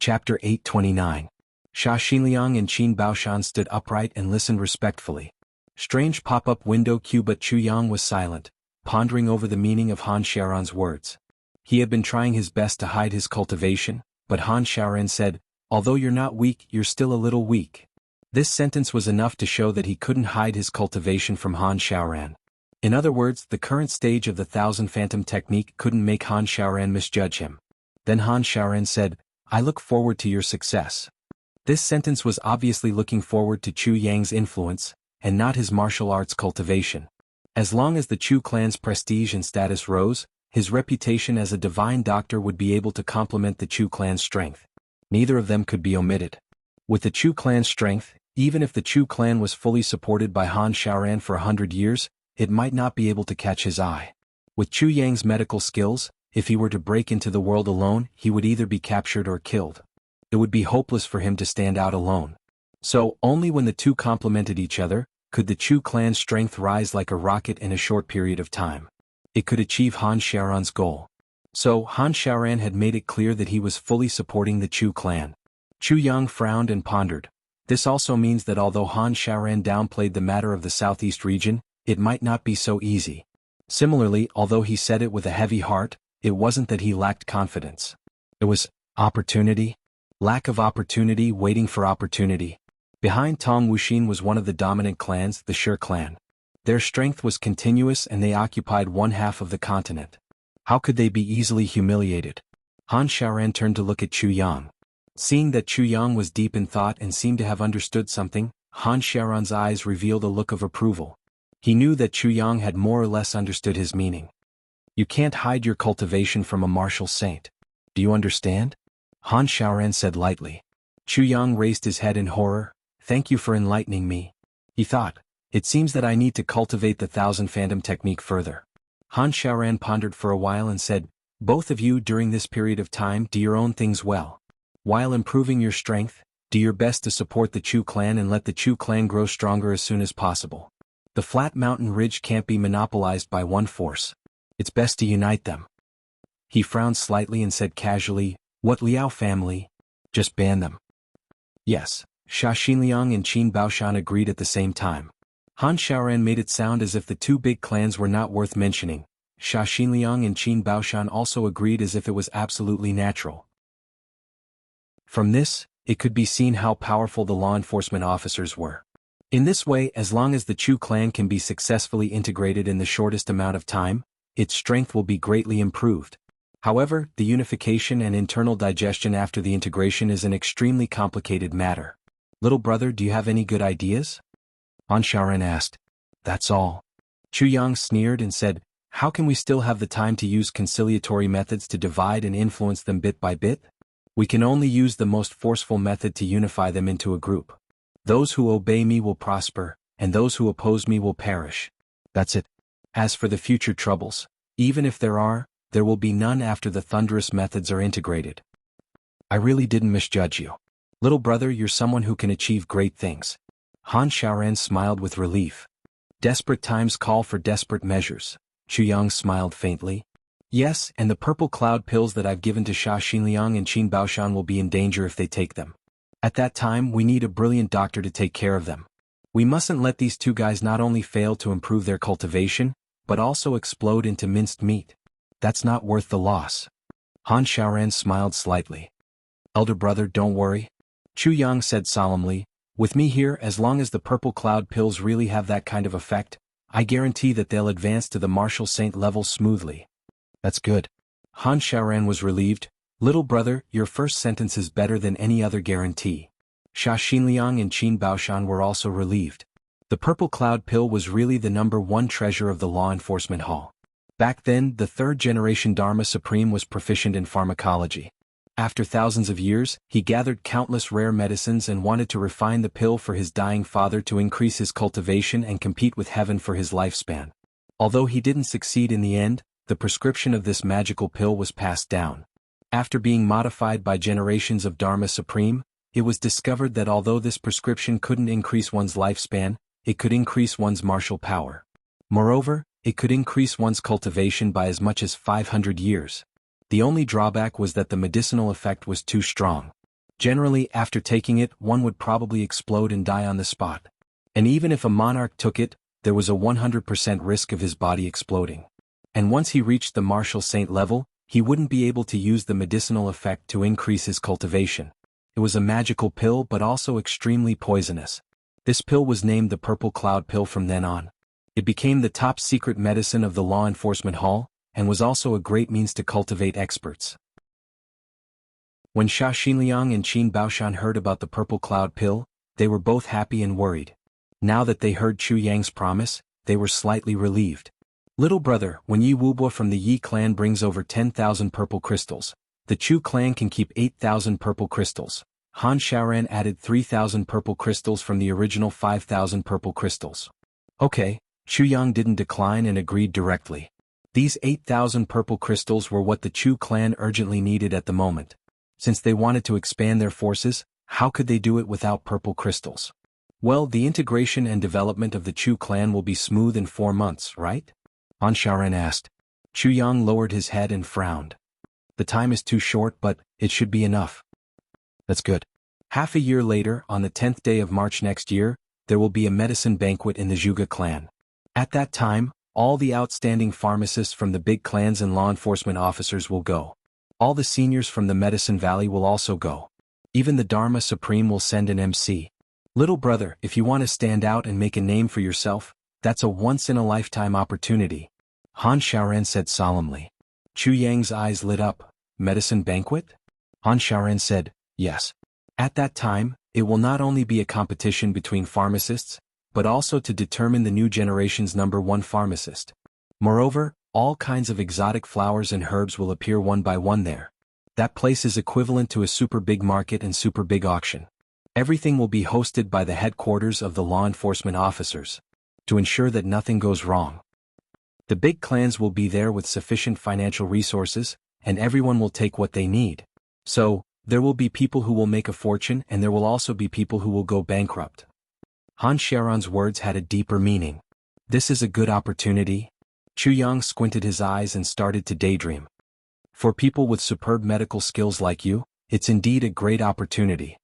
Chapter 829. Xia Xinliang and Qin Baoshan stood upright and listened respectfully. Strange pop-up window cue, but Chu Yang was silent, pondering over the meaning of Han Xiaoran's words. He had been trying his best to hide his cultivation, but Han Xiaoran said, "Although you're not weak, you're still a little weak." This sentence was enough to show that he couldn't hide his cultivation from Han Xiaoran. In other words, the current stage of the Thousand Phantom Technique couldn't make Han Xiaoran misjudge him. Then Han Xiaoran said, "I look forward to your success." This sentence was obviously looking forward to Chu Yang's influence, and not his martial arts cultivation. As long as the Chu clan's prestige and status rose, his reputation as a divine doctor would be able to complement the Chu clan's strength. Neither of them could be omitted. With the Chu clan's strength, even if the Chu clan was fully supported by Han Xiaoran for 100 years, it might not be able to catch his eye. With Chu Yang's medical skills, if he were to break into the world alone, he would either be captured or killed. It would be hopeless for him to stand out alone. So, only when the two complemented each other, could the Chu clan's strength rise like a rocket in a short period of time. It could achieve Han Xiaoran's goal. So, Han Xiaoran had made it clear that he was fully supporting the Chu clan. Chu Yang frowned and pondered. This also means that although Han Xiaoran downplayed the matter of the southeast region, it might not be so easy. Similarly, although he said it with a heavy heart, it wasn't that he lacked confidence. It was opportunity. Lack of opportunity waiting for opportunity. Behind Tong Wuxin was one of the dominant clans, the Shi clan. Their strength was continuous and they occupied one half of the continent. How could they be easily humiliated? Han Xiaoran turned to look at Chu Yang. Seeing that Chu Yang was deep in thought and seemed to have understood something, Han Xiaoran's eyes revealed a look of approval. He knew that Chu Yang had more or less understood his meaning. You can't hide your cultivation from a martial saint. Do you understand? Han Xiaoran said lightly. Chu Yang raised his head in horror. "Thank you for enlightening me." He thought, "It seems that I need to cultivate the Thousand Phantom Technique further." Han Xiaoran pondered for a while and said, "Both of you during this period of time do your own things well. While improving your strength, do your best to support the Chu clan and let the Chu clan grow stronger as soon as possible. The flat mountain ridge can't be monopolized by one force. It's best to unite them." He frowned slightly and said casually, "What Liao family? Just ban them." Yes, Xia Xinliang and Qin Baoshan agreed at the same time. Han Xiaoran made it sound as if the two big clans were not worth mentioning. Xia Xinliang and Qin Baoshan also agreed as if it was absolutely natural. From this, it could be seen how powerful the law enforcement officers were. In this way, as long as the Chu clan can be successfully integrated in the shortest amount of time, its strength will be greatly improved. However, the unification and internal digestion after the integration is an extremely complicated matter. "Little brother, do you have any good ideas?" Han Xiaoran asked. "That's all." Chu Yang sneered and said, "How can we still have the time to use conciliatory methods to divide and influence them bit by bit? We can only use the most forceful method to unify them into a group. Those who obey me will prosper, and those who oppose me will perish. That's it. As for the future troubles, even if there are, there will be none after the thunderous methods are integrated." "I really didn't misjudge you. Little brother, you're someone who can achieve great things." Han Xiaoran smiled with relief. "Desperate times call for desperate measures." Chu Yang smiled faintly. "Yes, and the purple cloud pills that I've given to Xia Xinliang and Qin Baoshan will be in danger if they take them. At that time, we need a brilliant doctor to take care of them. We mustn't let these two guys not only fail to improve their cultivation, but also explode into minced meat. That's not worth the loss." Han Xiaoran smiled slightly. "Elder brother, don't worry," Chu Yang said solemnly. "With me here, as long as the purple cloud pills really have that kind of effect, I guarantee that they'll advance to the martial saint level smoothly." "That's good." Han Xiaoran was relieved. "Little brother, your first sentence is better than any other guarantee." Xia Xinliang and Qin Baoshan were also relieved. The purple cloud pill was really the #1 treasure of the law enforcement hall. Back then, the third-generation Dharma Supreme was proficient in pharmacology. After thousands of years, he gathered countless rare medicines and wanted to refine the pill for his dying father to increase his cultivation and compete with heaven for his lifespan. Although he didn't succeed in the end, the prescription of this magical pill was passed down. After being modified by generations of Dharma Supreme, it was discovered that although this prescription couldn't increase one's lifespan, it could increase one's martial power. Moreover, it could increase one's cultivation by as much as 500 years. The only drawback was that the medicinal effect was too strong. Generally, after taking it, one would probably explode and die on the spot. And even if a monarch took it, there was a 100% risk of his body exploding. And once he reached the martial saint level, he wouldn't be able to use the medicinal effect to increase his cultivation. It was a magical pill but also extremely poisonous. This pill was named the Purple Cloud Pill from then on. It became the top secret medicine of the law enforcement hall, and was also a great means to cultivate experts. When Xia Xinliang and Qin Baoshan heard about the Purple Cloud Pill, they were both happy and worried. Now that they heard Chu Yang's promise, they were slightly relieved. Little brother, when Yi Wubo from the Yi clan brings over 10,000 purple crystals, the Chu clan can keep 8,000 purple crystals. Han Xiaoran added 3,000 purple crystals from the original 5,000 purple crystals. Okay, Chu Yang didn't decline and agreed directly. These 8,000 purple crystals were what the Chu clan urgently needed at the moment. Since they wanted to expand their forces, how could they do it without purple crystals? Well, the integration and development of the Chu clan will be smooth in 4 months, right? Han Xiaoran asked. Chu Yang lowered his head and frowned. The time is too short, but it should be enough. That's good. Half a year later, on the 10th day of March next year, there will be a medicine banquet in the Zhuge clan. At that time, all the outstanding pharmacists from the big clans and law enforcement officers will go. All the seniors from the Medicine Valley will also go. Even the Dharma Supreme will send an MC. Little brother, if you want to stand out and make a name for yourself, that's a once-in-a-lifetime opportunity. Han Xiaoran said solemnly. Chu Yang's eyes lit up. Medicine banquet? Han Xiaoran said, yes. At that time, it will not only be a competition between pharmacists, but also to determine the new generation's #1 pharmacist. Moreover, all kinds of exotic flowers and herbs will appear one by one there. That place is equivalent to a super big market and super big auction. Everything will be hosted by the headquarters of the law enforcement officers, to ensure that nothing goes wrong. The big clans will be there with sufficient financial resources, and everyone will take what they need. So, there will be people who will make a fortune and there will also be people who will go bankrupt. Han Xiaoran's words had a deeper meaning. This is a good opportunity. Chu Yang squinted his eyes and started to daydream. For people with superb medical skills like you, it's indeed a great opportunity.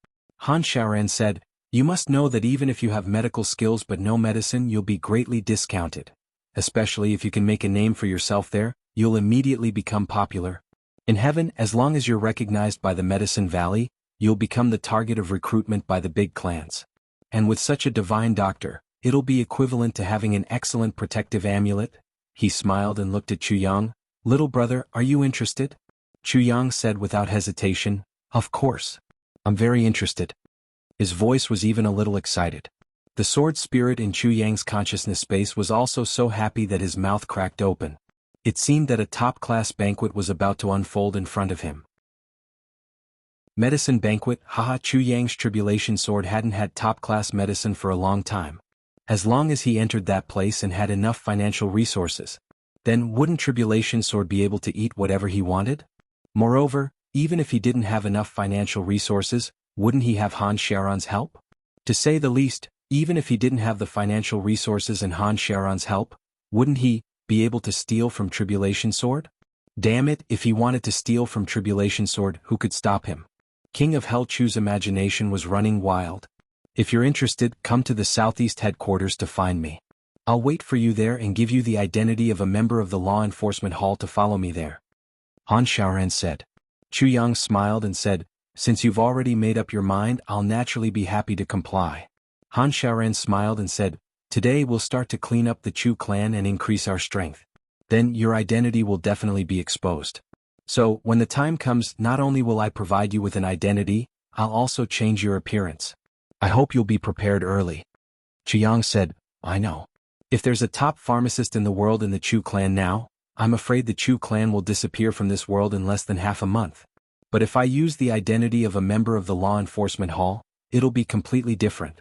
Han Xiaoran said, you must know that even if you have medical skills but no medicine, you'll be greatly discounted. Especially if you can make a name for yourself there, you'll immediately become popular. In heaven, as long as you're recognized by the Medicine Valley, you'll become the target of recruitment by the big clans. And with such a divine doctor, it'll be equivalent to having an excellent protective amulet. He smiled and looked at Chu Yang. Little brother, are you interested? Chu Yang said without hesitation, of course. I'm very interested. His voice was even a little excited. The sword spirit in Chu Yang's consciousness space was also so happy that his mouth cracked open. It seemed that a top-class banquet was about to unfold in front of him. Medicine banquet, haha. Chu Yang's tribulation sword hadn't had top-class medicine for a long time. As long as he entered that place and had enough financial resources, then wouldn't tribulation sword be able to eat whatever he wanted? Moreover, even if he didn't have enough financial resources, wouldn't he have Han Xiaoran's help? To say the least, even if he didn't have the financial resources and Han Xiaoran's help, wouldn't he be able to steal from Tribulation Sword? Damn it, if he wanted to steal from Tribulation Sword, who could stop him? King of Hell Chu's imagination was running wild. If you're interested, come to the southeast headquarters to find me. I'll wait for you there and give you the identity of a member of the law enforcement hall to follow me there. Han Xiaoran said. Chu Yang smiled and said, since you've already made up your mind, I'll naturally be happy to comply. Han Xiaoran smiled and said, today we'll start to clean up the Chu clan and increase our strength. Then your identity will definitely be exposed. So, when the time comes, not only will I provide you with an identity, I'll also change your appearance. I hope you'll be prepared early. Chu Yang said, I know. If there's a top pharmacist in the world in the Chu clan now, I'm afraid the Chu clan will disappear from this world in less than half a month. But if I use the identity of a member of the law enforcement hall, it'll be completely different.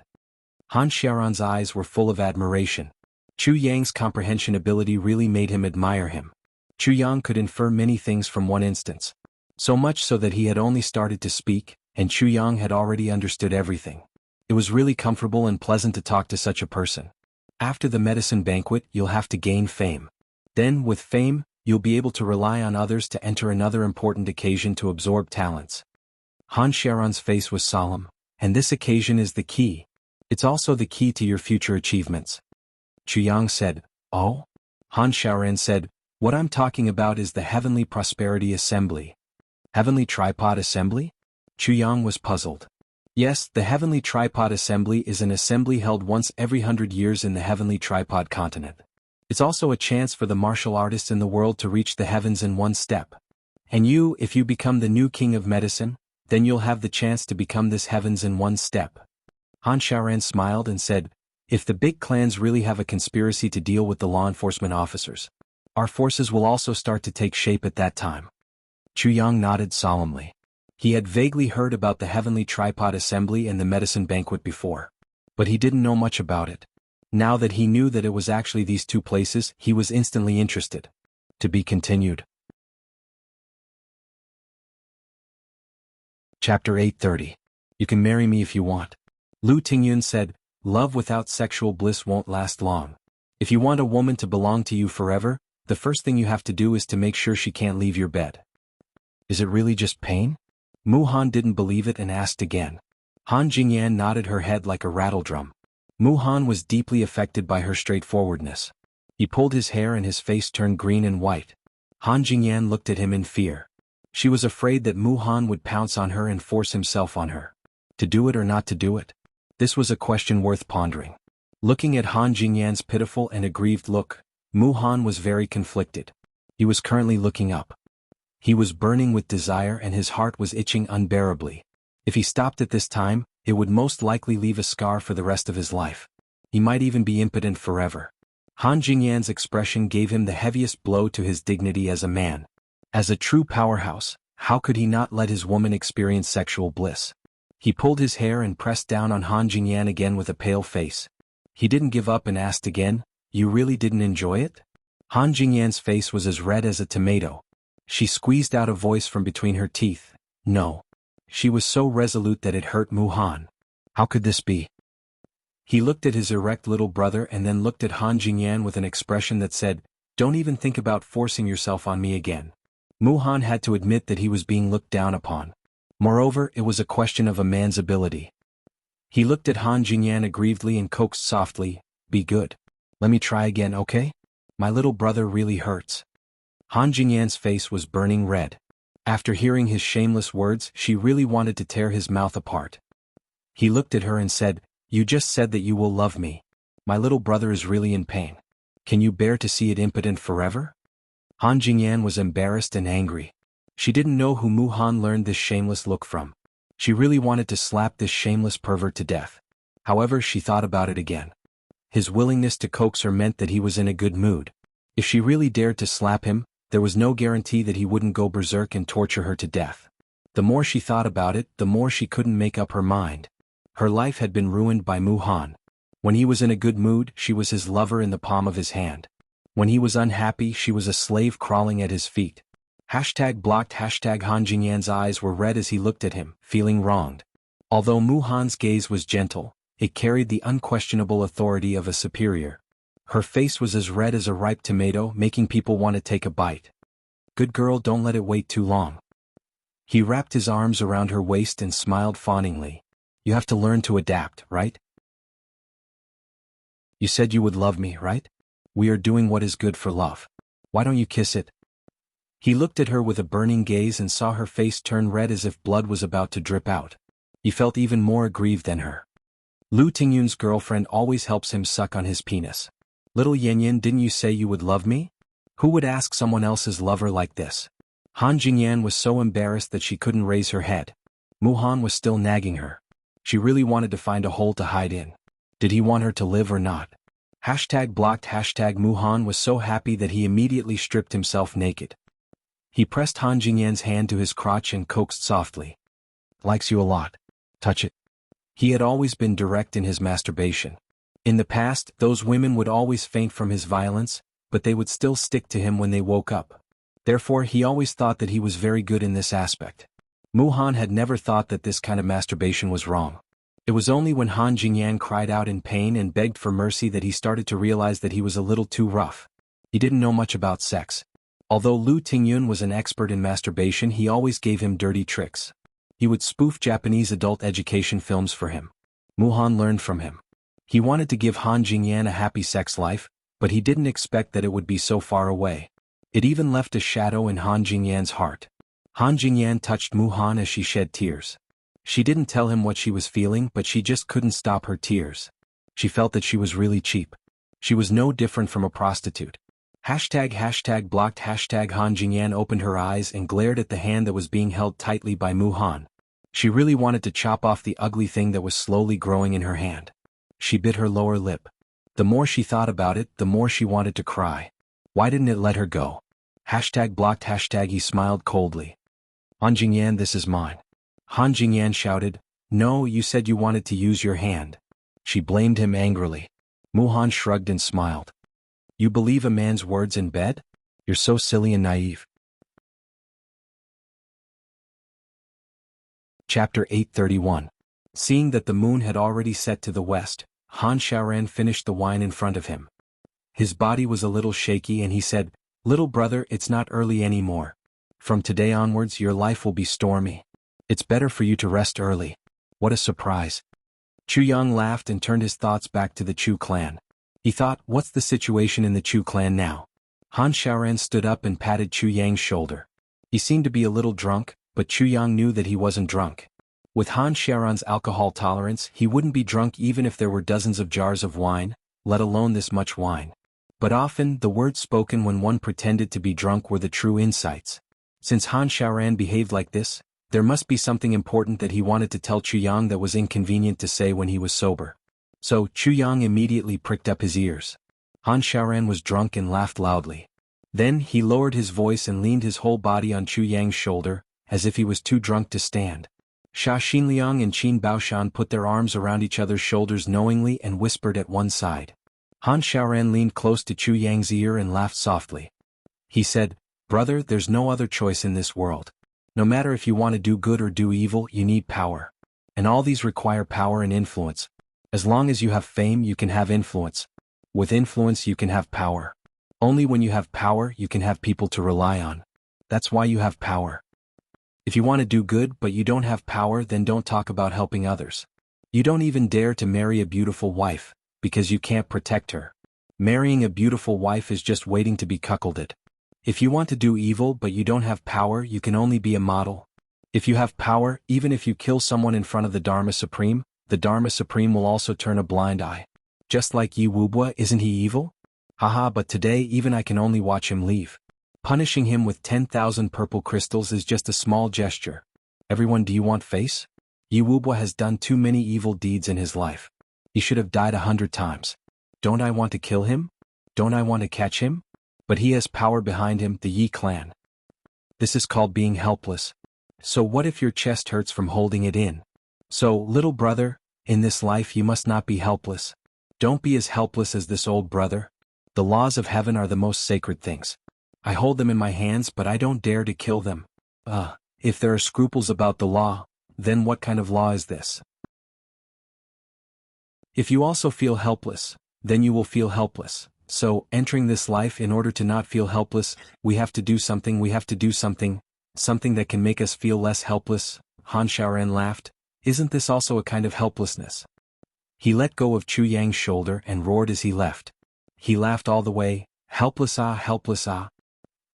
Han Xiaoran's eyes were full of admiration. Chu Yang's comprehension ability really made him admire him. Chu Yang could infer many things from one instance. So much so that he had only started to speak, and Chu Yang had already understood everything. It was really comfortable and pleasant to talk to such a person. After the medicine banquet, you'll have to gain fame. Then, with fame, you'll be able to rely on others to enter another important occasion to absorb talents. Han Sharon's face was solemn. And this occasion is the key. It's also the key to your future achievements. Chuyang said, Oh? Han Shaoran said, What I'm talking about is the Heavenly Prosperity Assembly. Heavenly Tripod Assembly? Chuyang was puzzled. Yes, the Heavenly Tripod Assembly is an assembly held once every 100 years in the Heavenly Tripod continent. It's also a chance for the martial artists in the world to reach the heavens in one step. And you, if you become the new king of medicine, then you'll have the chance to become this heavens in one step. Han Shaoran smiled and said, If the big clans really have a conspiracy to deal with the law enforcement officers, our forces will also start to take shape at that time. Chuyang nodded solemnly. He had vaguely heard about the Heavenly Tripod Assembly and the medicine banquet before, but he didn't know much about it. Now that he knew that it was actually these two places, he was instantly interested. To be continued. Chapter 830. You can marry me if you want. Lu Tingyun said, Love without sexual bliss won't last long. If you want a woman to belong to you forever, the first thing you have to do is to make sure she can't leave your bed. Is it really just pain? Mu Han didn't believe it and asked again. Han Jingyan nodded her head like a rattledrum. Mu Han was deeply affected by her straightforwardness. He pulled his hair and his face turned green and white. Han Jingyan looked at him in fear. She was afraid that Mu Han would pounce on her and force himself on her. To do it or not to do it? This was a question worth pondering. Looking at Han Jingyan's pitiful and aggrieved look, Mu Han was very conflicted. He was currently looking up. He was burning with desire and his heart was itching unbearably. If he stopped at this time, it would most likely leave a scar for the rest of his life. He might even be impotent forever. Han Jingyan's expression gave him the heaviest blow to his dignity as a man. As a true powerhouse, how could he not let his woman experience sexual bliss? He pulled his hair and pressed down on Han Jingyan again with a pale face. He didn't give up and asked again, You really didn't enjoy it? Han Jingyan's face was as red as a tomato. She squeezed out a voice from between her teeth, No. She was so resolute that it hurt Mu Han. How could this be? He looked at his erect little brother and then looked at Han Jingyan with an expression that said, Don't even think about forcing yourself on me again. Mu Han had to admit that he was being looked down upon. Moreover, it was a question of a man's ability. He looked at Han Jingyan aggrievedly and coaxed softly, Be good. Let me try again, okay? My little brother really hurts. Han Jingyan's face was burning red. After hearing his shameless words, she really wanted to tear his mouth apart. He looked at her and said, You just said that you will love me. My little brother is really in pain. Can you bear to see it impotent forever? Han Jingyan was embarrassed and angry. She didn't know who Mu Han learned this shameless look from. She really wanted to slap this shameless pervert to death. However, she thought about it again. His willingness to coax her meant that he was in a good mood. If she really dared to slap him, there was no guarantee that he wouldn't go berserk and torture her to death. The more she thought about it, the more she couldn't make up her mind. Her life had been ruined by Mu Han. When he was in a good mood, she was his lover in the palm of his hand. When he was unhappy, she was a slave crawling at his feet. #blocked Han Jingyan's eyes were red as he looked at him, feeling wronged. Although Mu Han's gaze was gentle, it carried the unquestionable authority of a superior. Her face was as red as a ripe tomato, making people want to take a bite. Good girl, don't let it wait too long. He wrapped his arms around her waist and smiled fawningly. You have to learn to adapt, right? You said you would love me, right? We are doing what is good for love. Why don't you kiss it? He looked at her with a burning gaze and saw her face turn red as if blood was about to drip out. He felt even more aggrieved than her. Lu Tingyun's girlfriend always helps him suck on his penis. Little Yanyan, didn't you say you would love me? Who would ask someone else's lover like this? Han Jingyan was so embarrassed that she couldn't raise her head. Mu Han was still nagging her. She really wanted to find a hole to hide in. Did he want her to live or not? #blocked Mu Han was so happy that he immediately stripped himself naked. He pressed Han Jingyan's hand to his crotch and coaxed softly. Likes you a lot. Touch it. He had always been direct in his masturbation. In the past, those women would always faint from his violence, but they would still stick to him when they woke up. Therefore, he always thought that he was very good in this aspect. Mu Han had never thought that this kind of masturbation was wrong. It was only when Han Jingyan cried out in pain and begged for mercy that he started to realize that he was a little too rough. He didn't know much about sex. Although Lu Tingyun was an expert in masturbation, he always gave him dirty tricks. He would spoof Japanese adult education films for him. Mu-Han learned from him. He wanted to give Han Jingyan a happy sex life, but he didn't expect that it would be so far away. It even left a shadow in Han Jingyan's heart. Han Jingyan touched Mu-Han as she shed tears. She didn't tell him what she was feeling, but she just couldn't stop her tears. She felt that she was really cheap. She was no different from a prostitute. #blocked Han Jingyan opened her eyes and glared at the hand that was being held tightly by Mu-Han. She really wanted to chop off the ugly thing that was slowly growing in her hand. She bit her lower lip. The more she thought about it, the more she wanted to cry. Why didn't it let her go? #blocked he smiled coldly. Han Jingyan, this is mine. Han Jingyan shouted, no, you said you wanted to use your hand. She blamed him angrily. Mu-Han shrugged and smiled. You believe a man's words in bed? You're so silly and naive. Chapter 831. Seeing that the moon had already set to the west, Han Xiaoran finished the wine in front of him. His body was a little shaky and he said, little brother, it's not early anymore. From today onwards your life will be stormy. It's better for you to rest early. What a surprise. Chu Yang laughed and turned his thoughts back to the Chu clan. He thought, what's the situation in the Chu clan now? Han Xiaoran stood up and patted Chu Yang's shoulder. He seemed to be a little drunk, but Chu Yang knew that he wasn't drunk. With Han Xiaoran's alcohol tolerance, he wouldn't be drunk even if there were dozens of jars of wine, let alone this much wine. But often, the words spoken when one pretended to be drunk were the true insights. Since Han Xiaoran behaved like this, there must be something important that he wanted to tell Chu Yang that was inconvenient to say when he was sober. So, Chu Yang immediately pricked up his ears. Han Xiaoran was drunk and laughed loudly. Then, he lowered his voice and leaned his whole body on Chu Yang's shoulder, as if he was too drunk to stand. Xia Xinliang and Qin Baoshan put their arms around each other's shoulders knowingly and whispered at one side. Han Xiaoran leaned close to Chu Yang's ear and laughed softly. He said, brother, there's no other choice in this world. No matter if you want to do good or do evil, you need power. And all these require power and influence. As long as you have fame, you can have influence. With influence, you can have power. Only when you have power, you can have people to rely on. That's why you have power. If you want to do good but you don't have power, then don't talk about helping others. You don't even dare to marry a beautiful wife, because you can't protect her. Marrying a beautiful wife is just waiting to be cuckolded. If you want to do evil but you don't have power, you can only be a model. If you have power, even if you kill someone in front of the Dharma Supreme will also turn a blind eye. Just like Yi Wubwa, isn't he evil? Haha, but today even I can only watch him leave. Punishing him with 10,000 purple crystals is just a small gesture. Everyone, do you want face? Yi Wubwa has done too many evil deeds in his life. He should have died 100 times. Don't I want to kill him? Don't I want to catch him? But he has power behind him, the Yi clan. This is called being helpless. So what if your chest hurts from holding it in? So, little brother, in this life you must not be helpless. Don't be as helpless as this old brother. The laws of heaven are the most sacred things. I hold them in my hands but I don't dare to kill them. If there are scruples about the law, then what kind of law is this? If you also feel helpless, then you will feel helpless. So, entering this life in order to not feel helpless, we have to do something, something that can make us feel less helpless. Han Xiaoran laughed. Isn't this also a kind of helplessness? He let go of Chu Yang's shoulder and roared as he left. He laughed all the way, helpless ah, helpless ah.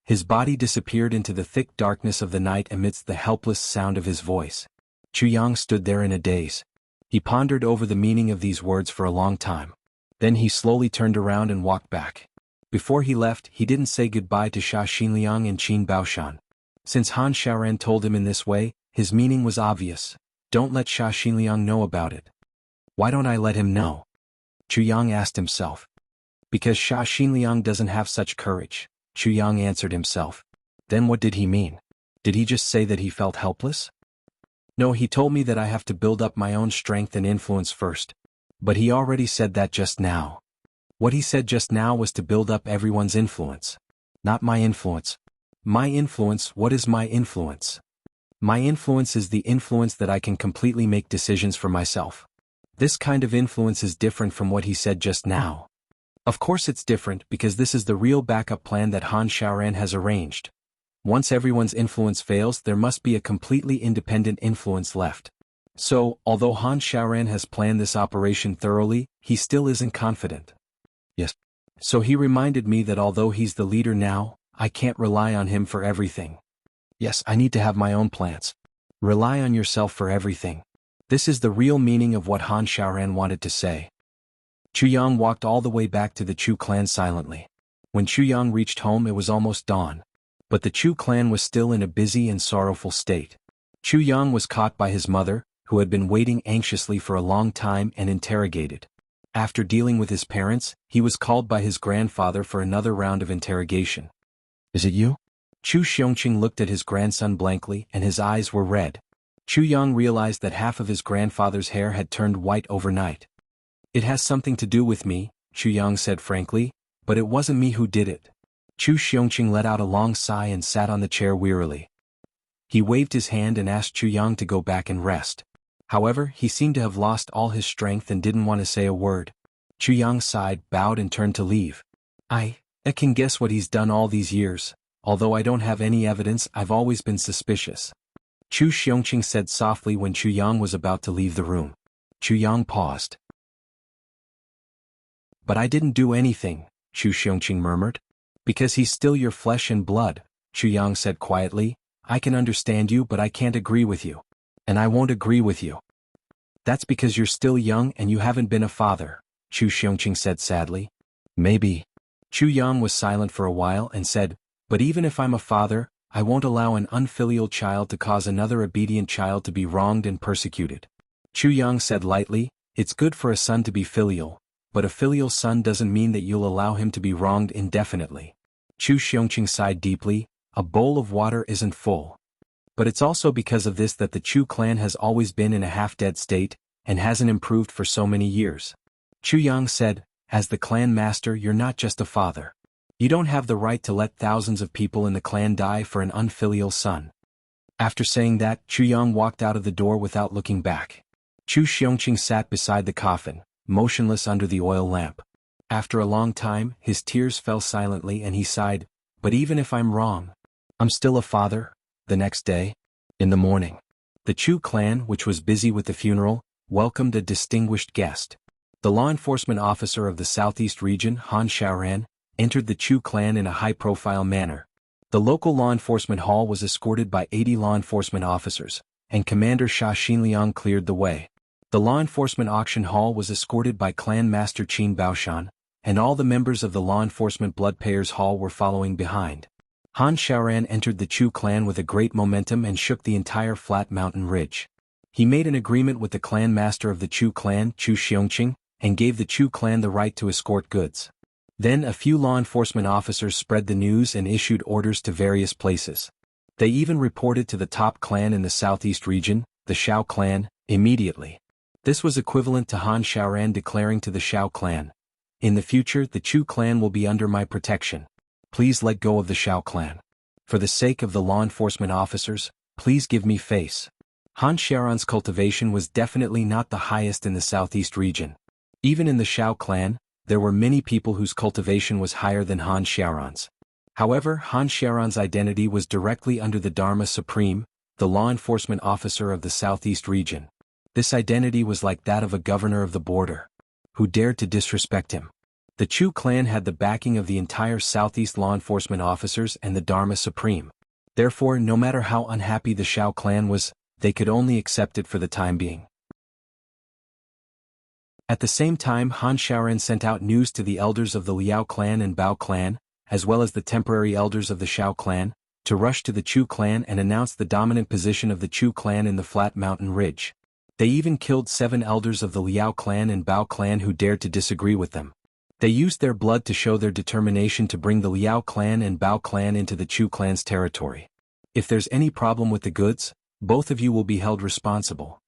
His body disappeared into the thick darkness of the night amidst the helpless sound of his voice. Chu Yang stood there in a daze. He pondered over the meaning of these words for a long time. Then he slowly turned around and walked back. Before he left, he didn't say goodbye to Xia Xinliang and Qin Baoshan. Since Han Xiaoran told him in this way, his meaning was obvious. Don't let Xia Xinliang know about it. Why don't I let him know? Chu Yang asked himself. Because Xia Xinliang doesn't have such courage, Chu Yang answered himself. Then what did he mean? Did he just say that he felt helpless? No, he told me that I have to build up my own strength and influence first. But he already said that just now. What he said just now was to build up everyone's influence. Not my influence. My influence, what is my influence? My influence is the influence that I can completely make decisions for myself. This kind of influence is different from what he said just now. Of course it's different because this is the real backup plan that Han Xiaoran has arranged. Once everyone's influence fails, there must be a completely independent influence left. So, although Han Xiaoran has planned this operation thoroughly, he still isn't confident. Yes. So he reminded me that although he's the leader now, I can't rely on him for everything. Yes, I need to have my own plans. Rely on yourself for everything. This is the real meaning of what Han Xiaoran wanted to say. Chu Yang walked all the way back to the Chu clan silently. When Chu Yang reached home, it was almost dawn. But the Chu clan was still in a busy and sorrowful state. Chu Yang was caught by his mother, who had been waiting anxiously for a long time, and interrogated. After dealing with his parents, he was called by his grandfather for another round of interrogation. Is it you? Chu Xiongqing looked at his grandson blankly, and his eyes were red. Chu Yang realized that half of his grandfather's hair had turned white overnight. It has something to do with me, Chu Yang said frankly, but it wasn't me who did it. Chu Xiongqing let out a long sigh and sat on the chair wearily. He waved his hand and asked Chu Yang to go back and rest. However, he seemed to have lost all his strength and didn't want to say a word. Chu Yang sighed, bowed and turned to leave. I can guess what he's done all these years. Although I don't have any evidence, I've always been suspicious. Chu Xiongqing said softly when Chu Yang was about to leave the room. Chu Yang paused. But I didn't do anything, Chu Xiongqing murmured. Because he's still your flesh and blood, Chu Yang said quietly. I can understand you, but I can't agree with you. And I won't agree with you. That's because you're still young and you haven't been a father, Chu Xiongqing said sadly. Maybe. Chu Yang was silent for a while and said, but even if I'm a father, I won't allow an unfilial child to cause another obedient child to be wronged and persecuted. Chu Yang said lightly, it's good for a son to be filial, but a filial son doesn't mean that you'll allow him to be wronged indefinitely. Chu Xiongqing sighed deeply, a bowl of water isn't full. But it's also because of this that the Chu clan has always been in a half-dead state, and hasn't improved for so many years. Chu Yang said, as the clan master, you're not just a father. You don't have the right to let thousands of people in the clan die for an unfilial son. After saying that, Chu Yang walked out of the door without looking back. Chu Xiongqing sat beside the coffin, motionless under the oil lamp. After a long time, his tears fell silently and he sighed, but even if I'm wrong, I'm still a father. The next day, in the morning, the Chu clan, which was busy with the funeral, welcomed a distinguished guest. The law enforcement officer of the southeast region, Han Xiaoran, entered the Chu clan in a high-profile manner. The local law enforcement hall was escorted by 80 law enforcement officers, and Commander Sha Xinliang cleared the way. The law enforcement auction hall was escorted by Clan Master Qin Baoshan, and all the members of the law enforcement bloodpayers hall were following behind. Han Xiaoran entered the Chu clan with a great momentum and shook the entire flat mountain ridge. He made an agreement with the clan master of the Chu clan, Chu Xiongqing, and gave the Chu clan the right to escort goods. Then a few law enforcement officers spread the news and issued orders to various places. They even reported to the top clan in the southeast region, the Shao clan, immediately. This was equivalent to Han Xiaoran declaring to the Shao clan, in the future the Chu clan will be under my protection. Please let go of the Shao clan. For the sake of the law enforcement officers, please give me face. Han Xiaoran's cultivation was definitely not the highest in the southeast region. Even in the Shao clan, there were many people whose cultivation was higher than Han Xiaoran's. However, Han Xiaoran's identity was directly under the Dharma Supreme, the law enforcement officer of the southeast region. This identity was like that of a governor of the border. Who dared to disrespect him? The Chu clan had the backing of the entire southeast law enforcement officers and the Dharma Supreme. Therefore, no matter how unhappy the Shao clan was, they could only accept it for the time being. At the same time, Han Xiaoran sent out news to the elders of the Liao clan and Bao clan, as well as the temporary elders of the Shao clan, to rush to the Chu clan and announce the dominant position of the Chu clan in the flat mountain ridge. They even killed 7 elders of the Liao clan and Bao clan who dared to disagree with them. They used their blood to show their determination to bring the Liao clan and Bao clan into the Chu clan's territory. If there's any problem with the goods, both of you will be held responsible.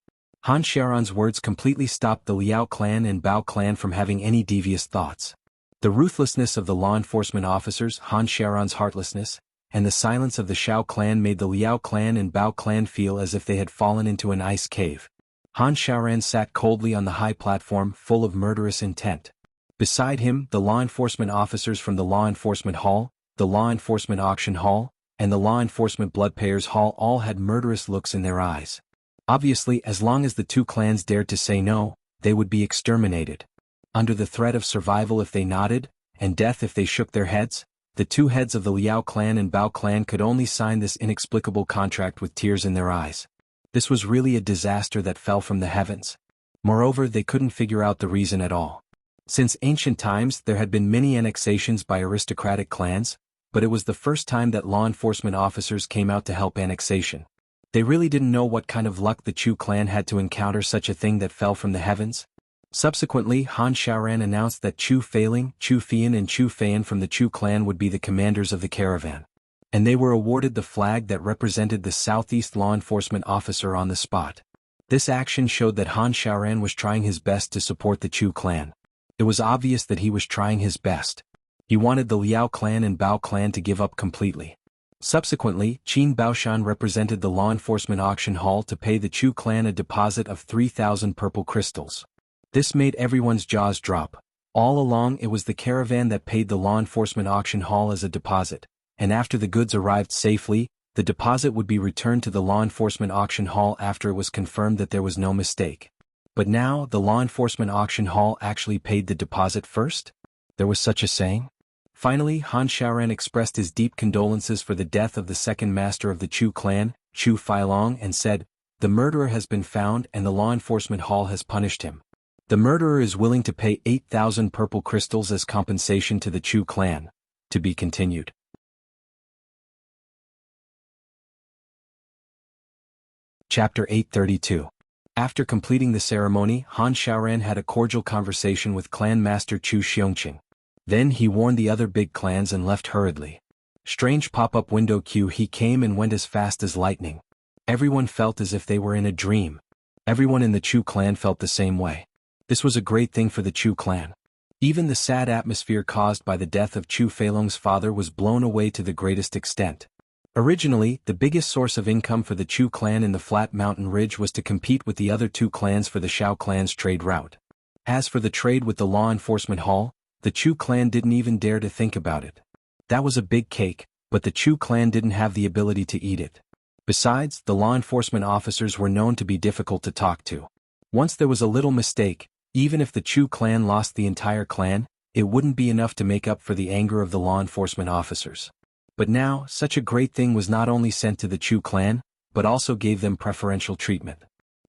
Han Xiaoran's words completely stopped the Liao clan and Bao clan from having any devious thoughts. The ruthlessness of the law enforcement officers, Han Xiaoran's heartlessness, and the silence of the Shao clan made the Liao clan and Bao clan feel as if they had fallen into an ice cave. Han Xiaoran sat coldly on the high platform, full of murderous intent. Beside him, the law enforcement officers from the law enforcement hall, the law enforcement auction hall, and the law enforcement bloodpayers hall all had murderous looks in their eyes. Obviously, as long as the two clans dared to say no, they would be exterminated. Under the threat of survival if they nodded, and death if they shook their heads, the two heads of the Liao clan and Bao clan could only sign this inexplicable contract with tears in their eyes. This was really a disaster that fell from the heavens. Moreover, they couldn't figure out the reason at all. Since ancient times, there had been many annexations by aristocratic clans, but it was the first time that law enforcement officers came out to help annexation. They really didn't know what kind of luck the Chu clan had to encounter such a thing that fell from the heavens. Subsequently, Han Xiaoran announced that Chu Feiling, Chu Fian and Chu Feian from the Chu clan would be the commanders of the caravan. And they were awarded the flag that represented the southeast law enforcement officer on the spot. This action showed that Han Xiaoran was trying his best to support the Chu clan. It was obvious that he was trying his best. He wanted the Liao clan and Bao clan to give up completely. Subsequently, Qin Baoshan represented the law enforcement auction hall to pay the Chu clan a deposit of 3,000 purple crystals. This made everyone's jaws drop. All along it was the caravan that paid the law enforcement auction hall as a deposit, and after the goods arrived safely, the deposit would be returned to the law enforcement auction hall after it was confirmed that there was no mistake. But now, the law enforcement auction hall actually paid the deposit first? There was such a saying? Finally, Han Xiaoran expressed his deep condolences for the death of the second master of the Chu clan, Chu Feilong, and said, "The murderer has been found and the law enforcement hall has punished him. The murderer is willing to pay 8,000 purple crystals as compensation to the Chu clan." To be continued. Chapter 832. After completing the ceremony, Han Xiaoran had a cordial conversation with Clan Master Chu Xiongqing. Then he warned the other big clans and left hurriedly. Strange pop-up window queue, he came and went as fast as lightning. Everyone felt as if they were in a dream. Everyone in the Chu clan felt the same way. This was a great thing for the Chu clan. Even the sad atmosphere caused by the death of Chu Feilong's father was blown away to the greatest extent. Originally, the biggest source of income for the Chu clan in the flat mountain ridge was to compete with the other two clans for the Shao clan's trade route. As for the trade with the law enforcement hall, the Chu clan didn't even dare to think about it. That was a big cake, but the Chu clan didn't have the ability to eat it. Besides, the law enforcement officers were known to be difficult to talk to. Once there was a little mistake, even if the Chu clan lost the entire clan, it wouldn't be enough to make up for the anger of the law enforcement officers. But now, such a great thing was not only sent to the Chu clan, but also gave them preferential treatment.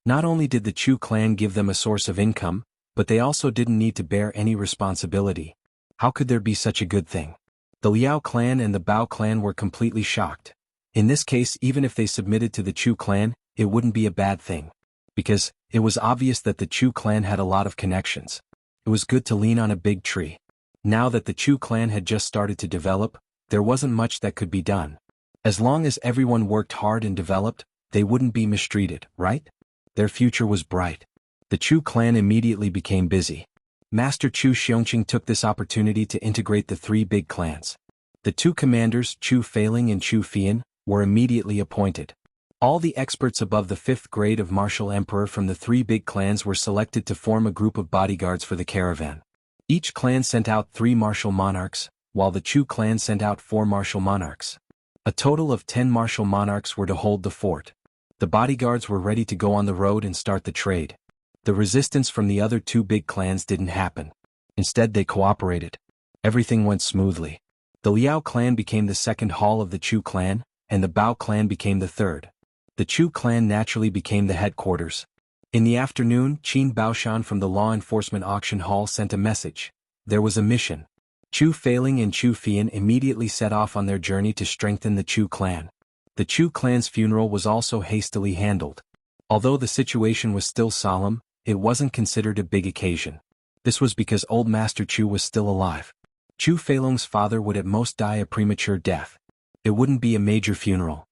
Not only did the Chu clan give them a source of income, but they also didn't need to bear any responsibility. How could there be such a good thing? The Liao clan and the Bao clan were completely shocked. In this case, even if they submitted to the Chu clan, it wouldn't be a bad thing. Because it was obvious that the Chu clan had a lot of connections. It was good to lean on a big tree. Now that the Chu clan had just started to develop, there wasn't much that could be done. As long as everyone worked hard and developed, they wouldn't be mistreated, right? Their future was bright. The Chu clan immediately became busy. Master Chu Xiongqing took this opportunity to integrate the three big clans. The two commanders, Chu Feiling and Chu Fian, were immediately appointed. All the experts above the 5th grade of martial emperor from the three big clans were selected to form a group of bodyguards for the caravan. Each clan sent out 3 martial monarchs, while the Chu clan sent out 4 martial monarchs. A total of 10 martial monarchs were to hold the fort. The bodyguards were ready to go on the road and start the trade. The resistance from the other 2 big clans didn't happen. Instead, they cooperated. Everything went smoothly. The Liao clan became the second hall of the Chu clan, and the Bao clan became the third. The Chu clan naturally became the headquarters. In the afternoon, Qin Baoshan from the law enforcement auction hall sent a message. There was a mission. Chu Feiling and Chu Fian immediately set off on their journey to strengthen the Chu clan. The Chu clan's funeral was also hastily handled. Although the situation was still solemn, it wasn't considered a big occasion. This was because old Master Chu was still alive. Chu Feilong's father would at most die a premature death. It wouldn't be a major funeral.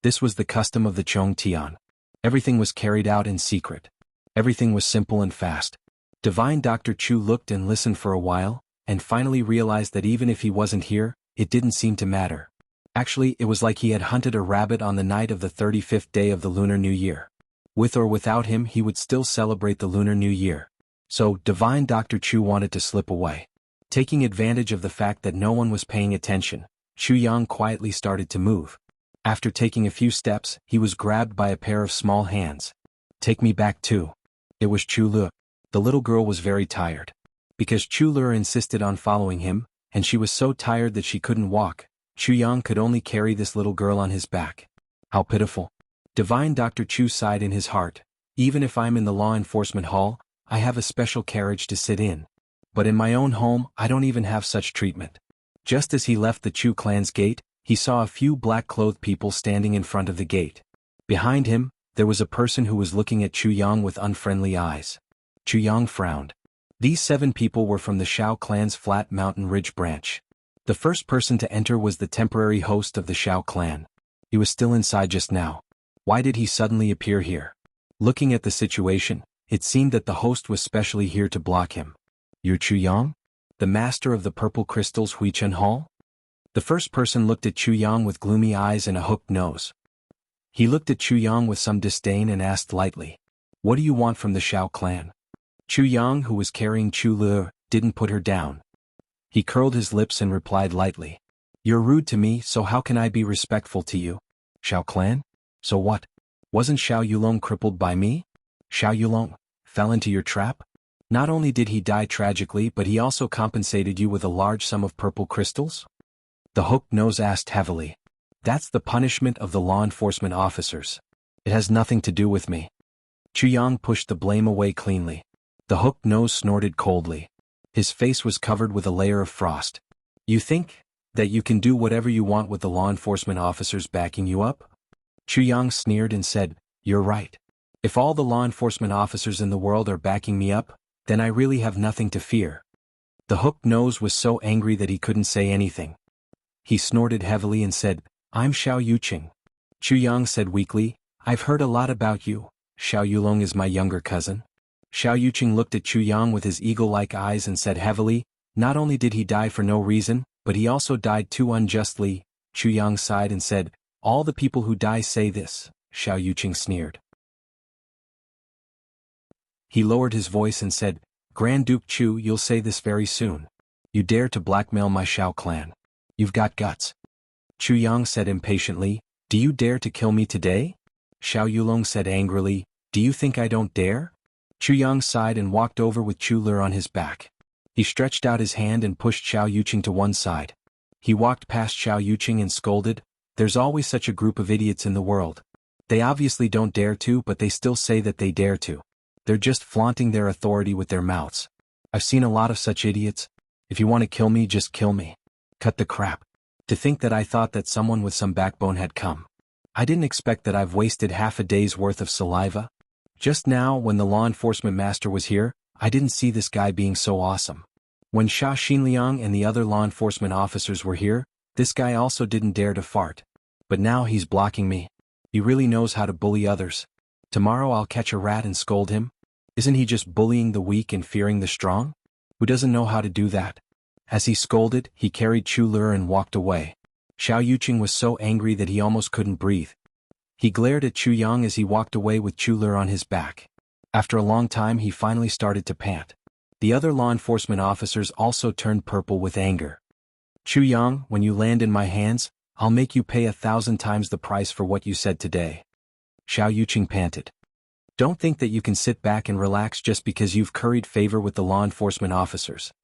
This was the custom of the Chongtian. Everything was carried out in secret. Everything was simple and fast. Divine Dr. Chu looked and listened for a while, and finally realized that even if he wasn't here, it didn't seem to matter. Actually, it was like he had hunted a rabbit on the night of the 35th day of the Lunar New Year. With or without him, he would still celebrate the Lunar New Year. So, Divine Dr. Chu wanted to slip away. Taking advantage of the fact that no one was paying attention, Chu Yang quietly started to move. After taking a few steps, he was grabbed by a pair of small hands. Take me back too. It was Chu Le. The little girl was very tired. Because Chu Le insisted on following him, and she was so tired that she couldn't walk, Chu Yang could only carry this little girl on his back. How pitiful. Divine Dr. Chu sighed in his heart. Even if I'm in the law enforcement hall, I have a special carriage to sit in. But in my own home, I don't even have such treatment. Just as he left the Chu clan's gate, he saw a few black-clothed people standing in front of the gate. Behind him, there was a person who was looking at Chu Yang with unfriendly eyes. Chu Yang frowned. These 7 people were from the Shao clan's Flat Mountain Ridge branch. The first person to enter was the temporary host of the Shao clan. He was still inside just now. Why did he suddenly appear here? Looking at the situation, it seemed that the host was specially here to block him. You're Chu Yang? The master of the purple crystals Huichen Hall? The first person looked at Chu Yang with gloomy eyes and a hooked nose. He looked at Chu Yang with some disdain and asked lightly, "What do you want from the Shao clan?" Chu Yang, who was carrying Chu Le, didn't put her down. He curled his lips and replied lightly, "You're rude to me, so how can I be respectful to you? Shao clan? So what? Wasn't Xiao Yulong crippled by me? Xiao Yulong fell into your trap? Not only did he die tragically, but he also compensated you with a large sum of purple crystals?" The hooked nose asked heavily. "That's the punishment of the law enforcement officers. It has nothing to do with me." Chu Yang pushed the blame away cleanly. The hooked nose snorted coldly. His face was covered with a layer of frost. "You think that you can do whatever you want with the law enforcement officers backing you up?" Chu Yang sneered and said, "You're right. If all the law enforcement officers in the world are backing me up, then I really have nothing to fear." The hooked nose was so angry that he couldn't say anything. He snorted heavily and said, "I'm Xiao Yuqing." Chu Yang said weakly, "I've heard a lot about you. Xiao Yulong is my younger cousin." Xiao Yuqing looked at Chu Yang with his eagle-like eyes and said heavily, "Not only did he die for no reason, but he also died too unjustly." Chu Yang sighed and said, "All the people who die say this." Xiao Yuqing sneered. He lowered his voice and said, "Grand Duke Chu, you'll say this very soon. You dare to blackmail my Shao clan. You've got guts." Chu Yang said impatiently, "Do you dare to kill me today?" Xiao Yulong said angrily, "Do you think I don't dare?" Chu Yang sighed and walked over with Chu Le on his back. He stretched out his hand and pushed Xiao Yuqing to one side. He walked past Xiao Yuqing and scolded, "There's always such a group of idiots in the world. They obviously don't dare to, but they still say that they dare to. They're just flaunting their authority with their mouths. I've seen a lot of such idiots. If you want to kill me, just kill me. Cut the crap. To think that I thought that someone with some backbone had come. I didn't expect that I've wasted half a day's worth of saliva. Just now, when the law enforcement master was here, I didn't see this guy being so awesome. When Sha Xinliang and the other law enforcement officers were here, this guy also didn't dare to fart. But now he's blocking me. He really knows how to bully others. Tomorrow I'll catch a rat and scold him. Isn't he just bullying the weak and fearing the strong? Who doesn't know how to do that?" As he scolded, he carried Chu Le and walked away. Xiao Yuqing was so angry that he almost couldn't breathe. He glared at Chu Yang as he walked away with Chu Le on his back. After a long time he finally started to pant. The other law enforcement officers also turned purple with anger. "Chu Yang, when you land in my hands, I'll make you pay 1,000 times the price for what you said today." Xiao Yuqing panted. "Don't think that you can sit back and relax just because you've curried favor with the law enforcement officers."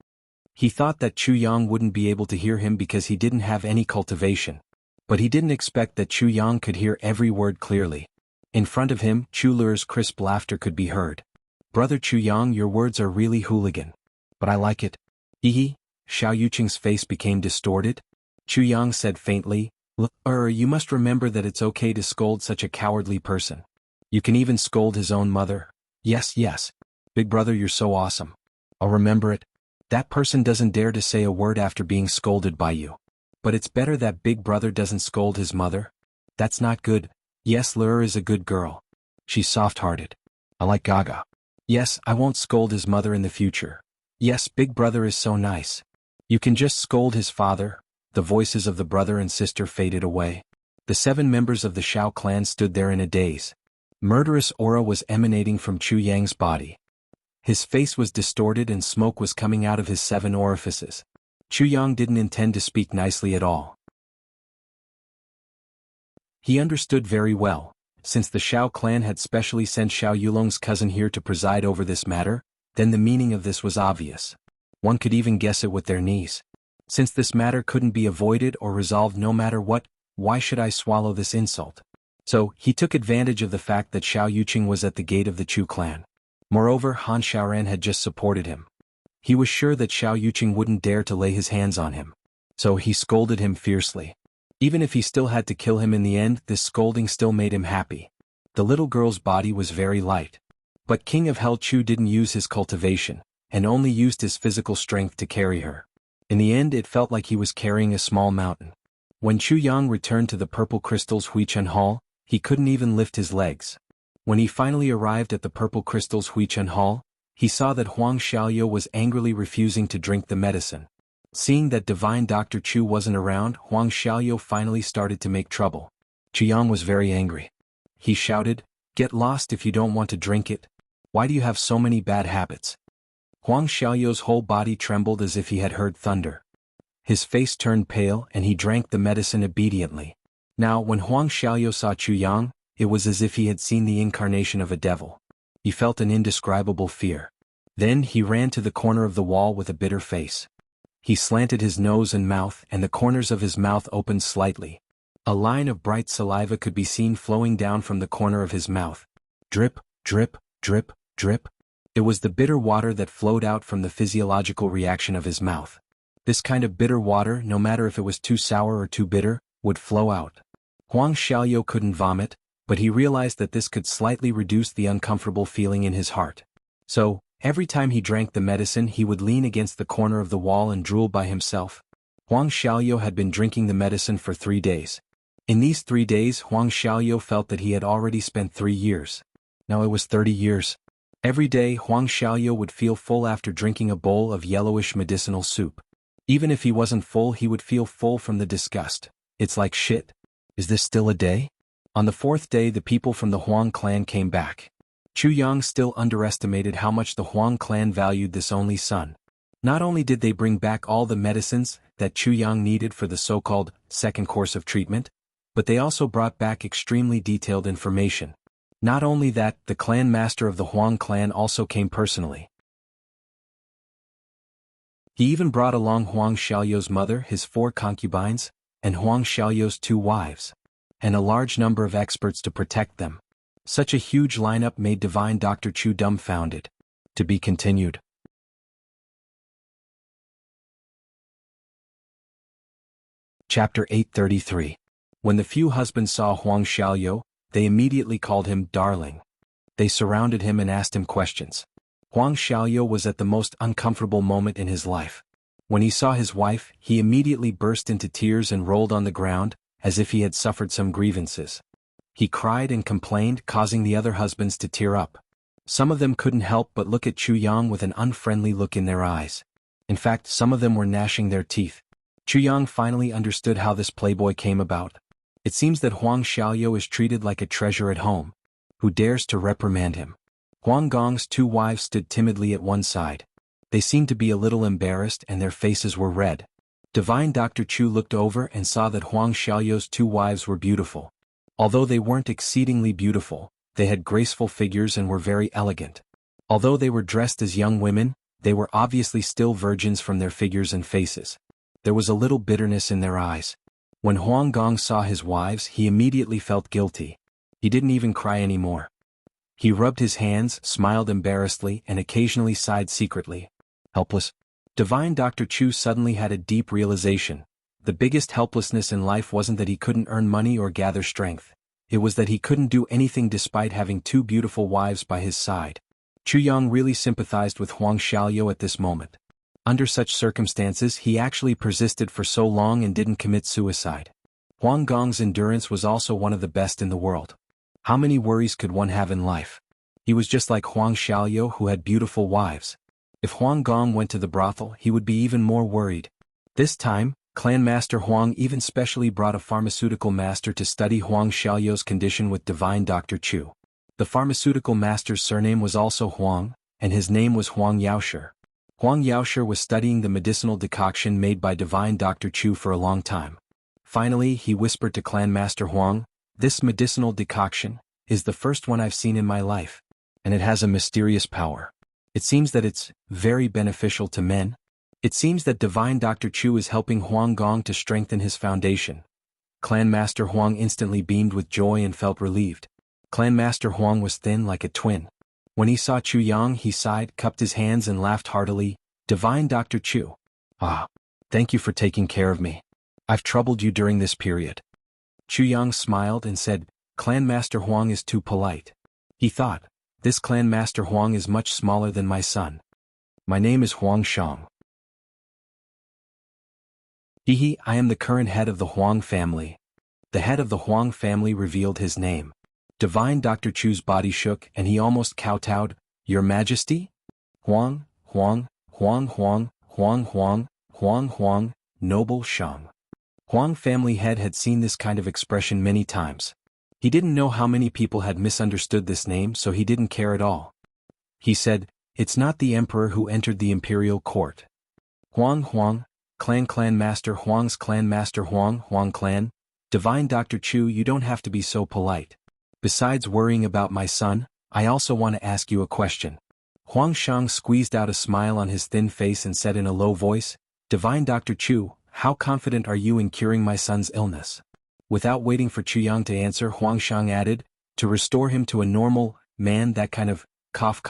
He thought that Chu Yang wouldn't be able to hear him because he didn't have any cultivation. But he didn't expect that Chu Yang could hear every word clearly. In front of him, Chu Le's crisp laughter could be heard. "Brother Chu Yang, your words are really hooligan. But I like it." "Hee." Xiao Yuqing's face became distorted. Chu Yang said faintly, You must remember that it's okay to scold such a cowardly person. You can even scold his own mother." Yes. Big brother, you're so awesome. I'll remember it. That person doesn't dare to say a word after being scolded by you. But it's better that big brother doesn't scold his mother. That's not good. Yes, Lure is a good girl. She's soft-hearted. I like Gaga. Yes, I won't scold his mother in the future. Yes, big brother is so nice. You can just scold his father. The voices of the brother and sister faded away. The 7 members of the Shao clan stood there in a daze. Murderous aura was emanating from Chu Yang's body. His face was distorted and smoke was coming out of his 7 orifices. Chu Yang didn't intend to speak nicely at all. He understood very well. Since the Xiao clan had specially sent Xiao Yulong's cousin here to preside over this matter, then the meaning of this was obvious. One could even guess it with their knees. Since this matter couldn't be avoided or resolved no matter what, why should I swallow this insult? So, he took advantage of the fact that Xiao Yuqing was at the gate of the Chu clan. Moreover, Han Xiaoran had just supported him. He was sure that Xiao Yuqing wouldn't dare to lay his hands on him. So he scolded him fiercely. Even if he still had to kill him in the end, this scolding still made him happy. The little girl's body was very light. But King of Hell Chu didn't use his cultivation, and only used his physical strength to carry her. In the end it felt like he was carrying a small mountain. When Chu Yang returned to the Purple Crystal's Huichen Hall, he couldn't even lift his legs. When he finally arrived at the Purple Crystal's Huichen Hall, he saw that Huang Xiaoyou was angrily refusing to drink the medicine. Seeing that Divine Dr. Chu wasn't around, Huang Xiaoyou finally started to make trouble. Chu Yang was very angry. He shouted, "Get lost if you don't want to drink it. Why do you have so many bad habits?" Huang Xiaoyou's whole body trembled as if he had heard thunder. His face turned pale and he drank the medicine obediently. Now when Huang Xiaoyou saw Chu Yang, it was as if he had seen the incarnation of a devil. He felt an indescribable fear. Then he ran to the corner of the wall with a bitter face. He slanted his nose and mouth, and the corners of his mouth opened slightly. A line of bright saliva could be seen flowing down from the corner of his mouth. Drip, drip, drip, drip. It was the bitter water that flowed out from the physiological reaction of his mouth. This kind of bitter water, no matter if it was too sour or too bitter, would flow out. Huang Xiaoyou couldn't vomit, but he realized that this could slightly reduce the uncomfortable feeling in his heart. So, every time he drank the medicine he would lean against the corner of the wall and drool by himself. Huang Xiaoyou had been drinking the medicine for 3 days. In these 3 days Huang Xiaoyou felt that he had already spent 3 years. Now it was 30 years. Every day Huang Xiaoyou would feel full after drinking a bowl of yellowish medicinal soup. Even if he wasn't full he would feel full from the disgust. It's like shit. Is this still a day? On the 4th day the people from the Huang clan came back. Chu Yang still underestimated how much the Huang clan valued this only son. Not only did they bring back all the medicines that Chu Yang needed for the so-called second course of treatment, but they also brought back extremely detailed information. Not only that, the clan master of the Huang clan also came personally. He even brought along Huang Xiaoyou's mother, his 4 concubines, and Huang Xiaoyou's 2 wives, and a large number of experts to protect them. Such a huge lineup made Divine Dr. Chu dumbfounded. To be continued. Chapter 833. When the few husbands saw Huang Xiaoyou, they immediately called him darling. They surrounded him and asked him questions. Huang Xiaoyou was at the most uncomfortable moment in his life. When he saw his wife, he immediately burst into tears and rolled on the ground, as if he had suffered some grievances. He cried and complained, causing the other husbands to tear up. Some of them couldn't help but look at Chu Yang with an unfriendly look in their eyes. In fact, some of them were gnashing their teeth. Chu Yang finally understood how this playboy came about. It seems that Huang Xiaoyou is treated like a treasure at home. Who dares to reprimand him? Huang Gong's 2 wives stood timidly at one side. They seemed to be a little embarrassed and their faces were red. Divine Dr. Chu looked over and saw that Huang Xiaoyou's 2 wives were beautiful. Although they weren't exceedingly beautiful, they had graceful figures and were very elegant. Although they were dressed as young women, they were obviously still virgins from their figures and faces. There was a little bitterness in their eyes. When Huang Gong saw his wives, he immediately felt guilty. He didn't even cry anymore. He rubbed his hands, smiled embarrassedly, and occasionally sighed secretly. Helpless. Divine Dr. Chu suddenly had a deep realization. The biggest helplessness in life wasn't that he couldn't earn money or gather strength. It was that he couldn't do anything despite having 2 beautiful wives by his side. Chu Yang really sympathized with Huang Xiaoyou at this moment. Under such circumstances he actually persisted for so long and didn't commit suicide. Huang Gong's endurance was also one of the best in the world. How many worries could one have in life? He was just like Huang Xiaoyou who had beautiful wives. If Huang Gong went to the brothel he would be even more worried. This time, Clan Master Huang even specially brought a pharmaceutical master to study Huang Xiaoyou's condition with Divine Dr. Chu. The pharmaceutical master's surname was also Huang, and his name was Huang Yaoshi. Huang Yaoshi was studying the medicinal decoction made by Divine Dr. Chu for a long time. Finally he whispered to Clan Master Huang, This medicinal decoction is the first one I've seen in my life, and it has a mysterious power. It seems that it's very beneficial to men. It seems that Divine Dr. Chu is helping Huang Gong to strengthen his foundation. Clan Master Huang instantly beamed with joy and felt relieved. Clan Master Huang was thin like a twin. When he saw Chu Yang, he sighed, cupped his hands and laughed heartily. Divine Dr. Chu. Ah, thank you for taking care of me. I've troubled you during this period. Chu Yang smiled and said, Clan Master Huang is too polite. He thought, this Clan Master Huang is much smaller than my son. My name is Huang Shang. Hehe, I am the current head of the Huang family. The head of the Huang family revealed his name. Divine Dr. Chu's body shook and he almost kowtowed. Your Majesty? Huang, Huang, Huang, Huang, Huang, Huang, Huang, Huang, Noble Shang. Huang family head had seen this kind of expression many times. He didn't know how many people had misunderstood this name, so he didn't care at all. He said, it's not the emperor who entered the imperial court. Huang, Huang, Clan Master Huang's Clan Master Huang Clan. Divine Dr. Chu, you don't have to be so polite. Besides worrying about my son, I also want to ask you a question. Huang Shang squeezed out a smile on his thin face and said in a low voice, Divine Dr. Chu, how confident are you in curing my son's illness? Without waiting for Chu Yang to answer, Huang Shang added, to restore him to a normal man, that kind of cough,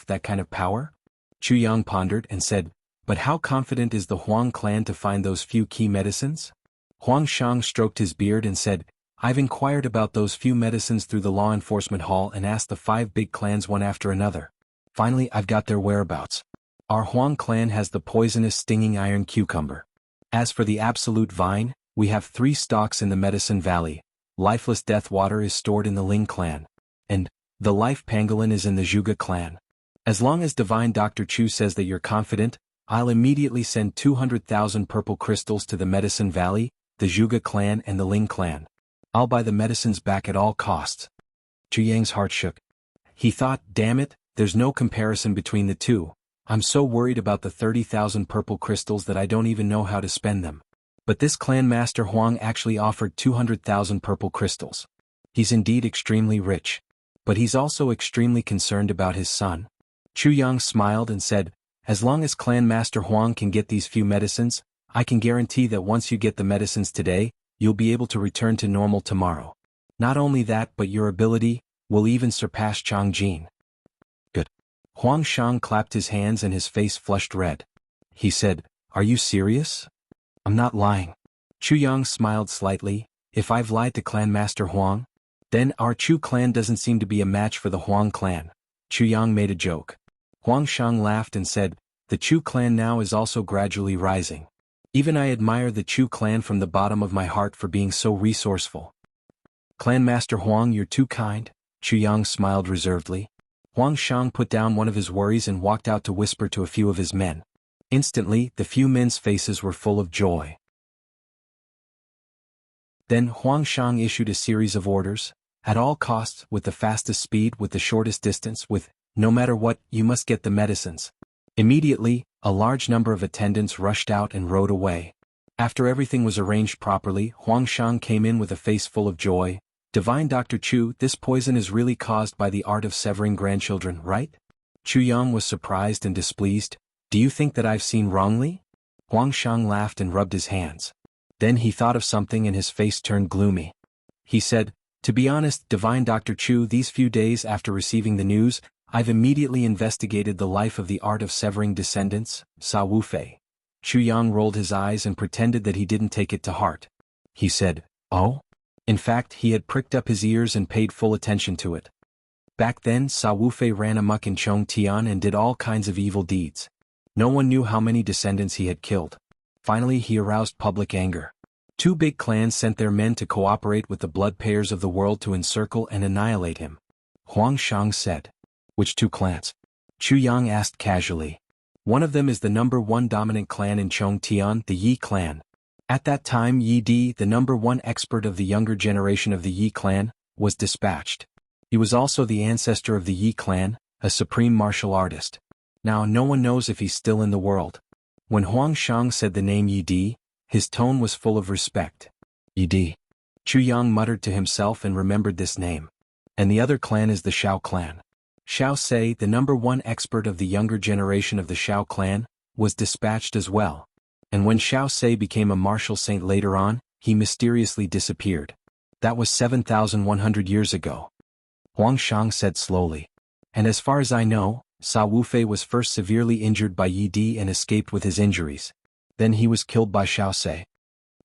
that kind of power? Chu Yang pondered and said, but how confident is the Huang clan to find those few key medicines? Huang Shang stroked his beard and said, I've inquired about those few medicines through the law enforcement hall and asked the 5 big clans one after another. Finally, I've got their whereabouts. Our Huang clan has the poisonous stinging iron cucumber. As for the absolute vine, we have 3 stalks in the Medicine Valley. Lifeless death water is stored in the Ling clan. And the life pangolin is in the Zhuge clan. As long as Divine Dr. Chu says that you're confident, I'll immediately send 200,000 purple crystals to the Medicine Valley, the Zhuge clan and the Ling clan. I'll buy the medicines back at all costs. Chu Yang's heart shook. He thought, damn it, there's no comparison between the two. I'm so worried about the 30,000 purple crystals that I don't even know how to spend them. But this Clan Master Huang actually offered 200,000 purple crystals. He's indeed extremely rich. But he's also extremely concerned about his son. Chu Yang smiled and said, as long as Clan Master Huang can get these few medicines, I can guarantee that once you get the medicines today, you'll be able to return to normal tomorrow. Not only that, but your ability will even surpass Chang Jin. Good. Huang Shang clapped his hands and his face flushed red. He said, are you serious? I'm not lying. Chu Yang smiled slightly. If I've lied to Clan Master Huang, then our Chu clan doesn't seem to be a match for the Huang clan. Chu Yang made a joke. Huang Shang laughed and said, the Chu clan now is also gradually rising. Even I admire the Chu clan from the bottom of my heart for being so resourceful. Clan Master Huang, you're too kind. Chu Yang smiled reservedly. Huang Shang put down one of his worries and walked out to whisper to a few of his men. Instantly, the few men's faces were full of joy. Then Huang Shang issued a series of orders. At all costs, with the fastest speed, with the shortest distance, with, no matter what, you must get the medicines. Immediately, a large number of attendants rushed out and rode away. After everything was arranged properly, Huang Shang came in with a face full of joy. Divine Dr. Chu, this poison is really caused by the art of severing grandchildren, right? Chu Yang was surprised and displeased. Do you think that I've seen wrongly? Huang Shang laughed and rubbed his hands. Then he thought of something and his face turned gloomy. He said, to be honest, Divine Dr. Chu, these few days after receiving the news, I've immediately investigated the life of the art of severing descendants, Sa Wu Fei. Chu Yang rolled his eyes and pretended that he didn't take it to heart. He said, oh? In fact, he had pricked up his ears and paid full attention to it. Back then, Sa Wu Fei ran amok in Chongtian and did all kinds of evil deeds. No one knew how many descendants he had killed. Finally, he aroused public anger. 2 big clans sent their men to cooperate with the blood payers of the world to encircle and annihilate him. Huang Shang said. Which 2 clans? Chu Yang asked casually. One of them is the #1 dominant clan in Chongtian, the Yi clan. At that time, Yi Di, the #1 expert of the younger generation of the Yi clan, was dispatched. He was also the ancestor of the Yi clan, a supreme martial artist. Now no one knows if he's still in the world. When Huang Shang said the name Yi Di, his tone was full of respect. Yi Di. Chu Yang muttered to himself and remembered this name. And the other clan is the Shao clan. Xiao Se, the #1 expert of the younger generation of the Shao clan, was dispatched as well. And when Xiao Se became a martial saint later on, he mysteriously disappeared. That was 7,100 years ago. Huang Shang said slowly. And as far as I know, Sa Wufei was first severely injured by Yi Di and escaped with his injuries. Then he was killed by Xiao Se.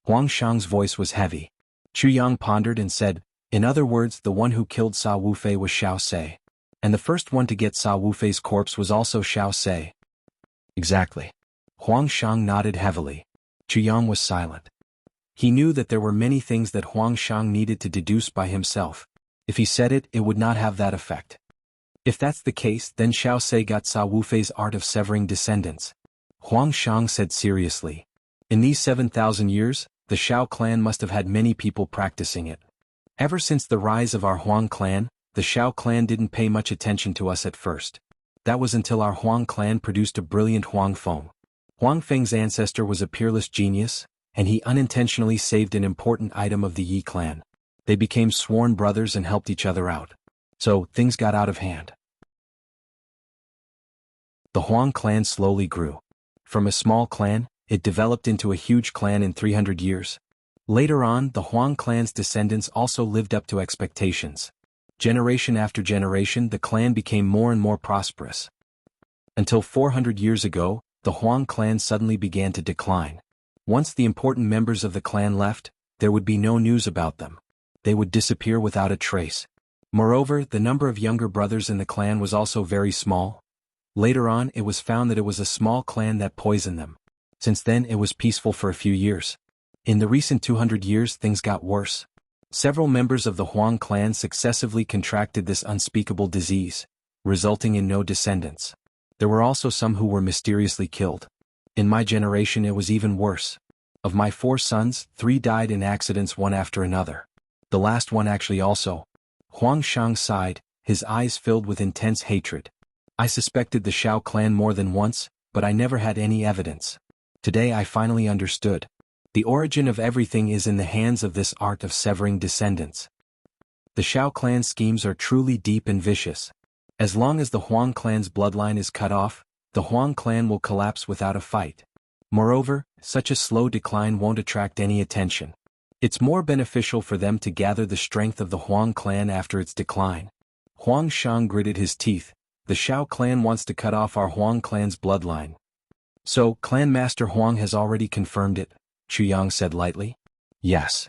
Huang Shang's voice was heavy. Chu Yang pondered and said, in other words, the one who killed Sa Wufei was Xiao Se. And the first one to get Sa Wufei's corpse was also Xiao Se. Exactly. Huang Shang nodded heavily. Chu Yang was silent. He knew that there were many things that Huang Shang needed to deduce by himself. If he said it, it would not have that effect. If that's the case, then Xiao Se got Sa Wufei's art of severing descendants. Huang Shang said seriously. In these 7,000 years, the Shao clan must have had many people practicing it. Ever since the rise of our Huang clan, the Shao clan didn't pay much attention to us at first. That was until our Huang clan produced a brilliant Huang Feng. Huang Feng's ancestor was a peerless genius, and he unintentionally saved an important item of the Yi clan. They became sworn brothers and helped each other out. So, things got out of hand. The Huang clan slowly grew. From a small clan, it developed into a huge clan in 300 years. Later on, the Huang clan's descendants also lived up to expectations. Generation after generation, the clan became more and more prosperous. Until 400 years ago, the Huang clan suddenly began to decline. Once the important members of the clan left, there would be no news about them. They would disappear without a trace. Moreover, the number of younger brothers in the clan was also very small. Later on, it was found that it was a small clan that poisoned them. Since then, it was peaceful for a few years. In the recent 200 years, things got worse. Several members of the Huang clan successively contracted this unspeakable disease, resulting in no descendants. There were also some who were mysteriously killed. In my generation, it was even worse. Of my 4 sons, 3 died in accidents one after another. The last one actually also. Huang Shang sighed, his eyes filled with intense hatred. I suspected the Shao clan more than once, but I never had any evidence. Today I finally understood. The origin of everything is in the hands of this art of severing descendants. The Shao clan schemes are truly deep and vicious. As long as the Huang clan's bloodline is cut off, the Huang clan will collapse without a fight. Moreover, such a slow decline won't attract any attention. It's more beneficial for them to gather the strength of the Huang clan after its decline. Huang Shang gritted his teeth. The Shao clan wants to cut off our Huang clan's bloodline. So, Clan Master Huang has already confirmed it, Chu Yang said lightly. Yes.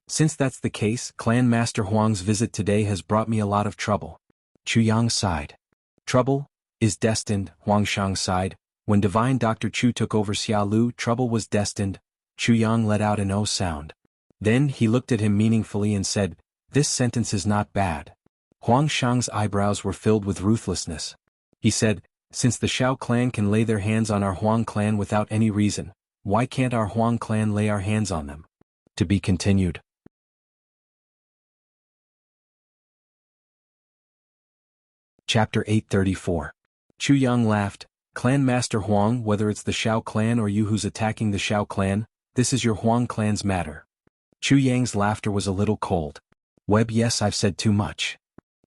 Since that's the case, Clan Master Huang's visit today has brought me a lot of trouble. Chu Yang sighed. Trouble is destined, Huang Shang sighed. When Divine Dr. Chu took over Xiaolu, trouble was destined. Chu Yang let out an O sound. Then he looked at him meaningfully and said, this sentence is not bad. Huang Shang's eyebrows were filled with ruthlessness. He said, since the Shao clan can lay their hands on our Huang clan without any reason, why can't our Huang clan lay our hands on them? To be continued. Chapter 834. Chu Yang laughed. Clan Master Huang, whether it's the Shao clan or you who's attacking the Shao clan, this is your Huang clan's matter. Chu Yang's laughter was a little cold. Web, yes, I've said too much.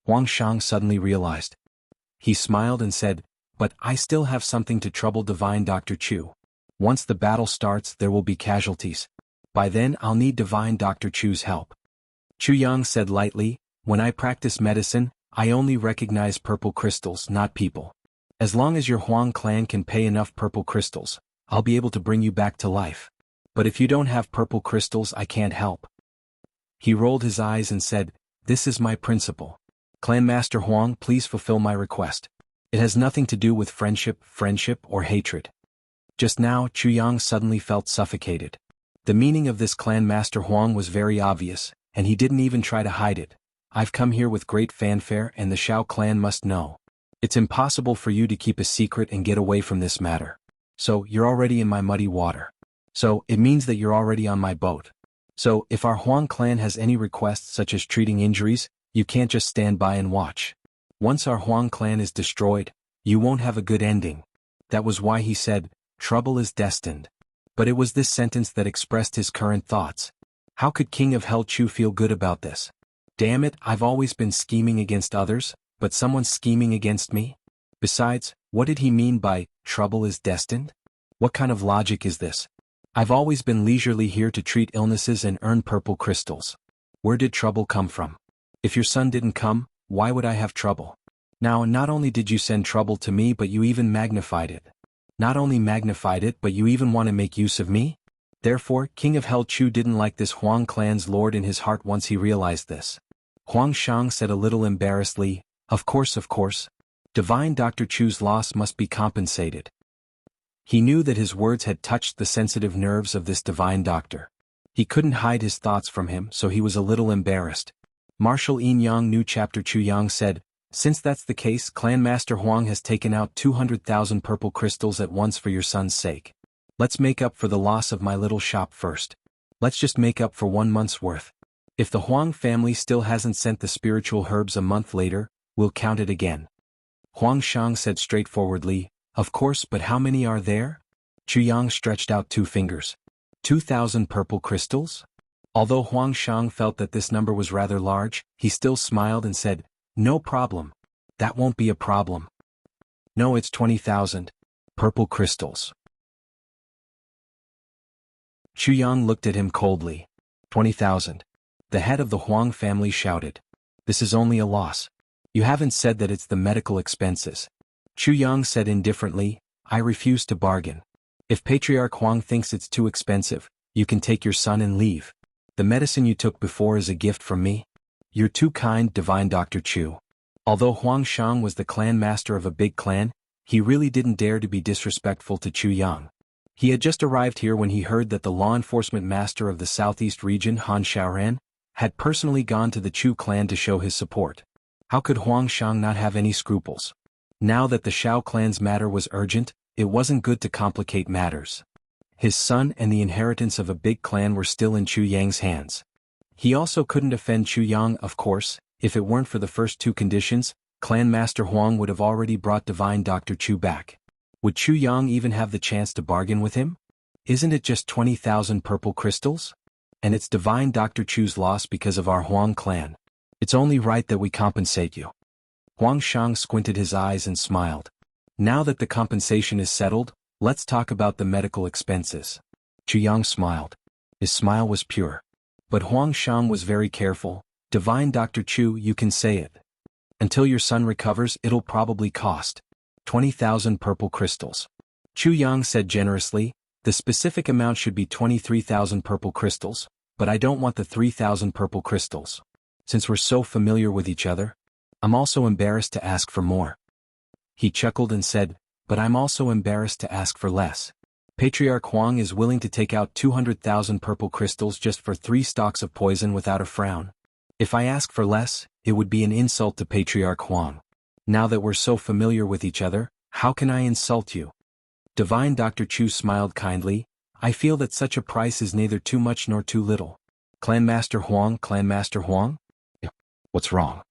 Huang Shang suddenly realized. He smiled and said, but I still have something to trouble Divine Dr. Chu. Once the battle starts, there will be casualties. By then, I'll need Divine Dr. Chu's help. Chu Yang said lightly, when I practice medicine, I only recognize purple crystals, not people. As long as your Huang clan can pay enough purple crystals, I'll be able to bring you back to life. But if you don't have purple crystals, I can't help. He rolled his eyes and said, this is my principle. Clan Master Huang, please fulfill my request. It has nothing to do with friendship, or hatred. Just now, Chu Yang suddenly felt suffocated. The meaning of this Clan Master Huang was very obvious, and he didn't even try to hide it. I've come here with great fanfare and the Shao clan must know. It's impossible for you to keep a secret and get away from this matter. So, you're already in my muddy water. So, it means that you're already on my boat. So, if our Huang clan has any requests such as treating injuries, you can't just stand by and watch. Once our Huang clan is destroyed, you won't have a good ending. That was why he said, trouble is destined. But it was this sentence that expressed his current thoughts. How could King of Hell Chu feel good about this? Damn it, I've always been scheming against others, but someone's scheming against me? Besides, what did he mean by, trouble is destined? What kind of logic is this? I've always been leisurely here to treat illnesses and earn purple crystals. Where did trouble come from? If your son didn't come, why would I have trouble? Now, not only did you send trouble to me, but you even magnified it. Not only magnified it, but you even want to make use of me? Therefore, King of Hell Chu didn't like this Huang clan's lord in his heart once he realized this. Huang Shang said a little embarrassedly, of course. Divine Dr. Chu's loss must be compensated. He knew that his words had touched the sensitive nerves of this divine doctor. He couldn't hide his thoughts from him, so he was a little embarrassed. Marshal Yin Yang knew Chapter Chu Yang said, since that's the case, Clan Master Huang has taken out 200,000 purple crystals at once for your son's sake. Let's make up for the loss of my little shop first. Let's just make up for 1 month's worth. If the Huang family still hasn't sent the spiritual herbs a month later, we'll count it again. Huang Shang said straightforwardly, of course, but how many are there? Chu Yang stretched out 2 fingers. 2,000 purple crystals? Although Huang Shang felt that this number was rather large, he still smiled and said, no problem. That won't be a problem. No, it's 20,000 purple crystals. Chu Yang looked at him coldly. 20,000. The head of the Huang family shouted. This is only a loss. You haven't said that it's the medical expenses. Chu Yang said indifferently, I refuse to bargain. If Patriarch Huang thinks it's too expensive, you can take your son and leave. The medicine you took before is a gift from me. You're too kind, Divine Dr. Chu. Although Huang Shang was the clan master of a big clan, he really didn't dare to be disrespectful to Chu Yang. He had just arrived here when he heard that the law enforcement master of the southeast region, Han Xiaoran, had personally gone to the Chu clan to show his support. How could Huang Shang not have any scruples? Now that the Shao clan's matter was urgent, it wasn't good to complicate matters. His son and the inheritance of a big clan were still in Chu Yang's hands. He also couldn't offend Chu Yang, of course. If it weren't for the first 2 conditions, Clan Master Huang would have already brought Divine Dr. Chu back. Would Chu Yang even have the chance to bargain with him? Isn't it just 20,000 purple crystals? And it's Divine Dr. Chu's loss because of our Huang clan. It's only right that we compensate you. Huang Shang squinted his eyes and smiled. Now that the compensation is settled, let's talk about the medical expenses. Chu Yang smiled. His smile was pure. But Huang Shang was very careful. Divine Dr. Chu, you can say it. Until your son recovers, it'll probably cost 20,000 purple crystals. Chu Yang said generously, the specific amount should be 23,000 purple crystals, but I don't want the 3,000 purple crystals. Since we're so familiar with each other, I'm also embarrassed to ask for more. He chuckled and said, but I'm also embarrassed to ask for less. Patriarch Huang is willing to take out 200,000 purple crystals just for 3 stalks of poison without a frown. If I ask for less, it would be an insult to Patriarch Huang. Now that we're so familiar with each other, how can I insult you? Divine Dr. Chu smiled kindly. I feel that such a price is neither too much nor too little. Clan Master Huang, Clan Master Huang? What's wrong?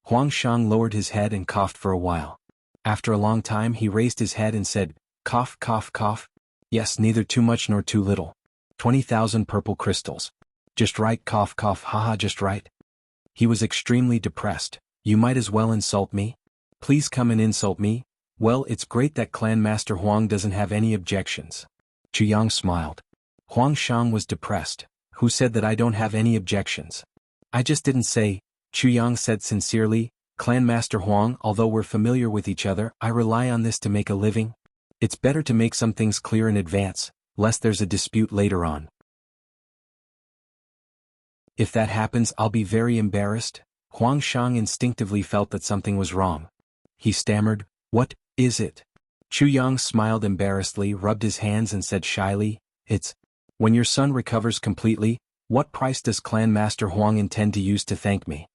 Huang Shang lowered his head and coughed for a while. After a long time he raised his head and said, cough, cough, cough. Yes, neither too much nor too little. 20,000 purple crystals. Just right, cough, cough, haha, just right. He was extremely depressed. You might as well insult me. Please come and insult me. Well, it's great that Clan Master Huang doesn't have any objections. Chu Yang smiled. Huang Shang was depressed. Who said that I don't have any objections? I just didn't say. Chu Yang said sincerely, Clan Master Huang, although we're familiar with each other, I rely on this to make a living. It's better to make some things clear in advance, lest there's a dispute later on. If that happens, I'll be very embarrassed. Huang Shang instinctively felt that something was wrong. He stammered, what is it? Chu Yang smiled embarrassedly, rubbed his hands and said shyly, it's, when your son recovers completely, what price does Clan Master Huang intend to use to thank me?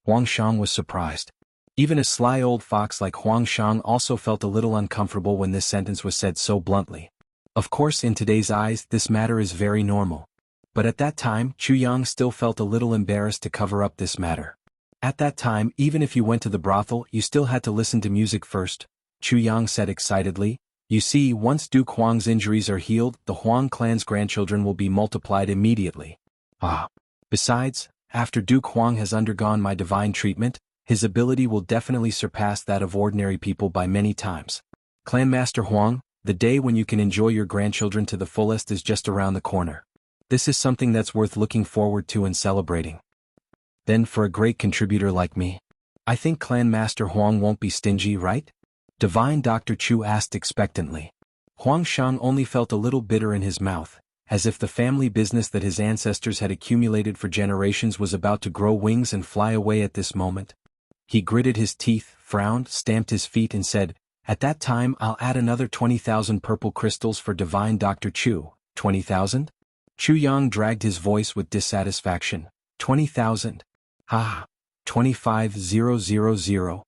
Huang Shang was surprised. Even a sly old fox like Huang Shang also felt a little uncomfortable when this sentence was said so bluntly. Of course, in today's eyes, this matter is very normal. But at that time, Chu Yang still felt a little embarrassed to cover up this matter. At that time, even if you went to the brothel, you still had to listen to music first, Chu Yang said excitedly. You see, once Duke Huang's injuries are healed, the Huang clan's grandchildren will be multiplied immediately. Ah. Besides, after Duke Huang has undergone my divine treatment, his ability will definitely surpass that of ordinary people by many times. Clan Master Huang, the day when you can enjoy your grandchildren to the fullest is just around the corner. This is something that's worth looking forward to and celebrating. Then for a great contributor like me, I think Clan Master Huang won't be stingy, right? Divine Dr. Chu asked expectantly. Huang Shang only felt a little bitter in his mouth, as if the family business that his ancestors had accumulated for generations was about to grow wings and fly away at this moment. He gritted his teeth, frowned, stamped his feet and said, "At that time I'll add another 20,000 purple crystals for Divine Dr. Chu." 20,000? Chu Yang dragged his voice with dissatisfaction. 20,000? Ah, 25,000.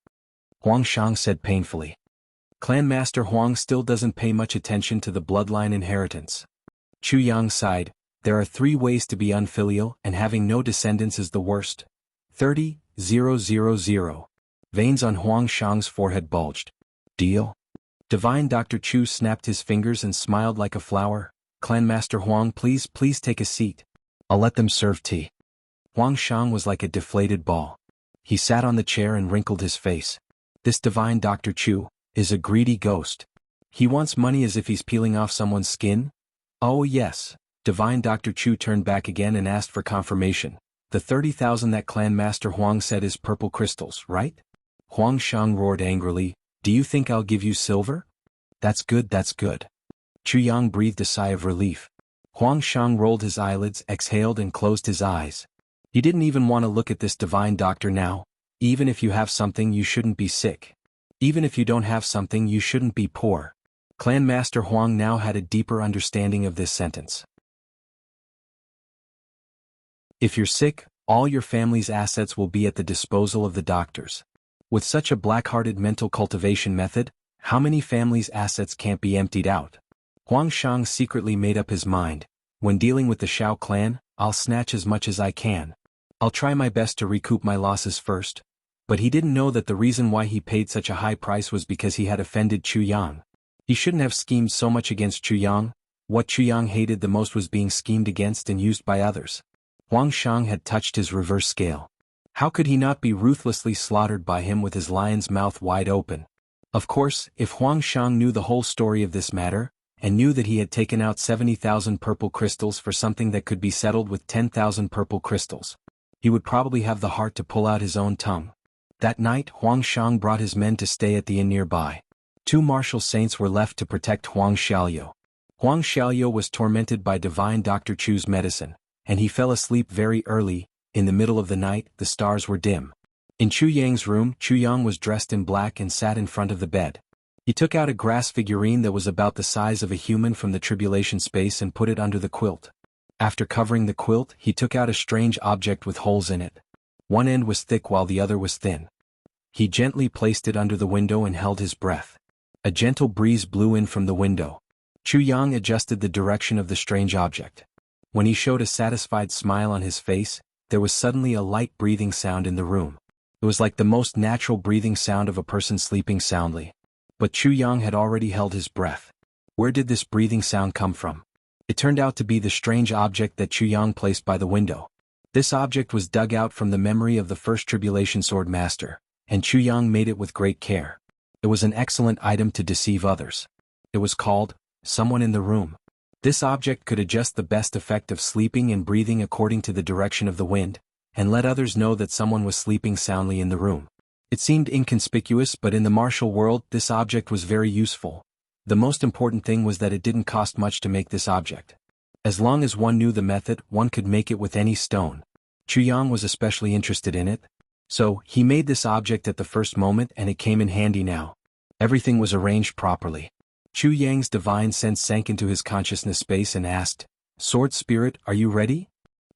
Huang Shang said painfully. Clan Master Huang still doesn't pay much attention to the bloodline inheritance. Chu Yang sighed. There are 3 ways to be unfilial, and having no descendants is the worst. 30,000. Veins on Huang Shang's forehead bulged. Deal? Divine Dr. Chu snapped his fingers and smiled like a flower. Clan Master Huang, please take a seat. I'll let them serve tea. Huang Shang was like a deflated ball. He sat on the chair and wrinkled his face. This Divine Dr. Chu is a greedy ghost. He wants money as if he's peeling off someone's skin? Oh yes. Divine Dr. Chu turned back again and asked for confirmation. The 30,000 that Clan Master Huang said is purple crystals, right? Huang Shang roared angrily. Do you think I'll give you silver? That's good, that's good. Chu Yang breathed a sigh of relief. Huang Shang rolled his eyelids, exhaled and closed his eyes. He didn't even want to look at this divine doctor now. Even if you have something, you shouldn't be sick. Even if you don't have something, you shouldn't be poor. Clan Master Huang now had a deeper understanding of this sentence. If you're sick, all your family's assets will be at the disposal of the doctors. With such a black-hearted mental cultivation method, how many families' assets can't be emptied out? Huang Shang secretly made up his mind. When dealing with the Shao clan, I'll snatch as much as I can. I'll try my best to recoup my losses first. But he didn't know that the reason why he paid such a high price was because he had offended Chu Yang. He shouldn't have schemed so much against Chu Yang. What Chu Yang hated the most was being schemed against and used by others. Huang Shang had touched his reverse scale. How could he not be ruthlessly slaughtered by him with his lion's mouth wide open? Of course, if Huang Shang knew the whole story of this matter, and knew that he had taken out 70,000 purple crystals for something that could be settled with 10,000 purple crystals, he would probably have the heart to pull out his own tongue. That night, Huang Shang brought his men to stay at the inn nearby. 2 martial saints were left to protect Huang Xiaoyou. Huang Xiaoyou was tormented by Divine Dr. Chu's medicine, and he fell asleep very early. In the middle of the night, the stars were dim. In Chu Yang's room, Chu Yang was dressed in black and sat in front of the bed. He took out a grass figurine that was about the size of a human from the tribulation space and put it under the quilt. After covering the quilt, he took out a strange object with holes in it. One end was thick while the other was thin. He gently placed it under the window and held his breath. A gentle breeze blew in from the window. Chu Yang adjusted the direction of the strange object. When he showed a satisfied smile on his face, there was suddenly a light breathing sound in the room. It was like the most natural breathing sound of a person sleeping soundly. But Chu Yang had already held his breath. Where did this breathing sound come from? It turned out to be the strange object that Chu Yang placed by the window. This object was dug out from the memory of the first tribulation sword master, and Chu Yang made it with great care. It was an excellent item to deceive others. It was called, someone in the room. This object could adjust the best effect of sleeping and breathing according to the direction of the wind, and let others know that someone was sleeping soundly in the room. It seemed inconspicuous, but in the martial world this object was very useful. The most important thing was that it didn't cost much to make this object. As long as one knew the method, one could make it with any stone. Chu Yang was especially interested in it. So, he made this object at the first moment and it came in handy now. Everything was arranged properly. Chu Yang's divine sense sank into his consciousness space and asked, "Sword Spirit, are you ready?"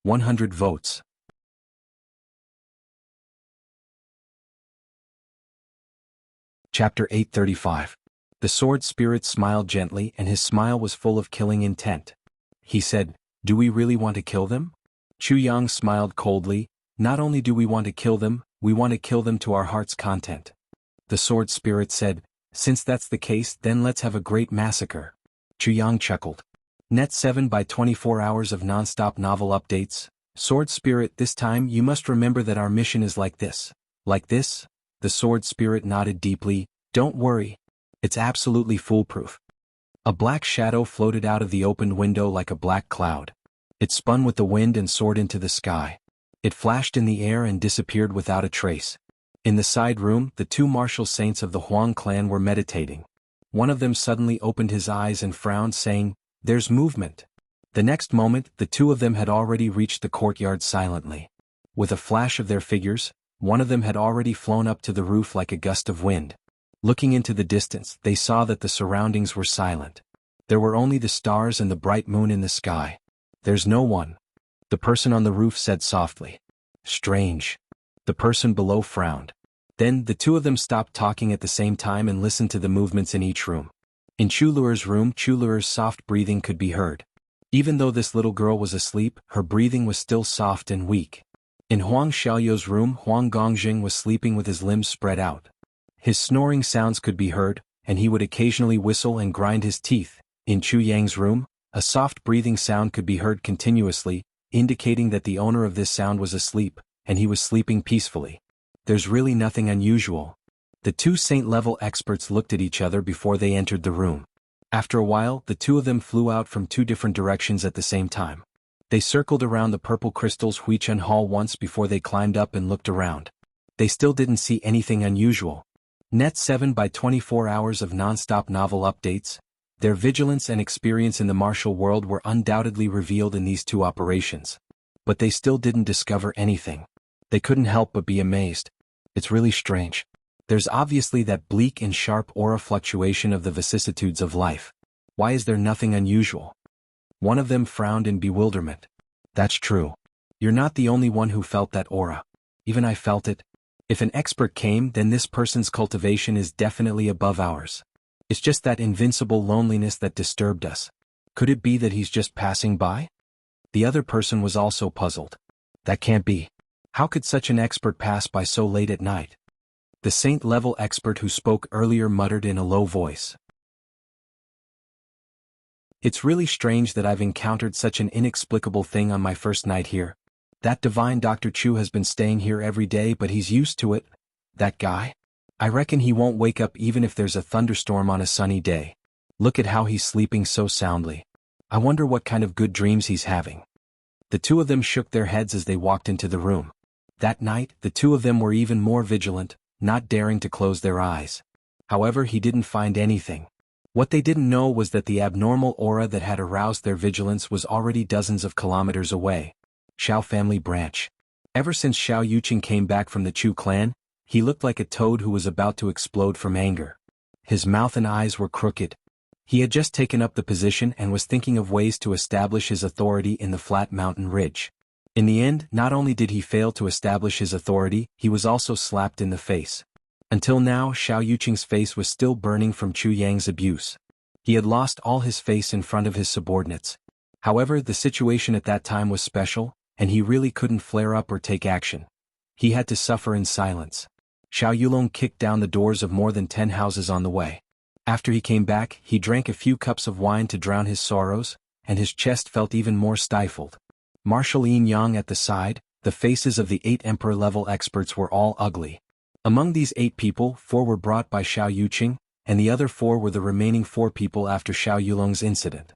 100 votes. Chapter 835. The Sword Spirit smiled gently and his smile was full of killing intent. He said, "Do we really want to kill them?" Chu Yang smiled coldly. "Not only do we want to kill them, we want to kill them to our heart's content." The Sword Spirit said, Since that's the case, then let's have a great massacre. Chu Yang chuckled. Net 7 by 24 hours of non-stop novel updates. Sword Spirit, this time you must remember that our mission is like this. Like this? The Sword Spirit nodded deeply. Don't worry. It's absolutely foolproof. A black shadow floated out of the opened window like a black cloud. It spun with the wind and soared into the sky. It flashed in the air and disappeared without a trace. In the side room, the two martial saints of the Huang clan were meditating. One of them suddenly opened his eyes and frowned, saying, "There's movement." The next moment, the two of them had already reached the courtyard silently. With a flash of their figures, one of them had already flown up to the roof like a gust of wind. Looking into the distance, they saw that the surroundings were silent. There were only the stars and the bright moon in the sky. "There's no one," the person on the roof said softly. "Strange." The person below frowned. Then, the two of them stopped talking at the same time and listened to the movements in each room. In Chuluer's room, Chuluer's soft breathing could be heard. Even though this little girl was asleep, her breathing was still soft and weak. In Huang Xiaoyou's room, Huang Gongjing was sleeping with his limbs spread out. His snoring sounds could be heard, and he would occasionally whistle and grind his teeth. In Chu Yang's room, a soft breathing sound could be heard continuously, indicating that the owner of this sound was asleep, and he was sleeping peacefully. There's really nothing unusual. The two saint-level experts looked at each other before they entered the room. After a while, the two of them flew out from two different directions at the same time. They circled around the purple crystal's Huichun Hall once before they climbed up and looked around. They still didn't see anything unusual. Net 7 by 24 hours of non-stop novel updates. Their vigilance and experience in the martial world were undoubtedly revealed in these two operations. But they still didn't discover anything. They couldn't help but be amazed. It's really strange. There's obviously that bleak and sharp aura fluctuation of the vicissitudes of life. Why is there nothing unusual? One of them frowned in bewilderment. That's true. You're not the only one who felt that aura. Even I felt it. If an expert came, then this person's cultivation is definitely above ours. It's just that invincible loneliness that disturbed us. Could it be that he's just passing by? The other person was also puzzled. That can't be. How could such an expert pass by so late at night? The saint-level expert who spoke earlier muttered in a low voice. It's really strange that I've encountered such an inexplicable thing on my first night here. That divine Dr. Chu has been staying here every day, but he's used to it. That guy? I reckon he won't wake up even if there's a thunderstorm on a sunny day. Look at how he's sleeping so soundly. I wonder what kind of good dreams he's having. The two of them shook their heads as they walked into the room. That night, the two of them were even more vigilant, not daring to close their eyes. However, he didn't find anything. What they didn't know was that the abnormal aura that had aroused their vigilance was already dozens of kilometers away. Xiao family branch. Ever since Xiao Yuqing came back from the Chu clan, he looked like a toad who was about to explode from anger. His mouth and eyes were crooked. He had just taken up the position and was thinking of ways to establish his authority in the flat mountain ridge. In the end, not only did he fail to establish his authority, he was also slapped in the face. Until now, Xiao Yuqing's face was still burning from Chu Yang's abuse. He had lost all his face in front of his subordinates. However, the situation at that time was special, and he really couldn't flare up or take action. He had to suffer in silence. Xiao Yulong kicked down the doors of more than 10 houses on the way. After he came back, he drank a few cups of wine to drown his sorrows, and his chest felt even more stifled. Marshal Yin Yang at the side, the faces of the 8 emperor-level experts were all ugly. Among these 8 people, 4 were brought by Xiao Yuqing, and the other 4 were the remaining 4 people after Xiao Yulong's incident.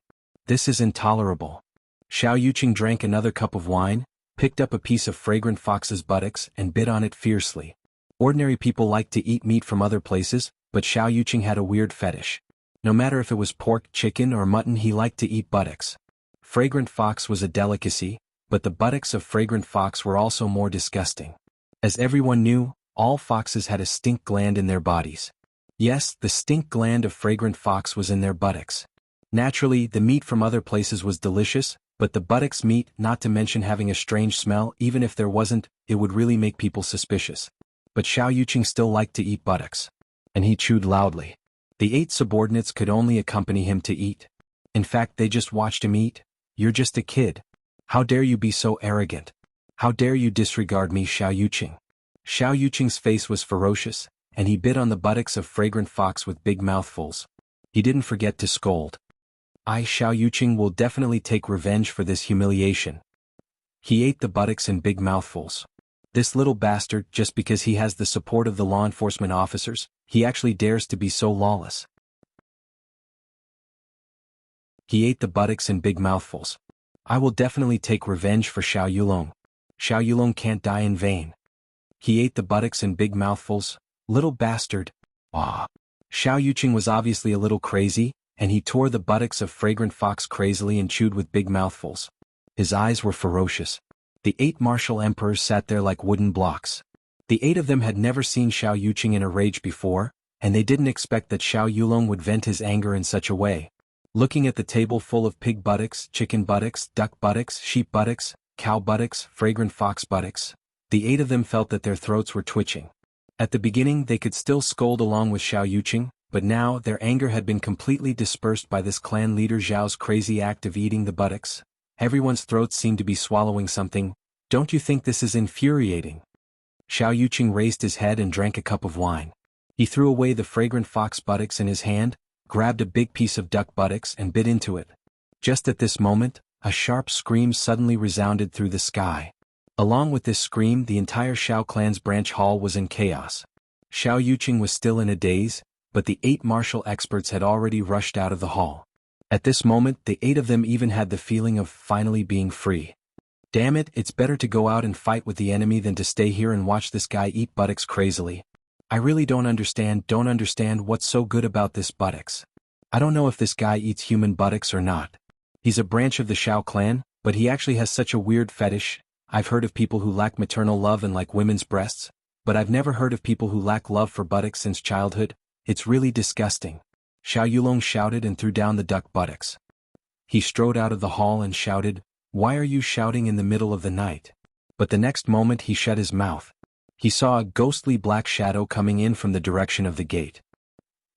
This is intolerable. Xiao Yuqing drank another cup of wine, picked up a piece of fragrant fox's buttocks and bit on it fiercely. Ordinary people like to eat meat from other places, but Xiao Yuqing had a weird fetish. No matter if it was pork, chicken or mutton, he liked to eat buttocks. Fragrant fox was a delicacy, but the buttocks of fragrant fox were also more disgusting. As everyone knew, all foxes had a stink gland in their bodies. Yes, the stink gland of fragrant fox was in their buttocks. Naturally, the meat from other places was delicious, but the buttocks meat, not to mention having a strange smell, even if there wasn't, it would really make people suspicious. But Xiao Yuqing still liked to eat buttocks. And he chewed loudly. The 8 subordinates could only accompany him to eat. In fact, they just watched him eat. You're just a kid. How dare you be so arrogant? How dare you disregard me, Xiao Yuqing? Xiao Yuqing's face was ferocious, and he bit on the buttocks of Fragrant Fox with big mouthfuls. He didn't forget to scold. I, Xiao Yuqing, will definitely take revenge for this humiliation. He ate the buttocks in big mouthfuls. This little bastard, just because he has the support of the law enforcement officers, he actually dares to be so lawless. He ate the buttocks in big mouthfuls. I will definitely take revenge for Xiao Yulong. Xiao Yulong can't die in vain. He ate the buttocks in big mouthfuls. Little bastard. Ah. Xiao Yuqing was obviously a little crazy, and he tore the buttocks of Fragrant Fox crazily and chewed with big mouthfuls. His eyes were ferocious. The 8 martial emperors sat there like wooden blocks. The 8 of them had never seen Xiao Yuqing in a rage before, and they didn't expect that Xiao Yulong would vent his anger in such a way. Looking at the table full of pig buttocks, chicken buttocks, duck buttocks, sheep buttocks, cow buttocks, Fragrant Fox buttocks, the 8 of them felt that their throats were twitching. At the beginning they could still scold along with Xiao Yuqing, but now their anger had been completely dispersed by this clan leader Zhao's crazy act of eating the buttocks. Everyone's throats seemed to be swallowing something. Don't you think this is infuriating? Xiao Yuqing raised his head and drank a cup of wine. He threw away the Fragrant Fox buttocks in his hand, grabbed a big piece of duck buttocks and bit into it. Just at this moment, a sharp scream suddenly resounded through the sky. Along with this scream, the entire Xiao clan's branch hall was in chaos. Xiao Yuqing was still in a daze, but the 8 martial experts had already rushed out of the hall. At this moment, the 8 of them even had the feeling of finally being free. Damn it, it's better to go out and fight with the enemy than to stay here and watch this guy eat buttocks crazily. I really don't understand what's so good about this buttocks. I don't know if this guy eats human buttocks or not. He's a branch of the Xiao clan, but he actually has such a weird fetish. I've heard of people who lack maternal love and like women's breasts, but I've never heard of people who lack love for buttocks since childhood. It's really disgusting. Xiao Yulong shouted and threw down the duck buttocks. He strode out of the hall and shouted, "Why are you shouting in the middle of the night?" But the next moment he shut his mouth. He saw a ghostly black shadow coming in from the direction of the gate.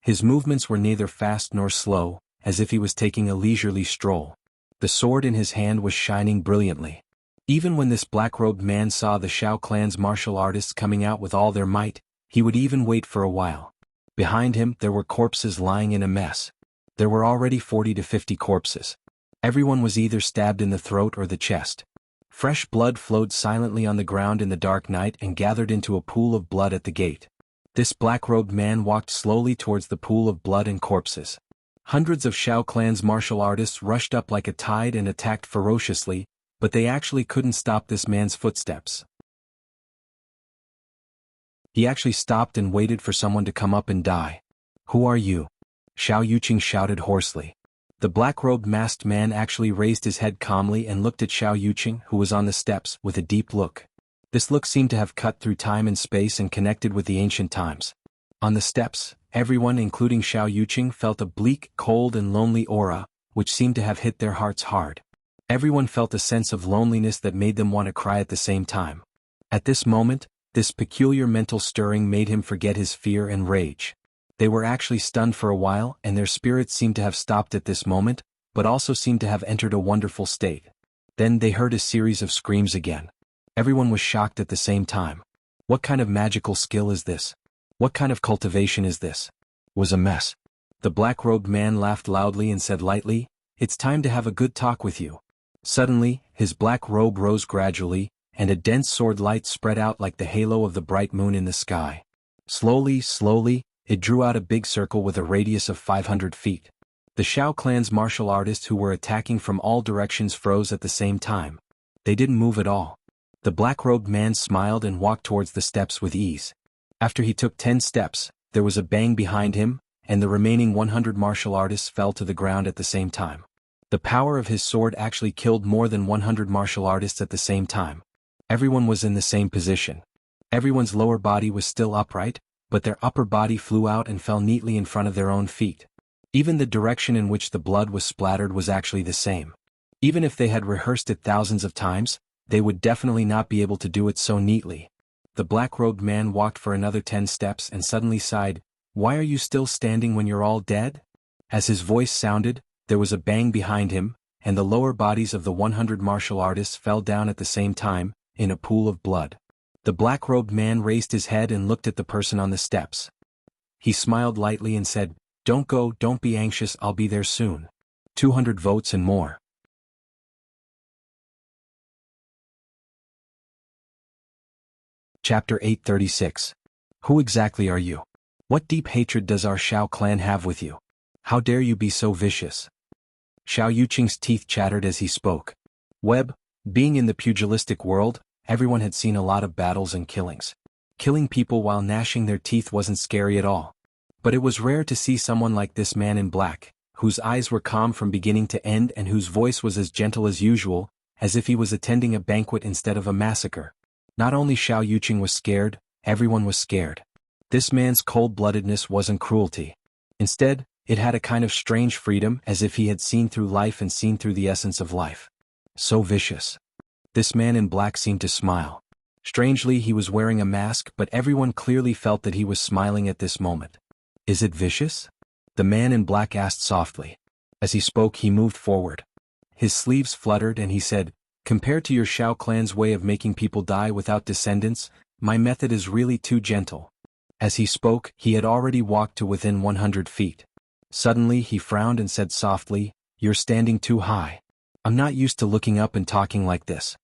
His movements were neither fast nor slow, as if he was taking a leisurely stroll. The sword in his hand was shining brilliantly. Even when this black-robed man saw the Xiao clan's martial artists coming out with all their might, he would even wait for a while. Behind him there were corpses lying in a mess. There were already 40 to 50 corpses. Everyone was either stabbed in the throat or the chest. Fresh blood flowed silently on the ground in the dark night and gathered into a pool of blood at the gate. This black-robed man walked slowly towards the pool of blood and corpses. Hundreds of Xiao clan's martial artists rushed up like a tide and attacked ferociously, but they actually couldn't stop this man's footsteps. He actually stopped and waited for someone to come up and die. "Who are you?" Xiao Yuqing shouted hoarsely. The black-robed masked man actually raised his head calmly and looked at Xiao Yuqing, who was on the steps, with a deep look. This look seemed to have cut through time and space and connected with the ancient times. On the steps, everyone, including Xiao Yuqing, felt a bleak, cold and lonely aura, which seemed to have hit their hearts hard. Everyone felt a sense of loneliness that made them want to cry at the same time. At this moment, this peculiar mental stirring made him forget his fear and rage. They were actually stunned for a while, and their spirits seemed to have stopped at this moment, but also seemed to have entered a wonderful state. Then they heard a series of screams again. Everyone was shocked at the same time. What kind of magical skill is this? What kind of cultivation is this? Was a mess. The black-robed man laughed loudly and said lightly, "It's time to have a good talk with you." Suddenly, his black robe rose gradually, and a dense sword light spread out like the halo of the bright moon in the sky. Slowly, it drew out a big circle with a radius of 500 feet. The Xiao clan's martial artists who were attacking from all directions froze at the same time. They didn't move at all. The black-robed man smiled and walked towards the steps with ease. After he took 10 steps, there was a bang behind him, and the remaining 100 martial artists fell to the ground at the same time. The power of his sword actually killed more than 100 martial artists at the same time. Everyone was in the same position. Everyone's lower body was still upright, but their upper body flew out and fell neatly in front of their own feet. Even the direction in which the blood was splattered was actually the same. Even if they had rehearsed it thousands of times, they would definitely not be able to do it so neatly. The black-robed man walked for another 10 steps and suddenly sighed, "Why are you still standing when you're all dead?" As his voice sounded, there was a bang behind him, and the lower bodies of the 100 martial artists fell down at the same time, in a pool of blood. The black-robed man raised his head and looked at the person on the steps. He smiled lightly and said, "Don't go, don't be anxious, I'll be there soon. 200 votes and more." Chapter 836. Who exactly are you? What deep hatred does our Shao clan have with you? How dare you be so vicious? Xiao Yuqing's teeth chattered as he spoke. Being in the pugilistic world, everyone had seen a lot of battles and killings. Killing people while gnashing their teeth wasn't scary at all. But it was rare to see someone like this man in black, whose eyes were calm from beginning to end and whose voice was as gentle as usual, as if he was attending a banquet instead of a massacre. Not only Xiao Yuqing was scared, everyone was scared. This man's cold-bloodedness wasn't cruelty. Instead, it had a kind of strange freedom, as if he had seen through life and seen through the essence of life. So vicious. This man in black seemed to smile. Strangely, he was wearing a mask, but everyone clearly felt that he was smiling at this moment. Is it vicious? The man in black asked softly. As he spoke, he moved forward. His sleeves fluttered and he said, "Compared to your Shao clan's way of making people die without descendants, my method is really too gentle." As he spoke, he had already walked to within 100 feet. Suddenly he frowned and said softly, "You're standing too high. I'm not used to looking up and talking like this."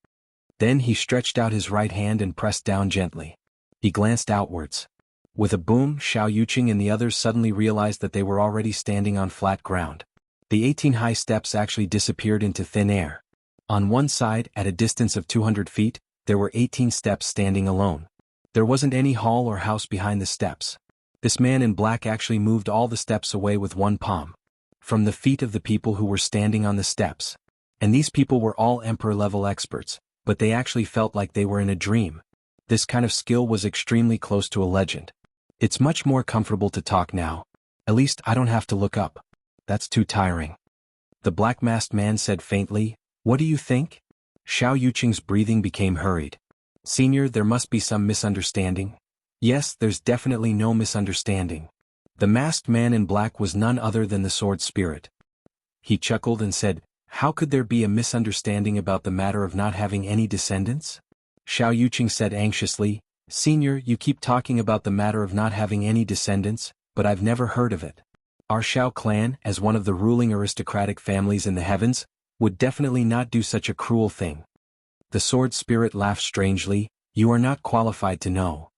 Then he stretched out his right hand and pressed down gently. He glanced outwards. With a boom, Xiao Yuqing and the others suddenly realized that they were already standing on flat ground. The 18 high steps actually disappeared into thin air. On one side, at a distance of 200 feet, there were 18 steps standing alone. There wasn't any hall or house behind the steps. This man in black actually moved all the steps away with one palm. From the feet of the people who were standing on the steps. And these people were all emperor-level experts, but they actually felt like they were in a dream. This kind of skill was extremely close to a legend. It's much more comfortable to talk now. At least I don't have to look up. That's too tiring. The black-masked man said faintly, "What do you think?" Xiao Yuqing's breathing became hurried. "Senior, there must be some misunderstanding." "Yes, there's definitely no misunderstanding." The masked man in black was none other than the sword spirit. He chuckled and said, "How could there be a misunderstanding about the matter of not having any descendants?" Xiao Yuqing said anxiously, "Senior, you keep talking about the matter of not having any descendants, but I've never heard of it. Our Shao clan, as one of the ruling aristocratic families in the heavens, would definitely not do such a cruel thing." The sword spirit laughed strangely, "You are not qualified to know."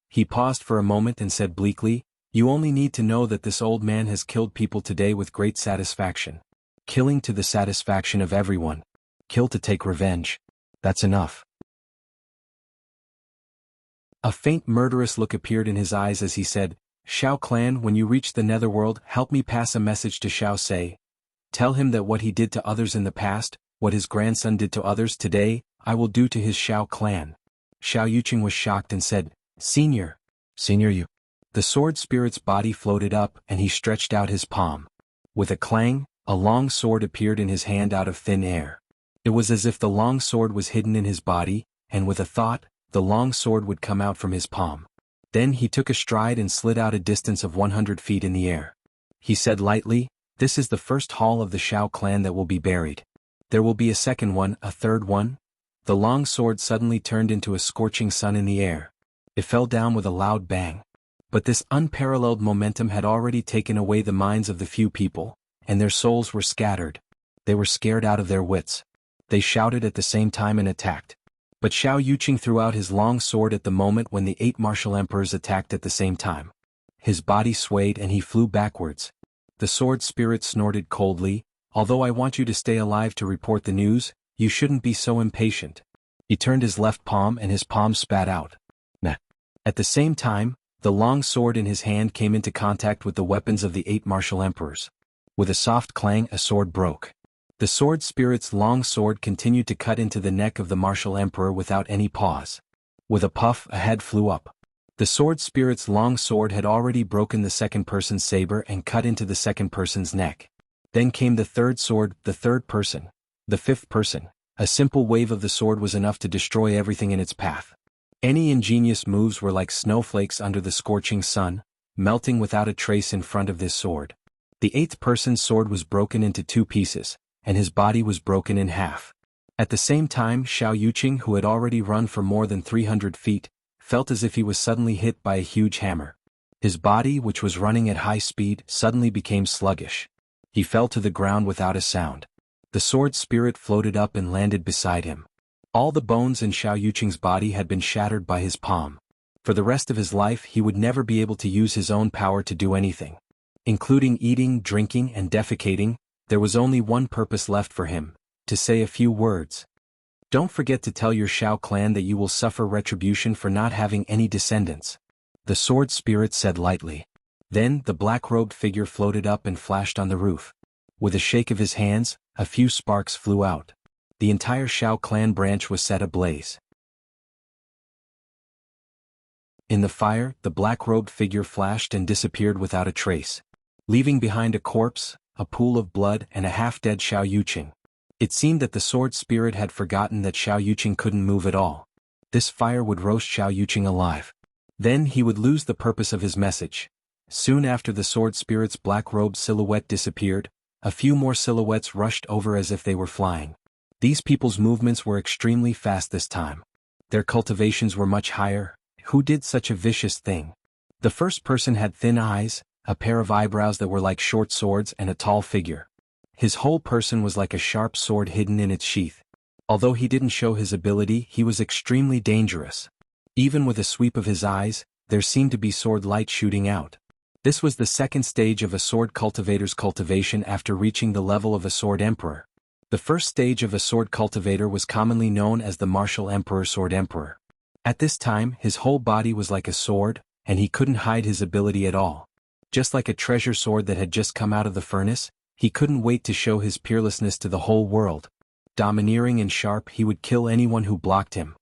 He paused for a moment and said bleakly, "You only need to know that this old man has killed people today with great satisfaction. Killing to the satisfaction of everyone. Kill to take revenge. That's enough." A faint murderous look appeared in his eyes as he said, "Shao clan, when you reach the netherworld, help me pass a message to Shao Sei. Tell him that what he did to others in the past, what his grandson did to others today, I will do to his Shao clan." Xiao Yuqing was shocked and said, Senior, you." The sword spirit's body floated up and he stretched out his palm. With a clang, a long sword appeared in his hand out of thin air. It was as if the long sword was hidden in his body, and with a thought, the long sword would come out from his palm. Then he took a stride and slid out a distance of 100 feet in the air. He said lightly, "This is the first hall of the Shao clan that will be buried. There will be a second one, a third one." The long sword suddenly turned into a scorching sun in the air. It fell down with a loud bang. But this unparalleled momentum had already taken away the minds of the few people, and their souls were scattered. They were scared out of their wits. They shouted at the same time and attacked. But Xiao Yuqing threw out his long sword at the moment when the 8 martial emperors attacked at the same time. His body swayed and he flew backwards. The sword spirit snorted coldly, "Although I want you to stay alive to report the news, you shouldn't be so impatient." He turned his left palm and his palm spat out. Meh. At the same time, the long sword in his hand came into contact with the weapons of the 8 martial emperors. With a soft clang, a sword broke. The sword spirit's long sword continued to cut into the neck of the martial emperor without any pause. With a puff, a head flew up. The sword spirit's long sword had already broken the second person's saber and cut into the second person's neck. Then came the third sword, the third person, the fifth person. A simple wave of the sword was enough to destroy everything in its path. Any ingenious moves were like snowflakes under the scorching sun, melting without a trace in front of this sword. The 8th person's sword was broken into 2 pieces, and his body was broken in half. At the same time, Xiao Yuqing, who had already run for more than 300 feet, felt as if he was suddenly hit by a huge hammer. His body, which was running at high speed, suddenly became sluggish. He fell to the ground without a sound. The sword spirit floated up and landed beside him. All the bones in Xiao Yuqing's body had been shattered by his palm. For the rest of his life he would never be able to use his own power to do anything. Including eating, drinking, and defecating, there was only one purpose left for him: to say a few words. Don't forget to tell your Xiao clan that you will suffer retribution for not having any descendants, the sword spirit said lightly. Then the black-robed figure floated up and flashed on the roof. With a shake of his hands, a few sparks flew out. The entire Xiao clan branch was set ablaze. In the fire, the black-robed figure flashed and disappeared without a trace, leaving behind a corpse, a pool of blood, and a half-dead Xiao Yuqing. It seemed that the sword spirit had forgotten that Xiao Yuqing couldn't move at all. This fire would roast Xiao Yuqing alive. Then he would lose the purpose of his message. Soon after the sword spirit's black-robed silhouette disappeared, a few more silhouettes rushed over as if they were flying. These people's movements were extremely fast this time. Their cultivations were much higher. Who did such a vicious thing? The first person had thin eyes, a pair of eyebrows that were like short swords, and a tall figure. His whole person was like a sharp sword hidden in its sheath. Although he didn't show his ability, he was extremely dangerous. Even with a sweep of his eyes, there seemed to be sword light shooting out. This was the second stage of a sword cultivator's cultivation after reaching the level of a sword emperor. The first stage of a sword cultivator was commonly known as the martial emperor sword emperor. At this time, his whole body was like a sword, and he couldn't hide his ability at all. Just like a treasure sword that had just come out of the furnace, he couldn't wait to show his peerlessness to the whole world. Domineering and sharp, he would kill anyone who blocked him.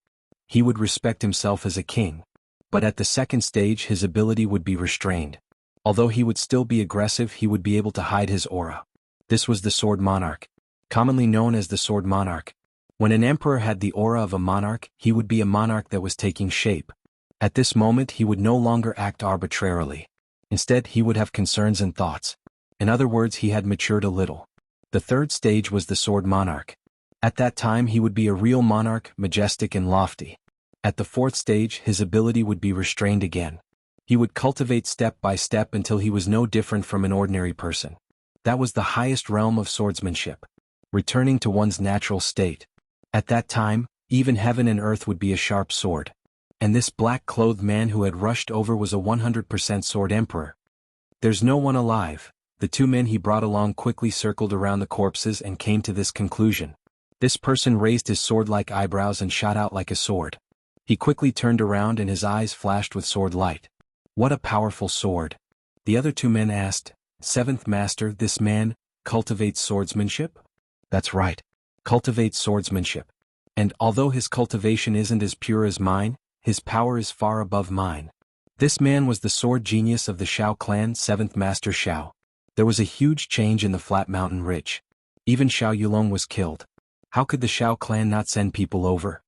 He would respect himself as a king. But at the second stage his ability would be restrained. Although he would still be aggressive, he would be able to hide his aura. This was the sword monarch, commonly known as the sword monarch. When an emperor had the aura of a monarch, he would be a monarch that was taking shape. At this moment he would no longer act arbitrarily. Instead he would have concerns and thoughts. In other words, he had matured a little. The third stage was the sword monarch. At that time he would be a real monarch, majestic and lofty. At the fourth stage his ability would be restrained again. He would cultivate step by step until he was no different from an ordinary person. That was the highest realm of swordsmanship, returning to one's natural state. At that time, even heaven and earth would be a sharp sword. And this black-clothed man who had rushed over was a 100% sword emperor. There's no one alive. The two men he brought along quickly circled around the corpses and came to this conclusion. This person raised his sword-like eyebrows and shot out like a sword. He quickly turned around and his eyes flashed with sword light. What a powerful sword! The other two men asked, "Seventh Master, this man cultivates swordsmanship?" "That's right. Cultivates swordsmanship. And although his cultivation isn't as pure as mine, his power is far above mine." This man was the sword genius of the Xiao clan, 7th Master Xiao. There was a huge change in the flat mountain ridge. Even Xiao Yulong was killed. How could the Xiao clan not send people over?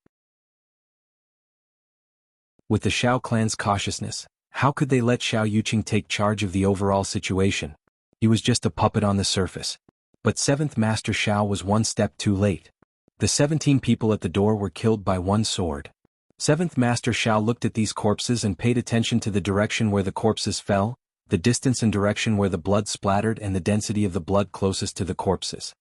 With the Xiao clan's cautiousness, how could they let Xiao Yuqing take charge of the overall situation? He was just a puppet on the surface. But 7th Master Xiao was one step too late. The 17 people at the door were killed by one sword. 7th Master Xiao looked at these corpses and paid attention to the direction where the corpses fell, the distance and direction where the blood splattered, and the density of the blood closest to the corpses.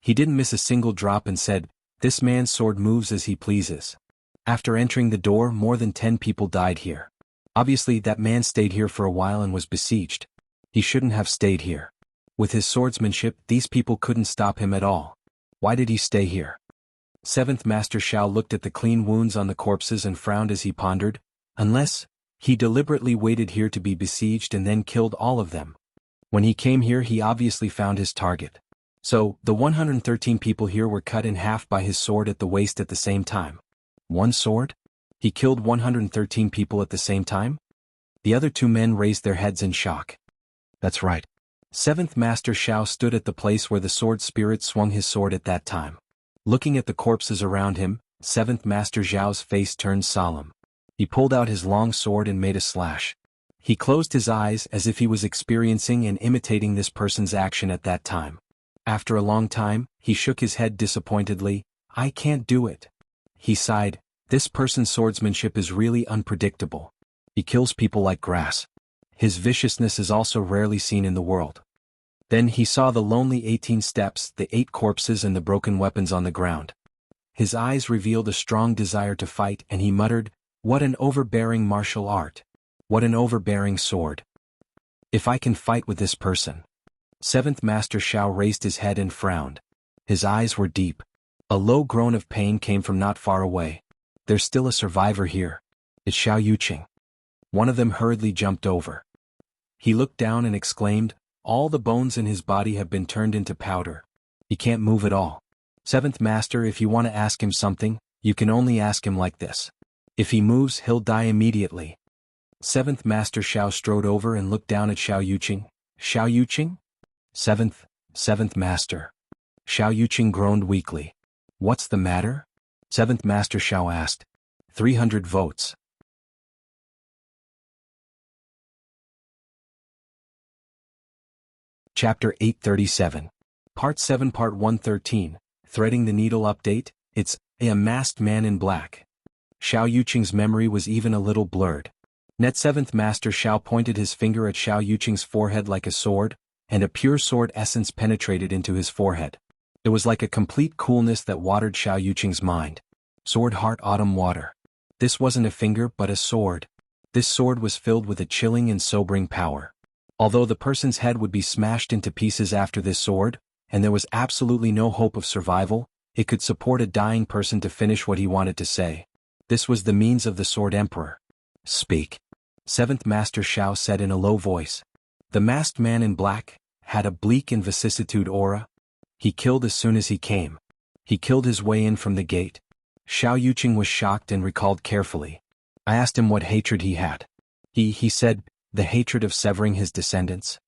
He didn't miss a single drop and said, "This man's sword moves as he pleases." After entering the door, more than 10 people died here. Obviously that man stayed here for a while and was besieged. He shouldn't have stayed here. With his swordsmanship, these people couldn't stop him at all. Why did he stay here? 7th Master Xiao looked at the clean wounds on the corpses and frowned as he pondered. Unless he deliberately waited here to be besieged and then killed all of them. When he came here he obviously found his target. So, the 113 people here were cut in half by his sword at the waist at the same time. One sword? He killed 113 people at the same time? The other two men raised their heads in shock. That's right. 7th Master Xiao stood at the place where the sword spirit swung his sword at that time. Looking at the corpses around him, 7th Master Xiao's face turned solemn. He pulled out his long sword and made a slash. He closed his eyes as if he was experiencing and imitating this person's action at that time. After a long time, he shook his head disappointedly. I can't do it. He sighed. This person's swordsmanship is really unpredictable. He kills people like grass. His viciousness is also rarely seen in the world. Then he saw the lonely 18 steps, the 8 corpses and the broken weapons on the ground. His eyes revealed a strong desire to fight and he muttered, what an overbearing martial art. What an overbearing sword. If I can fight with this person. Seventh Master Shao raised his head and frowned. His eyes were deep. A low groan of pain came from not far away. There's still a survivor here. It's Xiao Yuqing. One of them hurriedly jumped over. He looked down and exclaimed, all the bones in his body have been turned into powder. He can't move at all. Seventh Master, if you want to ask him something, you can only ask him like this. If he moves, he'll die immediately. Seventh Master Shao strode over and looked down at Xiao Yuqing. Xiao Yuqing? Seventh Master. Xiao Yuqing groaned weakly. What's the matter? Seventh Master Shao asked. 300 votes. Chapter 837. Part 7 Part 113, Threading the Needle Update, it's a masked man in black. Xiao Yuqing's memory was even a little blurred. Net Seventh Master Shao pointed his finger at Xiao Yuqing's forehead like a sword, and a pure sword essence penetrated into his forehead. It was like a complete coolness that watered Xiao Yuqing's mind. Sword Heart Autumn Water. This wasn't a finger but a sword. This sword was filled with a chilling and sobering power. Although the person's head would be smashed into pieces after this sword, and there was absolutely no hope of survival, it could support a dying person to finish what he wanted to say. This was the means of the Sword Emperor. Speak. Seventh Master Shao said in a low voice. The masked man in black had a bleak and vicissitude aura. He killed as soon as he came. He killed his way in from the gate. Xiao Yuqing was shocked and recalled carefully. I asked him what hatred he had. He said, the hatred of severing his descendants.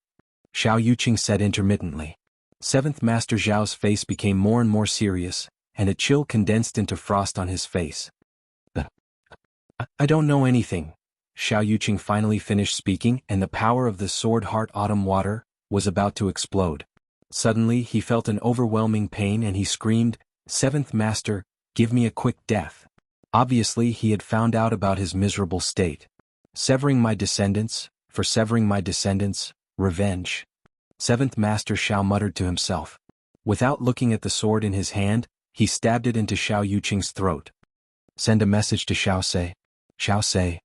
Xiao Yuqing said intermittently. Seventh Master Zhao's face became more and more serious, and a chill condensed into frost on his face. I don't know anything. Xiao Yuqing finally finished speaking, and the power of the Sword Heart Autumn Water was about to explode. Suddenly he felt an overwhelming pain and he screamed, Seventh Master, give me a quick death. Obviously he had found out about his miserable state. Severing my descendants, for severing my descendants, revenge. Seventh Master Shao muttered to himself. Without looking at the sword in his hand, he stabbed it into Xiao Yuqing's throat. Send a message to Xiao Se. Xiao Se.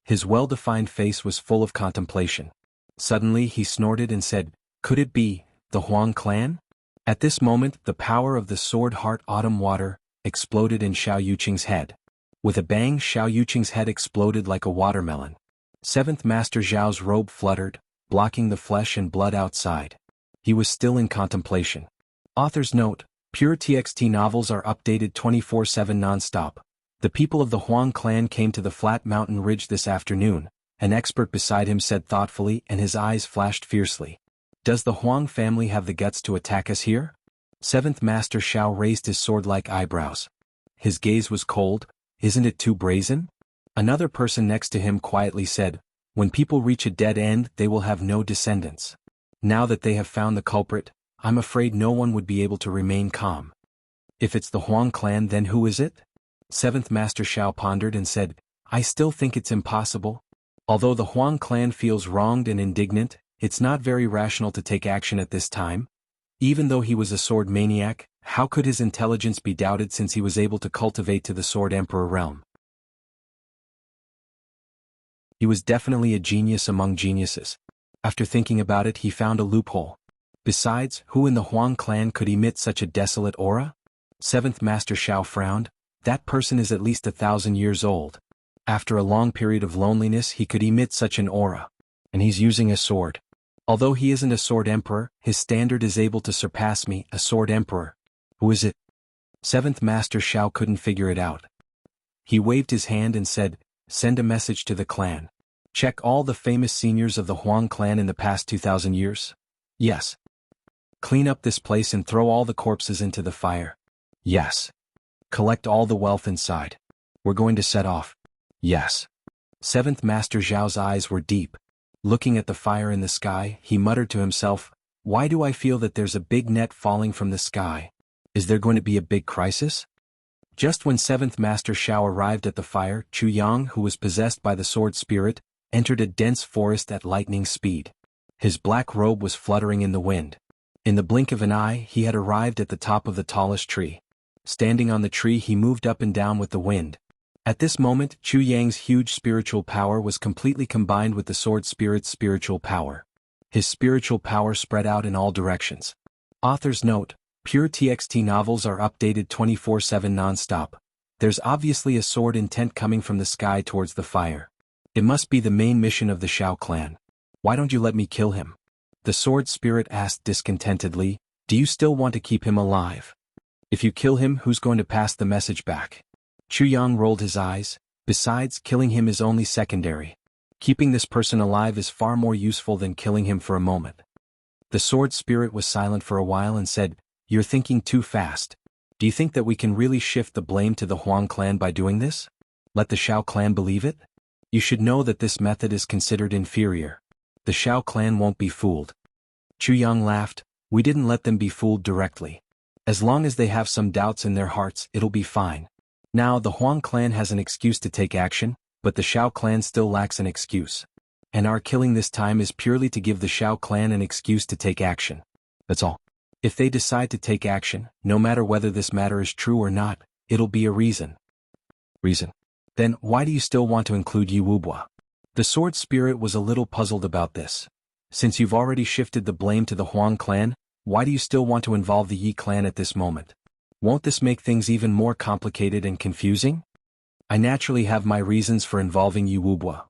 His well-defined face was full of contemplation. Suddenly he snorted and said, could it be the Huang clan? At this moment the power of the Sword Heart Autumn Water exploded in Xiao Yuqing's head. With a bang, Xiao Yuqing's head exploded like a watermelon. Seventh Master Zhao's robe fluttered, blocking the flesh and blood outside. He was still in contemplation. Author's note, Pure TXT novels are updated 24/7 non-stop. The people of the Huang clan came to the flat mountain ridge this afternoon, an expert beside him said thoughtfully and his eyes flashed fiercely. Does the Huang family have the guts to attack us here? Seventh Master Shao raised his sword-like eyebrows. His gaze was cold. Isn't it too brazen? Another person next to him quietly said, when people reach a dead end they will have no descendants. Now that they have found the culprit, I'm afraid no one would be able to remain calm. If it's the Huang clan, then who is it? Seventh Master Shao pondered and said, I still think it's impossible. Although the Huang clan feels wronged and indignant, it's not very rational to take action at this time. Even though he was a sword maniac, how could his intelligence be doubted since he was able to cultivate to the Sword Emperor realm? He was definitely a genius among geniuses. After thinking about it, he found a loophole. Besides, who in the Huang clan could emit such a desolate aura? Seventh Master Shao frowned. That person is at least 1,000 years old. After a long period of loneliness he could emit such an aura. And he's using a sword. Although he isn't a Sword Emperor, his standard is able to surpass me, a Sword Emperor. Who is it? Seventh Master Shao couldn't figure it out. He waved his hand and said, send a message to the clan. Check all the famous seniors of the Huang clan in the past 2,000 years. Yes. Clean up this place and throw all the corpses into the fire. Yes. Collect all the wealth inside. We're going to set off. Yes. Seventh Master Zhao's eyes were deep. Looking at the fire in the sky, he muttered to himself, why do I feel that there's a big net falling from the sky? Is there going to be a big crisis? Just when 7th Master Shao arrived at the fire, Chu Yang, who was possessed by the sword spirit, entered a dense forest at lightning speed. His black robe was fluttering in the wind. In the blink of an eye, he had arrived at the top of the tallest tree. Standing on the tree, he moved up and down with the wind. At this moment, Chu Yang's huge spiritual power was completely combined with the sword spirit's spiritual power. His spiritual power spread out in all directions. Author's note: Pure TXT novels are updated 24/7 non-stop. There's obviously a sword intent coming from the sky towards the fire. It must be the main mission of the Shao clan. Why don't you let me kill him? The sword spirit asked discontentedly. Do you still want to keep him alive? If you kill him, who's going to pass the message back? Chu Yang rolled his eyes. Besides, killing him is only secondary. Keeping this person alive is far more useful than killing him for a moment. The sword spirit was silent for a while and said, You're thinking too fast. Do you think that we can really shift the blame to the Huang clan by doing this? Let the Shao clan believe it? You should know that this method is considered inferior. The Shao clan won't be fooled. Chu Yang laughed. We didn't let them be fooled directly. As long as they have some doubts in their hearts, it'll be fine. Now the Huang clan has an excuse to take action, but the Shao clan still lacks an excuse. And our killing this time is purely to give the Shao clan an excuse to take action. That's all. If they decide to take action, no matter whether this matter is true or not, it'll be a reason. Reason? Then why do you still want to include Yi Wubua? The sword spirit was a little puzzled about this. Since you've already shifted the blame to the Huang clan, why do you still want to involve the Yi clan at this moment? Won't this make things even more complicated and confusing? I naturally have my reasons for involving Yi Wubua.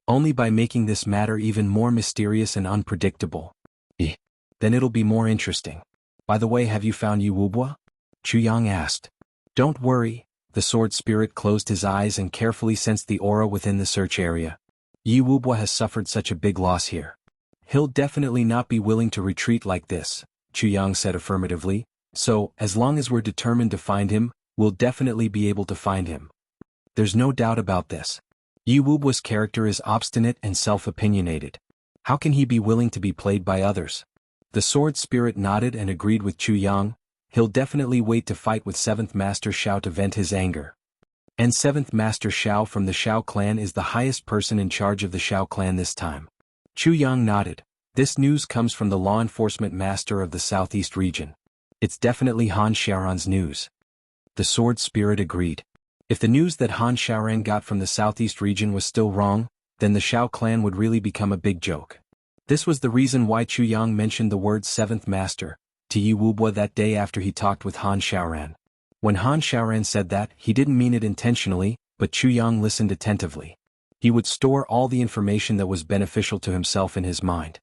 Only by making this matter even more mysterious and unpredictable. Then it'll be more interesting. By the way, have you found Yi Wubua? Chu Yang asked. Don't worry. The sword spirit closed his eyes and carefully sensed the aura within the search area. Yi Wubua has suffered such a big loss here. He'll definitely not be willing to retreat like this, Chu Yang said affirmatively. So, as long as we're determined to find him, we'll definitely be able to find him. There's no doubt about this. Yi Wubua's character is obstinate and self-opinionated. How can he be willing to be played by others? The sword spirit nodded and agreed with Chu Yang. He'll definitely wait to fight with 7th Master Shao to vent his anger. And 7th Master Shao from the Shao clan is the highest person in charge of the Shao clan this time. Chu Yang nodded. This news comes from the law enforcement master of the southeast region. It's definitely Han Xiaoran's news. The sword spirit agreed. If the news that Han Xiaoran got from the southeast region was still wrong, then the Shao clan would really become a big joke. This was the reason why Chu Yang mentioned the word 7th Master to Yi Wubua that day after he talked with Han Xiaoran. When Han Xiaoran said that, he didn't mean it intentionally, but Chu Yang listened attentively. He would store all the information that was beneficial to himself in his mind.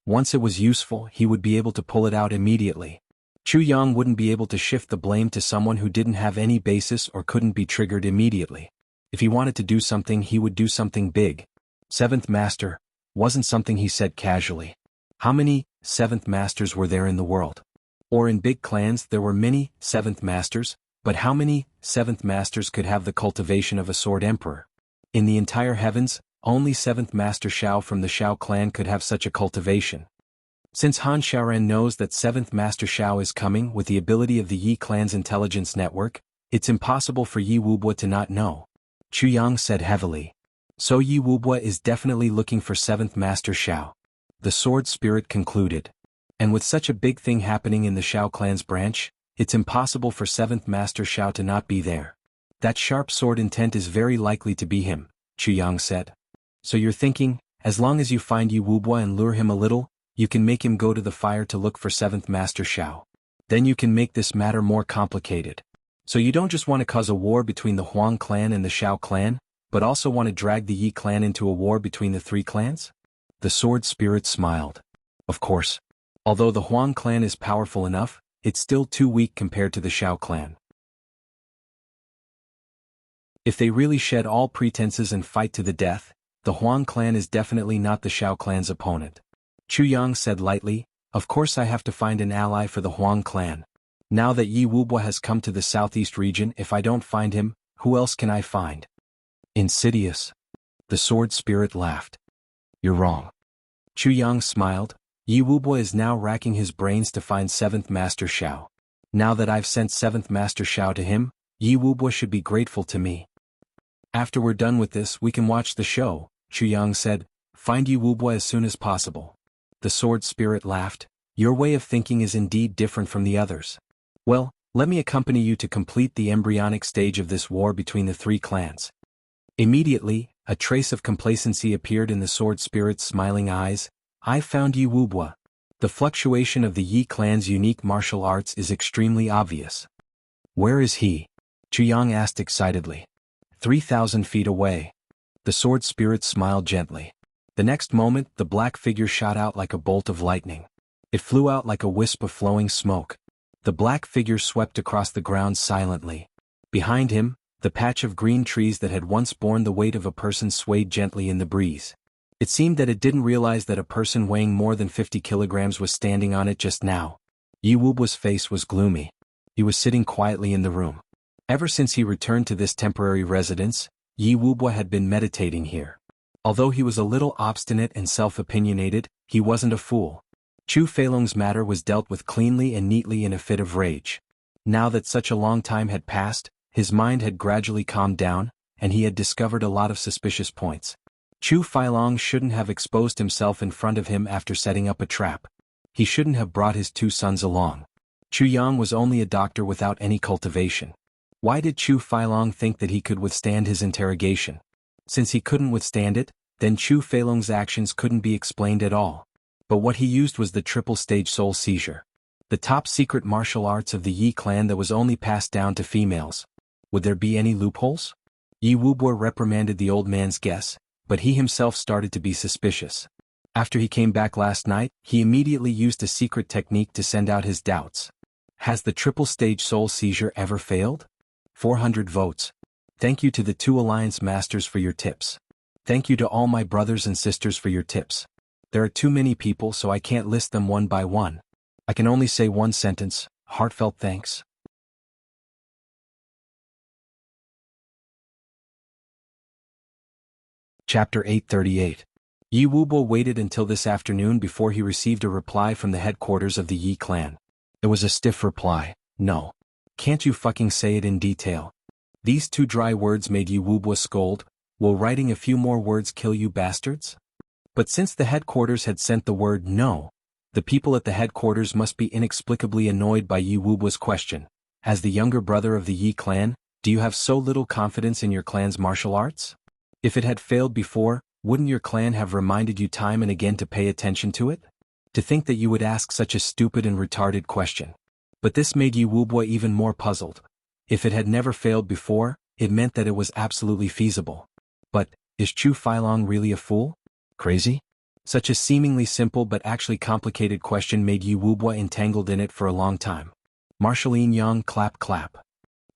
Once it was useful, he would be able to pull it out immediately. Chu Yang wouldn't be able to shift the blame to someone who didn't have any basis or couldn't be triggered immediately. If he wanted to do something, he would do something big. 7th Master wasn't something he said casually. How many 7th Masters were there in the world? Or in big clans there were many 7th Masters, but how many 7th Masters could have the cultivation of a sword emperor? In the entire heavens, only 7th Master Shao from the Shao clan could have such a cultivation. Since Han Xiaoran knows that 7th Master Shao is coming with the ability of the Yi clan's intelligence network, it's impossible for Yi Wubua to not know. Chu Yang said heavily. So Yi Wubua is definitely looking for 7th Master Shao. The sword spirit concluded. And with such a big thing happening in the Shao clan's branch, it's impossible for 7th Master Shao to not be there. That sharp sword intent is very likely to be him, Chu Yang said. So you're thinking, as long as you find Yi Wubua and lure him a little, you can make him go to the fire to look for 7th Master Shao. Then you can make this matter more complicated. So you don't just want to cause a war between the Huang clan and the Shao clan, but also want to drag the Yi clan into a war between the three clans? The sword spirit smiled. Of course. Although the Huang clan is powerful enough, it's still too weak compared to the Shao clan. If they really shed all pretenses and fight to the death, the Huang clan is definitely not the Shao clan's opponent. Chu Yang said lightly, of course I have to find an ally for the Huang clan. Now that Yi Wubua has come to the southeast region, if I don't find him, who else can I find? Insidious. The sword spirit laughed. You're wrong. Chu Yang smiled. Yi Wubua is now racking his brains to find 7th Master Shao. Now that I've sent 7th Master Xiao to him, Yi Wubwa should be grateful to me. After we're done with this we can watch the show, Chu Yang said. Find Yi Wubwa as soon as possible. The sword spirit laughed. Your way of thinking is indeed different from the others. Well, let me accompany you to complete the embryonic stage of this war between the 3 clans. Immediately, a trace of complacency appeared in the sword spirit's smiling eyes. I've found Yi Wubwa. The fluctuation of the Yi clan's unique martial arts is extremely obvious. Where is he? Chu Yang asked excitedly. 3,000 feet away. The sword spirit smiled gently. The next moment the black figure shot out like a bolt of lightning. It flew out like a wisp of flowing smoke. The black figure swept across the ground silently. Behind him, the patch of green trees that had once borne the weight of a person swayed gently in the breeze. It seemed that it didn't realize that a person weighing more than 50 kilograms was standing on it just now. Yi Wubwa's face was gloomy. He was sitting quietly in the room. Ever since he returned to this temporary residence, Yi Wubwa had been meditating here. Although he was a little obstinate and self-opinionated, he wasn't a fool. Chu Feilong's matter was dealt with cleanly and neatly in a fit of rage. Now that such a long time had passed, his mind had gradually calmed down, and he had discovered a lot of suspicious points. Chu Feilong shouldn't have exposed himself in front of him after setting up a trap. He shouldn't have brought his 2 sons along. Chu Yang was only a doctor without any cultivation. Why did Chu Feilong think that he could withstand his interrogation? Since he couldn't withstand it, then Chu Feilong's actions couldn't be explained at all. But what he used was the triple-stage soul seizure. The top-secret martial arts of the Yi clan that was only passed down to females. Would there be any loopholes? Yi Wubwa reprimanded the old man's guess, but he himself started to be suspicious. After he came back last night, he immediately used a secret technique to send out his doubts. Has the triple-stage soul seizure ever failed? 400 votes. Thank you to the 2 Alliance Masters for your tips. Thank you to all my brothers and sisters for your tips. There are too many people so I can't list them one by one. I can only say one sentence, heartfelt thanks. Chapter 838. Yi Wubwa waited until this afternoon before he received a reply from the headquarters of the Yi clan. It was a stiff reply. No. Can't you fucking say it in detail? These 2 dry words made Yi Wubwa scold. Will writing a few more words kill you bastards? But since the headquarters had sent the word no, the people at the headquarters must be inexplicably annoyed by Yi Wubwa's question. As the younger brother of the Yi clan, do you have so little confidence in your clan's martial arts? If it had failed before, wouldn't your clan have reminded you time and again to pay attention to it? To think that you would ask such a stupid and retarded question. But this made Yi Wubwa even more puzzled. If it had never failed before, it meant that it was absolutely feasible. But, is Chu Feilong really a fool? Crazy? Such a seemingly simple but actually complicated question made Yi Wubwa entangled in it for a long time. Marshal Yang clap clap.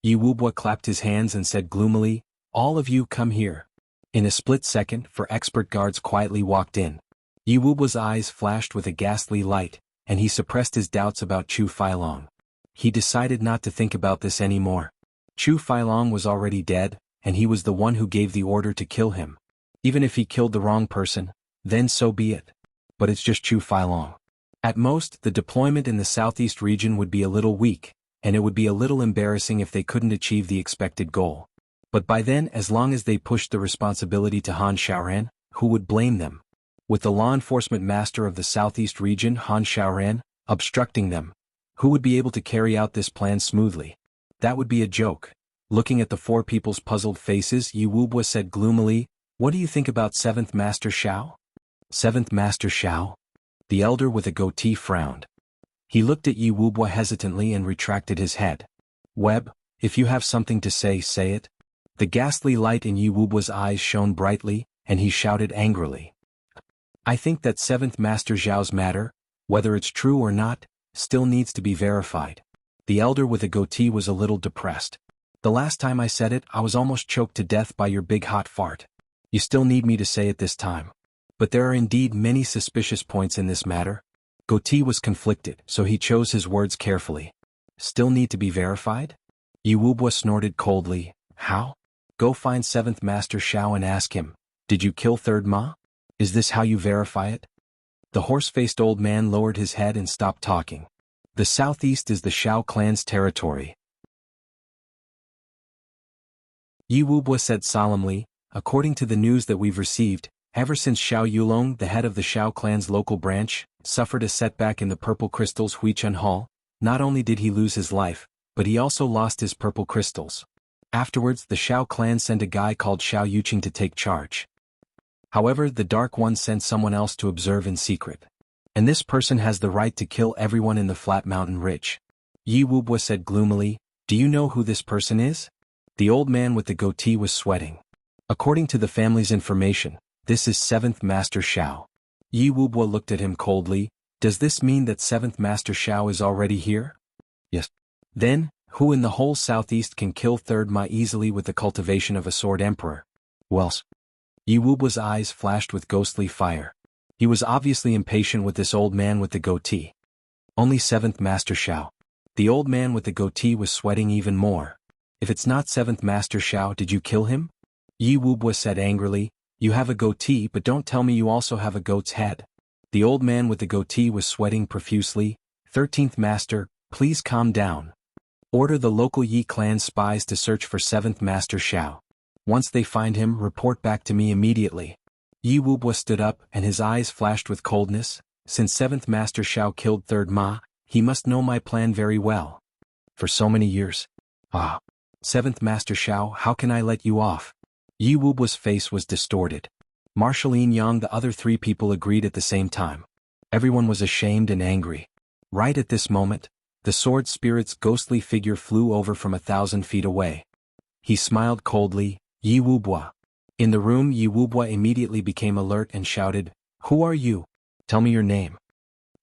Yi Wubwa clapped his hands and said gloomily, all of you come here. In a split second, 4 expert guards quietly walked in. Yi Wubwa's eyes flashed with a ghastly light, and he suppressed his doubts about Chu Feilong. He decided not to think about this anymore. Chu Feilong was already dead, and he was the one who gave the order to kill him. Even if he killed the wrong person, then so be it. But it's just Chu Feilong. At most, the deployment in the southeast region would be a little weak, and it would be a little embarrassing if they couldn't achieve the expected goal. But by then, as long as they pushed the responsibility to Han Xiaoran, who would blame them? With the law enforcement master of the southeast region, Han Xiaoran, obstructing them, who would be able to carry out this plan smoothly? That would be a joke. Looking at the 4 people's puzzled faces, Yi Wubwa said gloomily, what do you think about 7th Master Xiao? 7th Master Xiao? The elder with a goatee frowned. He looked at Yi Wubwa hesitantly and retracted his head. Webb, if you have something to say, say it. The ghastly light in Yi Wubwa's eyes shone brightly, and he shouted angrily. I think that 7th Master Xiao's matter, whether it's true or not, still needs to be verified. The elder with a goatee was a little depressed. The last time I said it, I was almost choked to death by your big hot fart. You still need me to say it this time. But there are indeed many suspicious points in this matter. Goatee was conflicted, so he chose his words carefully. Still need to be verified? Yi Wubwa snorted coldly. How? Go find 7th Master Xiao and ask him, did you kill 3rd Ma? Is this how you verify it? The horse-faced old man lowered his head and stopped talking. The southeast is the Shao clan's territory. Yi Wubwa said solemnly, according to the news that we've received, ever since Xiao Yulong, the head of the Shao clan's local branch, suffered a setback in the Purple Crystal's Huichun Hall, not only did he lose his life, but he also lost his purple crystals. Afterwards, the Shao clan sent a guy called Xiao Yuqing to take charge. However, the Dark One sent someone else to observe in secret. And this person has the right to kill everyone in the Flat Mountain Ridge. Yi Wubwa said gloomily, "Do you know who this person is?" The old man with the goatee was sweating. According to the family's information, this is 7th Master Xiao. Yi Wubwa looked at him coldly. Does this mean that 7th Master Xiao is already here? Yes. Then, who in the whole southeast can kill 3rd Ma easily with the cultivation of a sword emperor? Well, Yi Wubwa's eyes flashed with ghostly fire. He was obviously impatient with this old man with the goatee. Only 7th Master Xiao. The old man with the goatee was sweating even more. If it's not 7th Master Xiao, did you kill him? Yi Wubwa said angrily, "You have a goatee, but don't tell me you also have a goat's head." The old man with the goatee was sweating profusely. 13th Master, please calm down. Order the local Yi clan spies to search for 7th Master Xiao. Once they find him, report back to me immediately. Yi Wubwa stood up and his eyes flashed with coldness. Since 7th Master Xiao killed 3rd Ma, he must know my plan very well. For so many years. 7th Master Xiao, how can I let you off? Yi Wubwa's face was distorted. Marshal Yin Yang, the other 3 people agreed at the same time. Everyone was ashamed and angry. Right at this moment, the sword spirit's ghostly figure flew over from 1,000 feet away. He smiled coldly, "Yi Wubwa." In the room, Yi Wubwa immediately became alert and shouted, "Who are you? Tell me your name."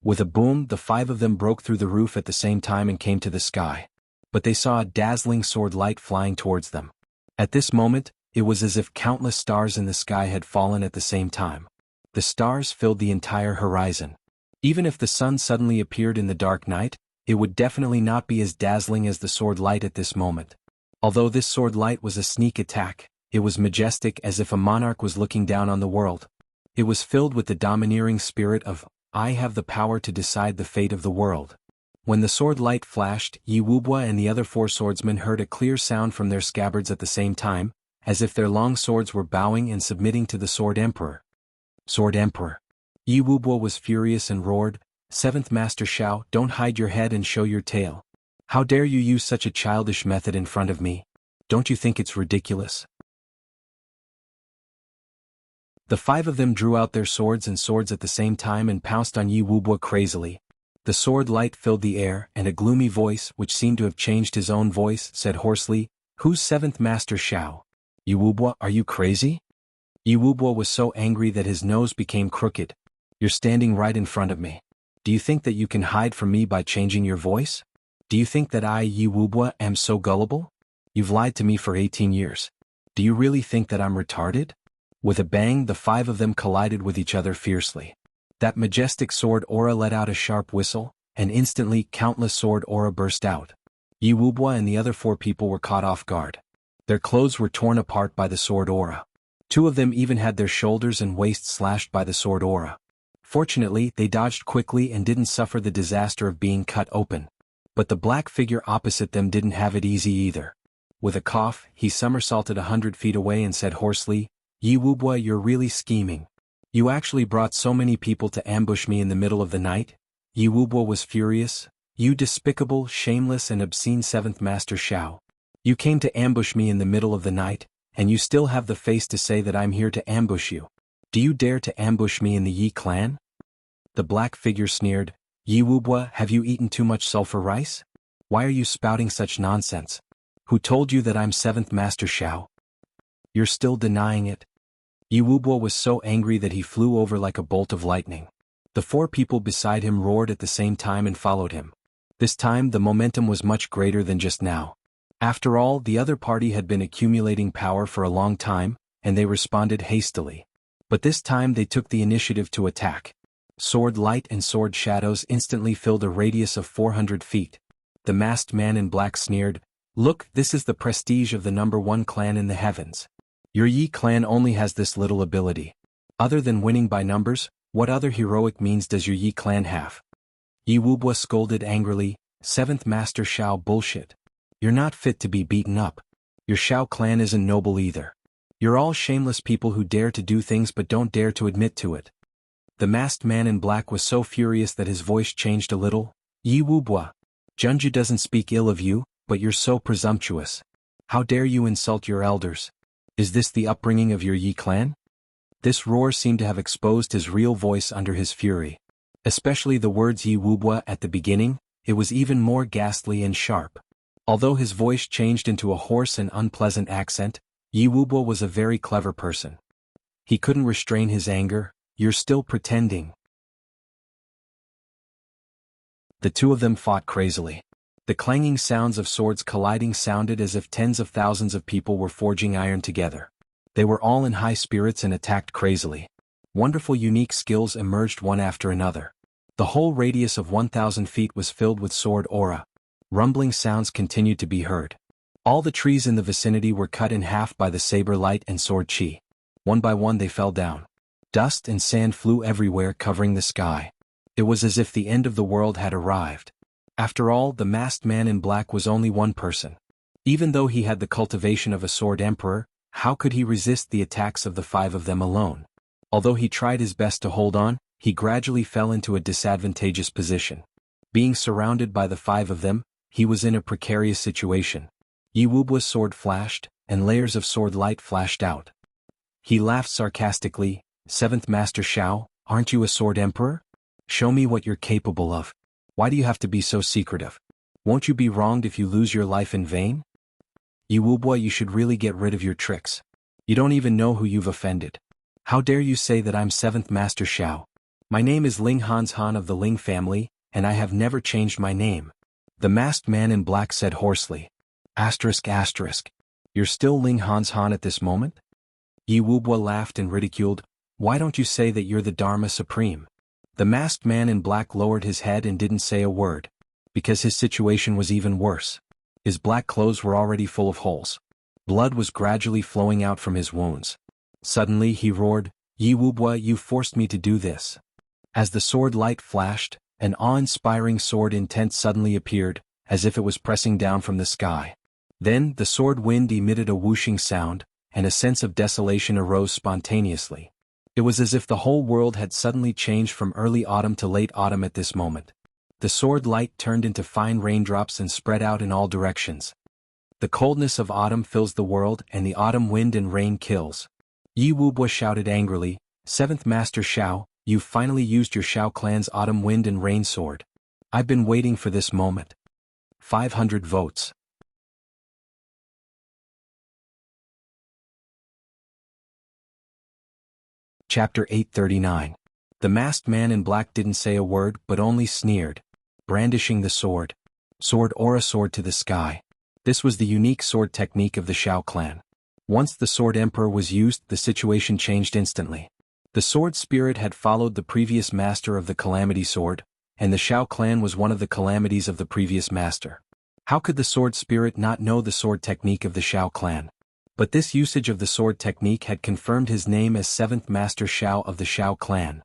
With a boom, the 5 of them broke through the roof at the same time and came to the sky. But they saw a dazzling sword light flying towards them. At this moment, it was as if countless stars in the sky had fallen at the same time. The stars filled the entire horizon. Even if the sun suddenly appeared in the dark night, it would definitely not be as dazzling as the sword light at this moment. Although this sword light was a sneak attack, it was majestic as if a monarch was looking down on the world. It was filled with the domineering spirit of, "I have the power to decide the fate of the world." When the sword light flashed, Yi Wubwa and the other 4 swordsmen heard a clear sound from their scabbards at the same time, as if their long swords were bowing and submitting to the Sword Emperor. Sword Emperor. Yi Wubwa was furious and roared, "7th Master Xiao, don't hide your head and show your tail. How dare you use such a childish method in front of me? Don't you think it's ridiculous?" The 5 of them drew out their swords at the same time and pounced on Yi Wubwa crazily. The sword light filled the air, and a gloomy voice, which seemed to have changed his own voice, said hoarsely, "Who's 7th Master Xiao? Yi Wubwa, are you crazy?" Yi Wubwa was so angry that his nose became crooked. "You're standing right in front of me. Do you think that you can hide from me by changing your voice? Do you think that I, Yi Wubwa, am so gullible? You've lied to me for 18 years. Do you really think that I'm retarded?" With a bang, the 5 of them collided with each other fiercely. That majestic sword aura let out a sharp whistle, and instantly countless sword aura burst out. Yi Wubwa and the other 4 people were caught off guard. Their clothes were torn apart by the sword aura. 2 of them even had their shoulders and waists slashed by the sword aura. Fortunately, they dodged quickly and didn't suffer the disaster of being cut open. But the black figure opposite them didn't have it easy either. With a cough, he somersaulted 100 feet away and said hoarsely, "Yi Wubwa, you're really scheming. You actually brought so many people to ambush me in the middle of the night?" Yi Wubwa was furious. "You despicable, shameless and obscene 7th Master Xiao. You came to ambush me in the middle of the night, and you still have the face to say that I'm here to ambush you. Do you dare to ambush me in the Yi clan?" The black figure sneered, "Yi Wubwa, have you eaten too much sulfur rice? Why are you spouting such nonsense? Who told you that I'm 7th Master Xiao? You're still denying it." Yi Wubwa was so angry that he flew over like a bolt of lightning. The 4 people beside him roared at the same time and followed him. This time the momentum was much greater than just now. After all, the other party had been accumulating power for a long time, and they responded hastily. But this time they took the initiative to attack. Sword light and sword shadows instantly filled a radius of 400 feet. The masked man in black sneered, "Look, this is the prestige of the #1 clan in the heavens. Your Yi clan only has this little ability. Other than winning by numbers, what other heroic means does your Yi clan have? Yi Wubwa scolded angrily, "Seventh Master Shao bullshit. You're not fit to be beaten up. Your Shao clan isn't noble either. You're all shameless people who dare to do things but don't dare to admit to it." The masked man in black was so furious that his voice changed a little. "Yi Wubwa. Jianghu doesn't speak ill of you, but you're so presumptuous. How dare you insult your elders? Is this the upbringing of your Yi clan?" This roar seemed to have exposed his real voice under his fury. Especially the words Yi Wubwa at the beginning, it was even more ghastly and sharp. Although his voice changed into a hoarse and unpleasant accent, Yi Wubwa was a very clever person. He couldn't restrain his anger. "You're still pretending." The two of them fought crazily. The clanging sounds of swords colliding sounded as if tens of thousands of people were forging iron together. They were all in high spirits and attacked crazily. Wonderful unique skills emerged one after another. The whole radius of 1,000 feet was filled with sword aura. Rumbling sounds continued to be heard. All the trees in the vicinity were cut in half by the saber light and sword chi. One by one they fell down. Dust and sand flew everywhere, covering the sky. It was as if the end of the world had arrived. After all, the masked man in black was only one person. Even though he had the cultivation of a sword emperor, how could he resist the attacks of the five of them alone? Although he tried his best to hold on, he gradually fell into a disadvantageous position. Being surrounded by the five of them, he was in a precarious situation. Yi Wubwa's sword flashed, and layers of sword light flashed out. He laughed sarcastically. "Seventh Master Shao, aren't you a sword emperor? Show me what you're capable of. Why do you have to be so secretive? Won't you be wronged if you lose your life in vain? Yi Wubwa, you should really get rid of your tricks. You don't even know who you've offended. How dare you say that I'm Seventh Master Shao? My name is Ling Hans Han of the Ling family, and I have never changed my name." The masked man in black said hoarsely. ***. You're still Ling Hans Han at this moment? Yi Wubwa laughed and ridiculed. "Why don't you say that you're the Dharma Supreme?" The masked man in black lowered his head and didn't say a word. Because his situation was even worse. His black clothes were already full of holes. Blood was gradually flowing out from his wounds. Suddenly he roared, "Yi Wubwa, you forced me to do this." As the sword light flashed, an awe-inspiring sword intent suddenly appeared, as if it was pressing down from the sky. Then the sword wind emitted a whooshing sound, and a sense of desolation arose spontaneously. It was as if the whole world had suddenly changed from early autumn to late autumn at this moment. The sword light turned into fine raindrops and spread out in all directions. The coldness of autumn fills the world, and the autumn wind and rain kills. Yi Wubwa shouted angrily, "Seventh Master Shao, you've finally used your Shao clan's autumn wind and rain sword. I've been waiting for this moment." 500 votes. Chapter 839. The masked man in black didn't say a word but only sneered, brandishing the sword. Sword aura soared to the sky. This was the unique sword technique of the Shao clan. Once the sword emperor was used, the situation changed instantly. The sword spirit had followed the previous master of the calamity sword, and the Shao clan was one of the calamities of the previous master. How could the sword spirit not know the sword technique of the Shao clan? But this usage of the sword technique had confirmed his name as Seventh Master Shao of the Shao clan.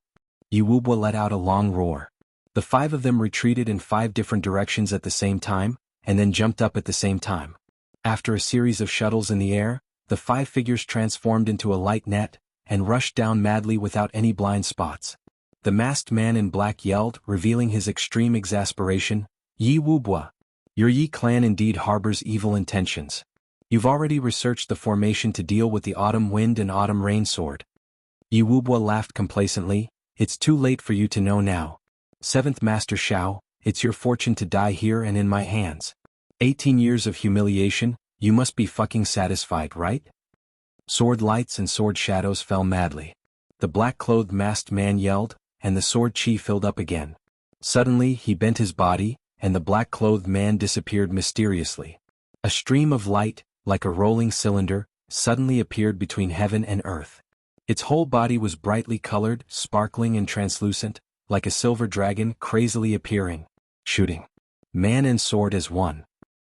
Yi Wubwa let out a long roar. The five of them retreated in 5 different directions at the same time, and then jumped up at the same time. After a series of shuttles in the air, the 5 figures transformed into a light net, and rushed down madly without any blind spots. The masked man in black yelled, revealing his extreme exasperation, "Yi Wubwa! Your Yi clan indeed harbors evil intentions. You've already researched the formation to deal with the autumn wind and autumn rain sword." Yi Wubwa laughed complacently. "It's too late for you to know now. Seventh Master Shao, it's your fortune to die here and in my hands. 18 years of humiliation, you must be fucking satisfied, right?" Sword lights and sword shadows fell madly. The black-clothed masked man yelled, and the sword chi filled up again. Suddenly he bent his body, and the black-clothed man disappeared mysteriously. A stream of light, like a rolling cylinder, suddenly appeared between heaven and earth. Its whole body was brightly colored, sparkling and translucent, like a silver dragon crazily appearing, shooting. Man and sword as one.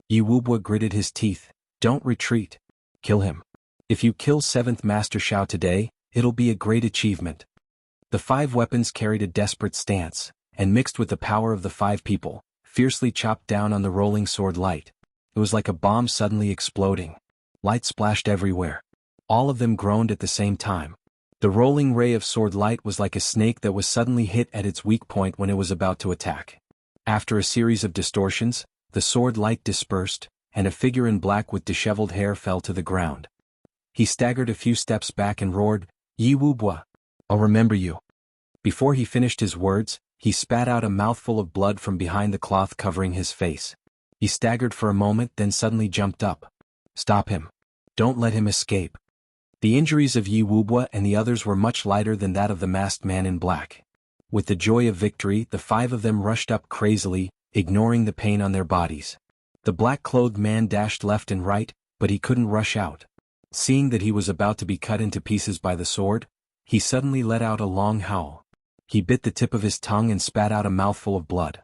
Yi Wubwa gritted his teeth. "Don't retreat. Kill him. If you kill Seventh Master Shao today, it'll be a great achievement." The 5 weapons carried a desperate stance, and mixed with the power of the 5 people, fiercely chopped down on the rolling sword light. It was like a bomb suddenly exploding. Light splashed everywhere. All of them groaned at the same time. The rolling ray of sword light was like a snake that was suddenly hit at its weak point when it was about to attack. After a series of distortions, the sword light dispersed, and a figure in black with disheveled hair fell to the ground. He staggered a few steps back and roared, "Yi Wubwa! I'll remember you." Before he finished his words, he spat out a mouthful of blood from behind the cloth covering his face. He staggered for a moment, then suddenly jumped up. "Stop him. Don't let him escape." The injuries of Yi Wubwa and the others were much lighter than that of the masked man in black. With the joy of victory, the 5 of them rushed up crazily, ignoring the pain on their bodies. The black-clothed man dashed left and right, but he couldn't rush out. Seeing that he was about to be cut into pieces by the sword, he suddenly let out a long howl. He bit the tip of his tongue and spat out a mouthful of blood.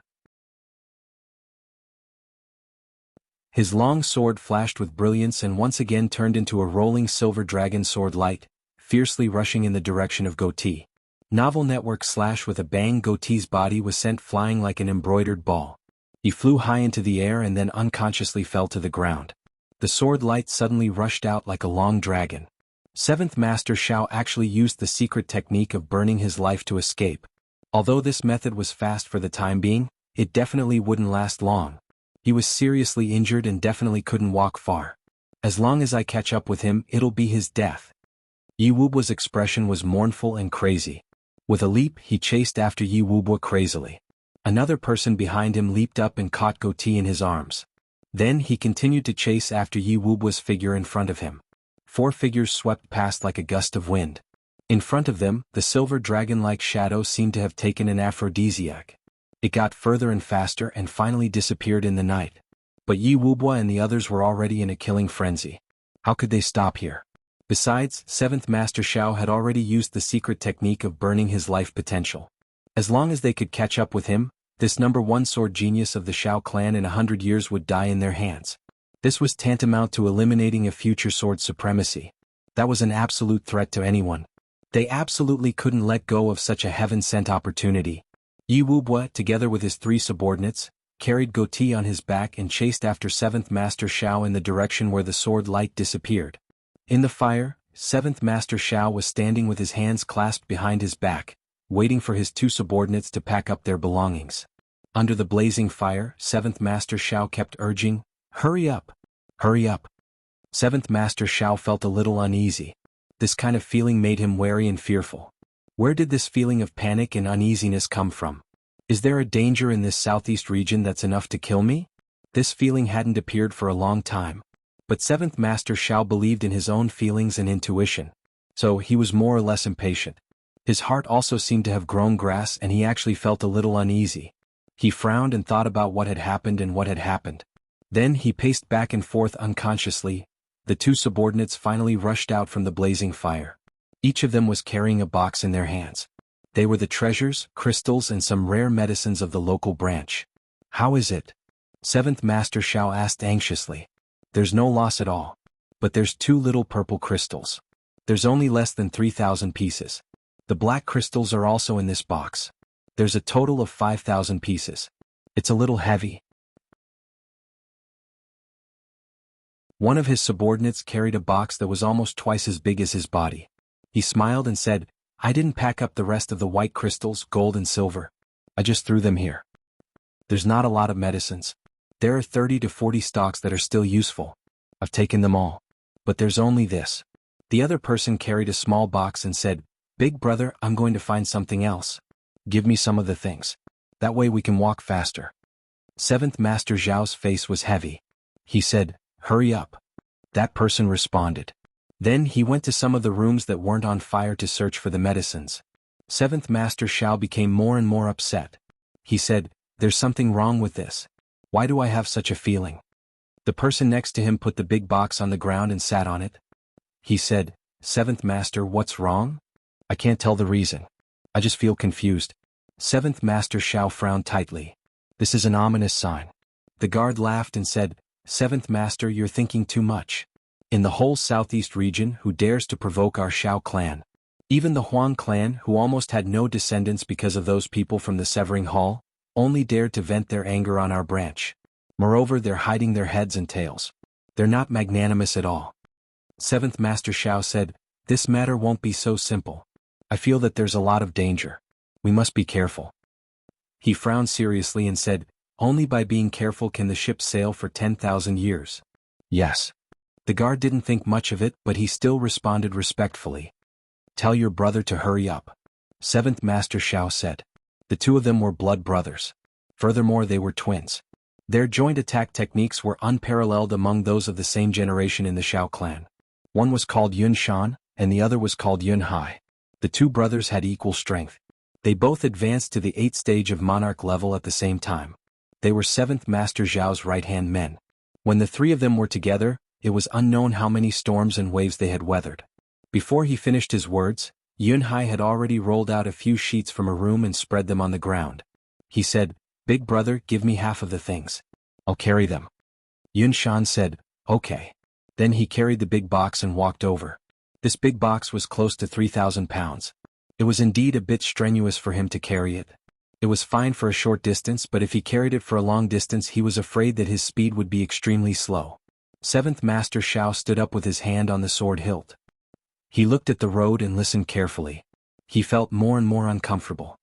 His long sword flashed with brilliance and once again turned into a rolling silver dragon sword light, fiercely rushing in the direction of Goatee. Novel network slash with a bang. Goatee's body was sent flying like an embroidered ball. He flew high into the air and then unconsciously fell to the ground. The sword light suddenly rushed out like a long dragon. 7th Master Shao actually used the secret technique of burning his life to escape. Although this method was fast for the time being, it definitely wouldn't last long. He was seriously injured and definitely couldn't walk far. As long as I catch up with him, it'll be his death. Yi Wubwa's expression was mournful and crazy. With a leap, he chased after Yi Wubwa crazily. Another person behind him leaped up and caught Goatee in his arms. Then he continued to chase after Yi Wubwa's figure in front of him. 4 figures swept past like a gust of wind. In front of them, the silver dragon-like shadow seemed to have taken an aphrodisiac. It got further and faster and finally disappeared in the night. But Yi Wubwa and the others were already in a killing frenzy. How could they stop here? Besides, 7th Master Shao had already used the secret technique of burning his life potential. As long as they could catch up with him, this number 1 sword genius of the Shao clan in 100 years would die in their hands. This was tantamount to eliminating a future sword supremacy. That was an absolute threat to anyone. They absolutely couldn't let go of such a heaven-sent opportunity. Yi Wubwa, together with his 3 subordinates, carried Goatee on his back and chased after 7th Master Shao in the direction where the sword light disappeared. In the fire, 7th Master Shao was standing with his hands clasped behind his back, waiting for his 2 subordinates to pack up their belongings. Under the blazing fire, 7th Master Shao kept urging, "Hurry up! Hurry up!" 7th Master Shao felt a little uneasy. This kind of feeling made him wary and fearful. Where did this feeling of panic and uneasiness come from? Is there a danger in this southeast region that's enough to kill me? This feeling hadn't appeared for a long time. But 7th Master Shao believed in his own feelings and intuition. So he was more or less impatient. His heart also seemed to have grown grass and he actually felt a little uneasy. He frowned and thought about what had happened and what had happened. Then he paced back and forth unconsciously. The 2 subordinates finally rushed out from the blazing fire. Each of them was carrying a box in their hands. They were the treasures, crystals and some rare medicines of the local branch. "How is it?" 7th Master Shao asked anxiously. "There's no loss at all. But there's 2 little purple crystals. There's only less than 3,000 pieces. The black crystals are also in this box. There's a total of 5,000 pieces. It's a little heavy." One of his subordinates carried a box that was almost twice as big as his body. He smiled and said, "I didn't pack up the rest of the white crystals, gold and silver. I just threw them here. There's not a lot of medicines. There are 30 to 40 stocks that are still useful. I've taken them all. But there's only this." The other person carried a small box and said, "Big brother, I'm going to find something else. Give me some of the things. That way we can walk faster." 7th Master Zhao's face was heavy. He said, "Hurry up." That person responded. Then he went to some of the rooms that weren't on fire to search for the medicines. 7th Master Shao became more and more upset. He said, "There's something wrong with this. Why do I have such a feeling?" The person next to him put the big box on the ground and sat on it. He said, "7th Master, what's wrong?" "I can't tell the reason. I just feel confused." 7th Master Shao frowned tightly. "This is an ominous sign." The guard laughed and said, "7th Master, you're thinking too much. In the whole southeast region, who dares to provoke our Shao clan? Even the Huang clan, who almost had no descendants because of those people from the Severing Hall, only dared to vent their anger on our branch. Moreover, they're hiding their heads and tails. They're not magnanimous at all. Seventh Master Xiao said, "This matter won't be so simple. I feel that there's a lot of danger. We must be careful." He frowned seriously and said, "Only by being careful can the ship sail for 10,000 years. Yes. The guard didn't think much of it, but he still responded respectfully. "Tell your brother to hurry up." Seventh Master Xiao said. The two of them were blood brothers. Furthermore, they were twins. Their joint attack techniques were unparalleled among those of the same generation in the Xiao clan. One was called Yun Shan, and the other was called Yun Hai. The two brothers had equal strength. They both advanced to the 8th stage of monarch level at the same time. They were 7th Master Zhao's right-hand men. When the three of them were together, it was unknown how many storms and waves they had weathered. Before he finished his words, Yun Hai had already rolled out a few sheets from a room and spread them on the ground. He said, "Big brother, give me half of the things. I'll carry them." Yun Shan said, "Okay." Then he carried the big box and walked over. This big box was close to 3,000 pounds. It was indeed a bit strenuous for him to carry it. It was fine for a short distance, but if he carried it for a long distance he was afraid that his speed would be extremely slow. 7th Master Xiao stood up with his hand on the sword hilt. He looked at the road and listened carefully. He felt more and more uncomfortable.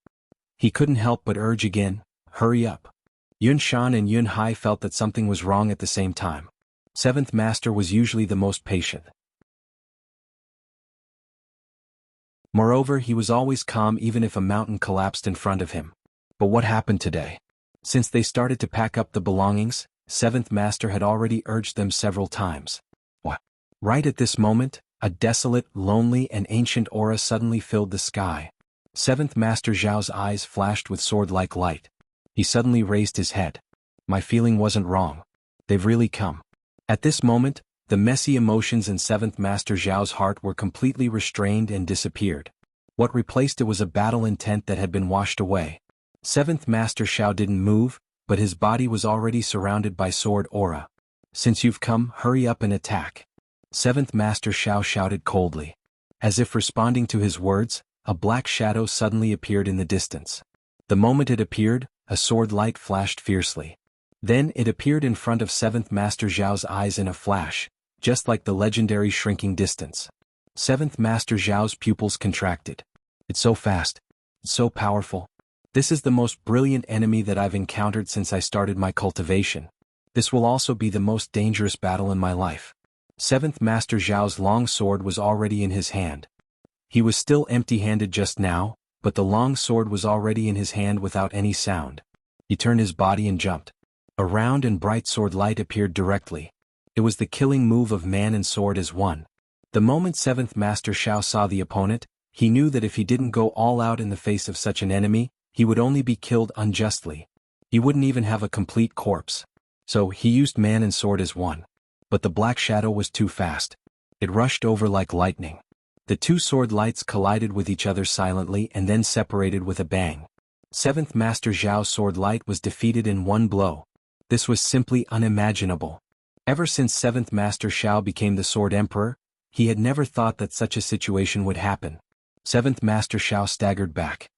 He couldn't help but urge again, "Hurry up." Yun Shan and Yun Hai felt that something was wrong at the same time. 7th Master was usually the most patient. Moreover, he was always calm even if a mountain collapsed in front of him. But what happened today? Since they started to pack up the belongings, 7th Master had already urged them several times. What? Right at this moment, a desolate, lonely and ancient aura suddenly filled the sky. 7th Master Zhao's eyes flashed with sword-like light. He suddenly raised his head. My feeling wasn't wrong. They've really come. At this moment, the messy emotions in 7th Master Zhao's heart were completely restrained and disappeared. What replaced it was a battle intent that had been washed away. 7th Master Xiao didn't move, but his body was already surrounded by sword aura. "Since you've come, hurry up and attack." 7th Master Xiao shouted coldly. As if responding to his words, a black shadow suddenly appeared in the distance. The moment it appeared, a sword light flashed fiercely. Then it appeared in front of 7th Master Zhao's eyes in a flash, just like the legendary shrinking distance. 7th Master Zhao's pupils contracted. "It's so fast. It's so powerful. This is the most brilliant enemy that I've encountered since I started my cultivation. This will also be the most dangerous battle in my life." 7th Master Zhao's long sword was already in his hand. He was still empty-handed just now, but the long sword was already in his hand without any sound. He turned his body and jumped. A round and bright sword light appeared directly. It was the killing move of man and sword as one. The moment 7th Master Xiao saw the opponent, he knew that if he didn't go all out in the face of such an enemy, he would only be killed unjustly. He wouldn't even have a complete corpse. So he used man and sword as one. But the black shadow was too fast. It rushed over like lightning. The two sword lights collided with each other silently and then separated with a bang. 7th Master Zhao's sword light was defeated in one blow. This was simply unimaginable. Ever since 7th Master Xiao became the Sword Emperor, he had never thought that such a situation would happen. 7th Master Xiao staggered back.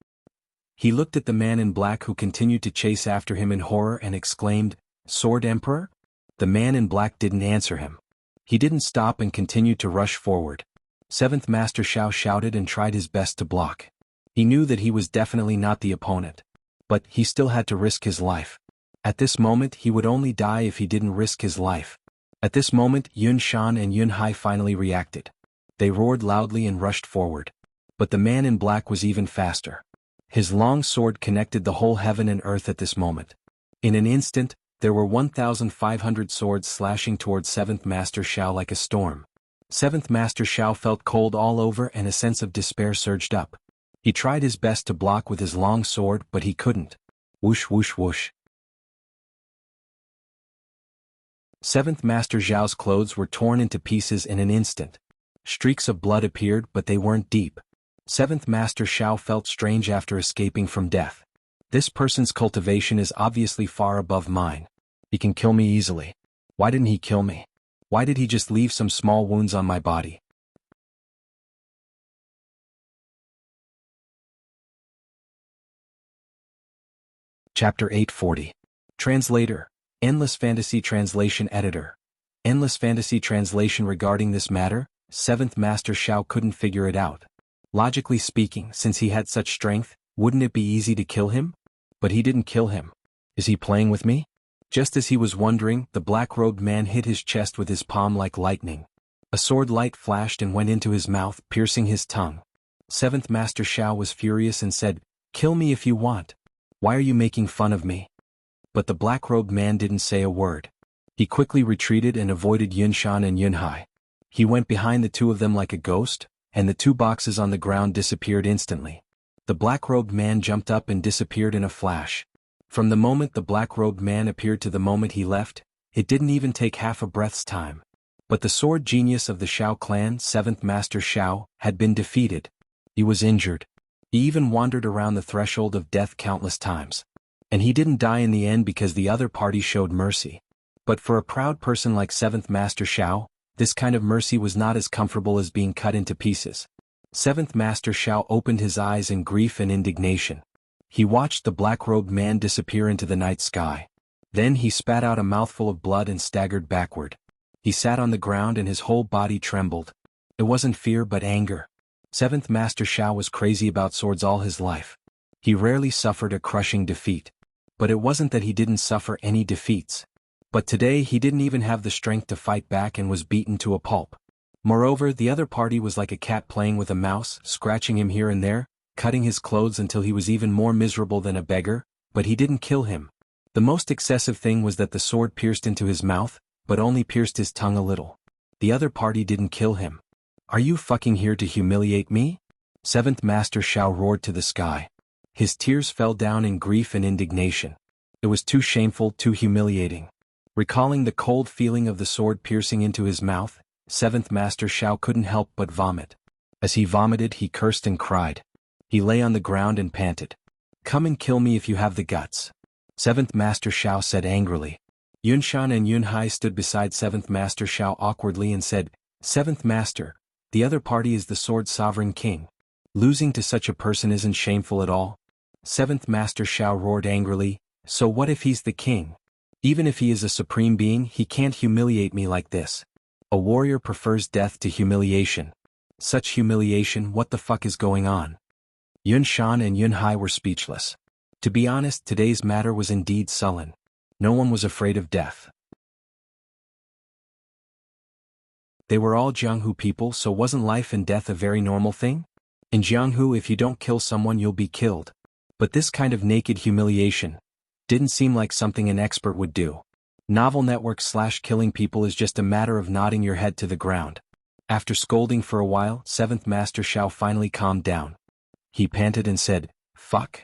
He looked at the man in black who continued to chase after him in horror and exclaimed, "Sword Emperor?" The man in black didn't answer him. He didn't stop and continued to rush forward. 7th Master Xiao shouted and tried his best to block. He knew that he was definitely not the opponent. But he still had to risk his life. At this moment he would only die if he didn't risk his life. At this moment Yun Shan and Yun Hai finally reacted. They roared loudly and rushed forward. But the man in black was even faster. His long sword connected the whole heaven and earth at this moment. In an instant, there were 1,500 swords slashing towards 7th Master Xiao like a storm. 7th Master Xiao felt cold all over and a sense of despair surged up. He tried his best to block with his long sword but he couldn't. Whoosh whoosh whoosh. 7th Master Zhao's clothes were torn into pieces in an instant. Streaks of blood appeared but they weren't deep. 7th Master Xiao felt strange after escaping from death. This person's cultivation is obviously far above mine. He can kill me easily. Why didn't he kill me? Why did he just leave some small wounds on my body? Chapter 840. Translator. Endless Fantasy Translation Editor. Endless Fantasy Translation. Regarding this matter, 7th Master Shao couldn't figure it out. Logically speaking, since he had such strength, wouldn't it be easy to kill him? But he didn't kill him. Is he playing with me? Just as he was wondering, the black-robed man hit his chest with his palm like lightning. A sword light flashed and went into his mouth, piercing his tongue. 7th Master Shao was furious and said, "Kill me if you want. Why are you making fun of me?" But the black-robed man didn't say a word. He quickly retreated and avoided Yunshan and Yunhai. He went behind the two of them like a ghost, and the two boxes on the ground disappeared instantly. The black-robed man jumped up and disappeared in a flash. From the moment the black-robed man appeared to the moment he left, it didn't even take half a breath's time. But the sword genius of the Shao clan, 7th Master Shao, had been defeated. He was injured. He even wandered around the threshold of death countless times. And he didn't die in the end because the other party showed mercy. But for a proud person like 7th Master Shao, this kind of mercy was not as comfortable as being cut into pieces. 7th Master Shao opened his eyes in grief and indignation. He watched the black-robed man disappear into the night sky. Then he spat out a mouthful of blood and staggered backward. He sat on the ground and his whole body trembled. It wasn't fear but anger. 7th Master Shao was crazy about swords all his life. He rarely suffered a crushing defeat. But it wasn't that he didn't suffer any defeats. But today he didn't even have the strength to fight back and was beaten to a pulp. Moreover, the other party was like a cat playing with a mouse, scratching him here and there, cutting his clothes until he was even more miserable than a beggar, but he didn't kill him. The most excessive thing was that the sword pierced into his mouth, but only pierced his tongue a little. The other party didn't kill him. "Are you fucking here to humiliate me?" 7th Master Shao roared to the sky. His tears fell down in grief and indignation. It was too shameful, too humiliating. Recalling the cold feeling of the sword piercing into his mouth, 7th Master Shao couldn't help but vomit. As he vomited, he cursed and cried. He lay on the ground and panted. "Come and kill me if you have the guts," 7th Master Shao said angrily. Yunshan and Yunhai stood beside 7th Master Shao awkwardly and said, "7th Master, the other party is the sword sovereign king. Losing to such a person isn't shameful at all." 7th Master Shao roared angrily, "So what if he's the king? Even if he is a supreme being, he can't humiliate me like this. A warrior prefers death to humiliation. Such humiliation, what the fuck is going on?" Yunshan and Yunhai were speechless. To be honest, today's matter was indeed sullen. No one was afraid of death. They were all Jianghu people, so wasn't life and death a very normal thing? In Jianghu, if you don't kill someone you'll be killed. But this kind of naked humiliation didn't seem like something an expert would do. Novel network / killing people is just a matter of nodding your head to the ground. After scolding for a while, 7th Master Shao finally calmed down. He panted and said, "Fuck."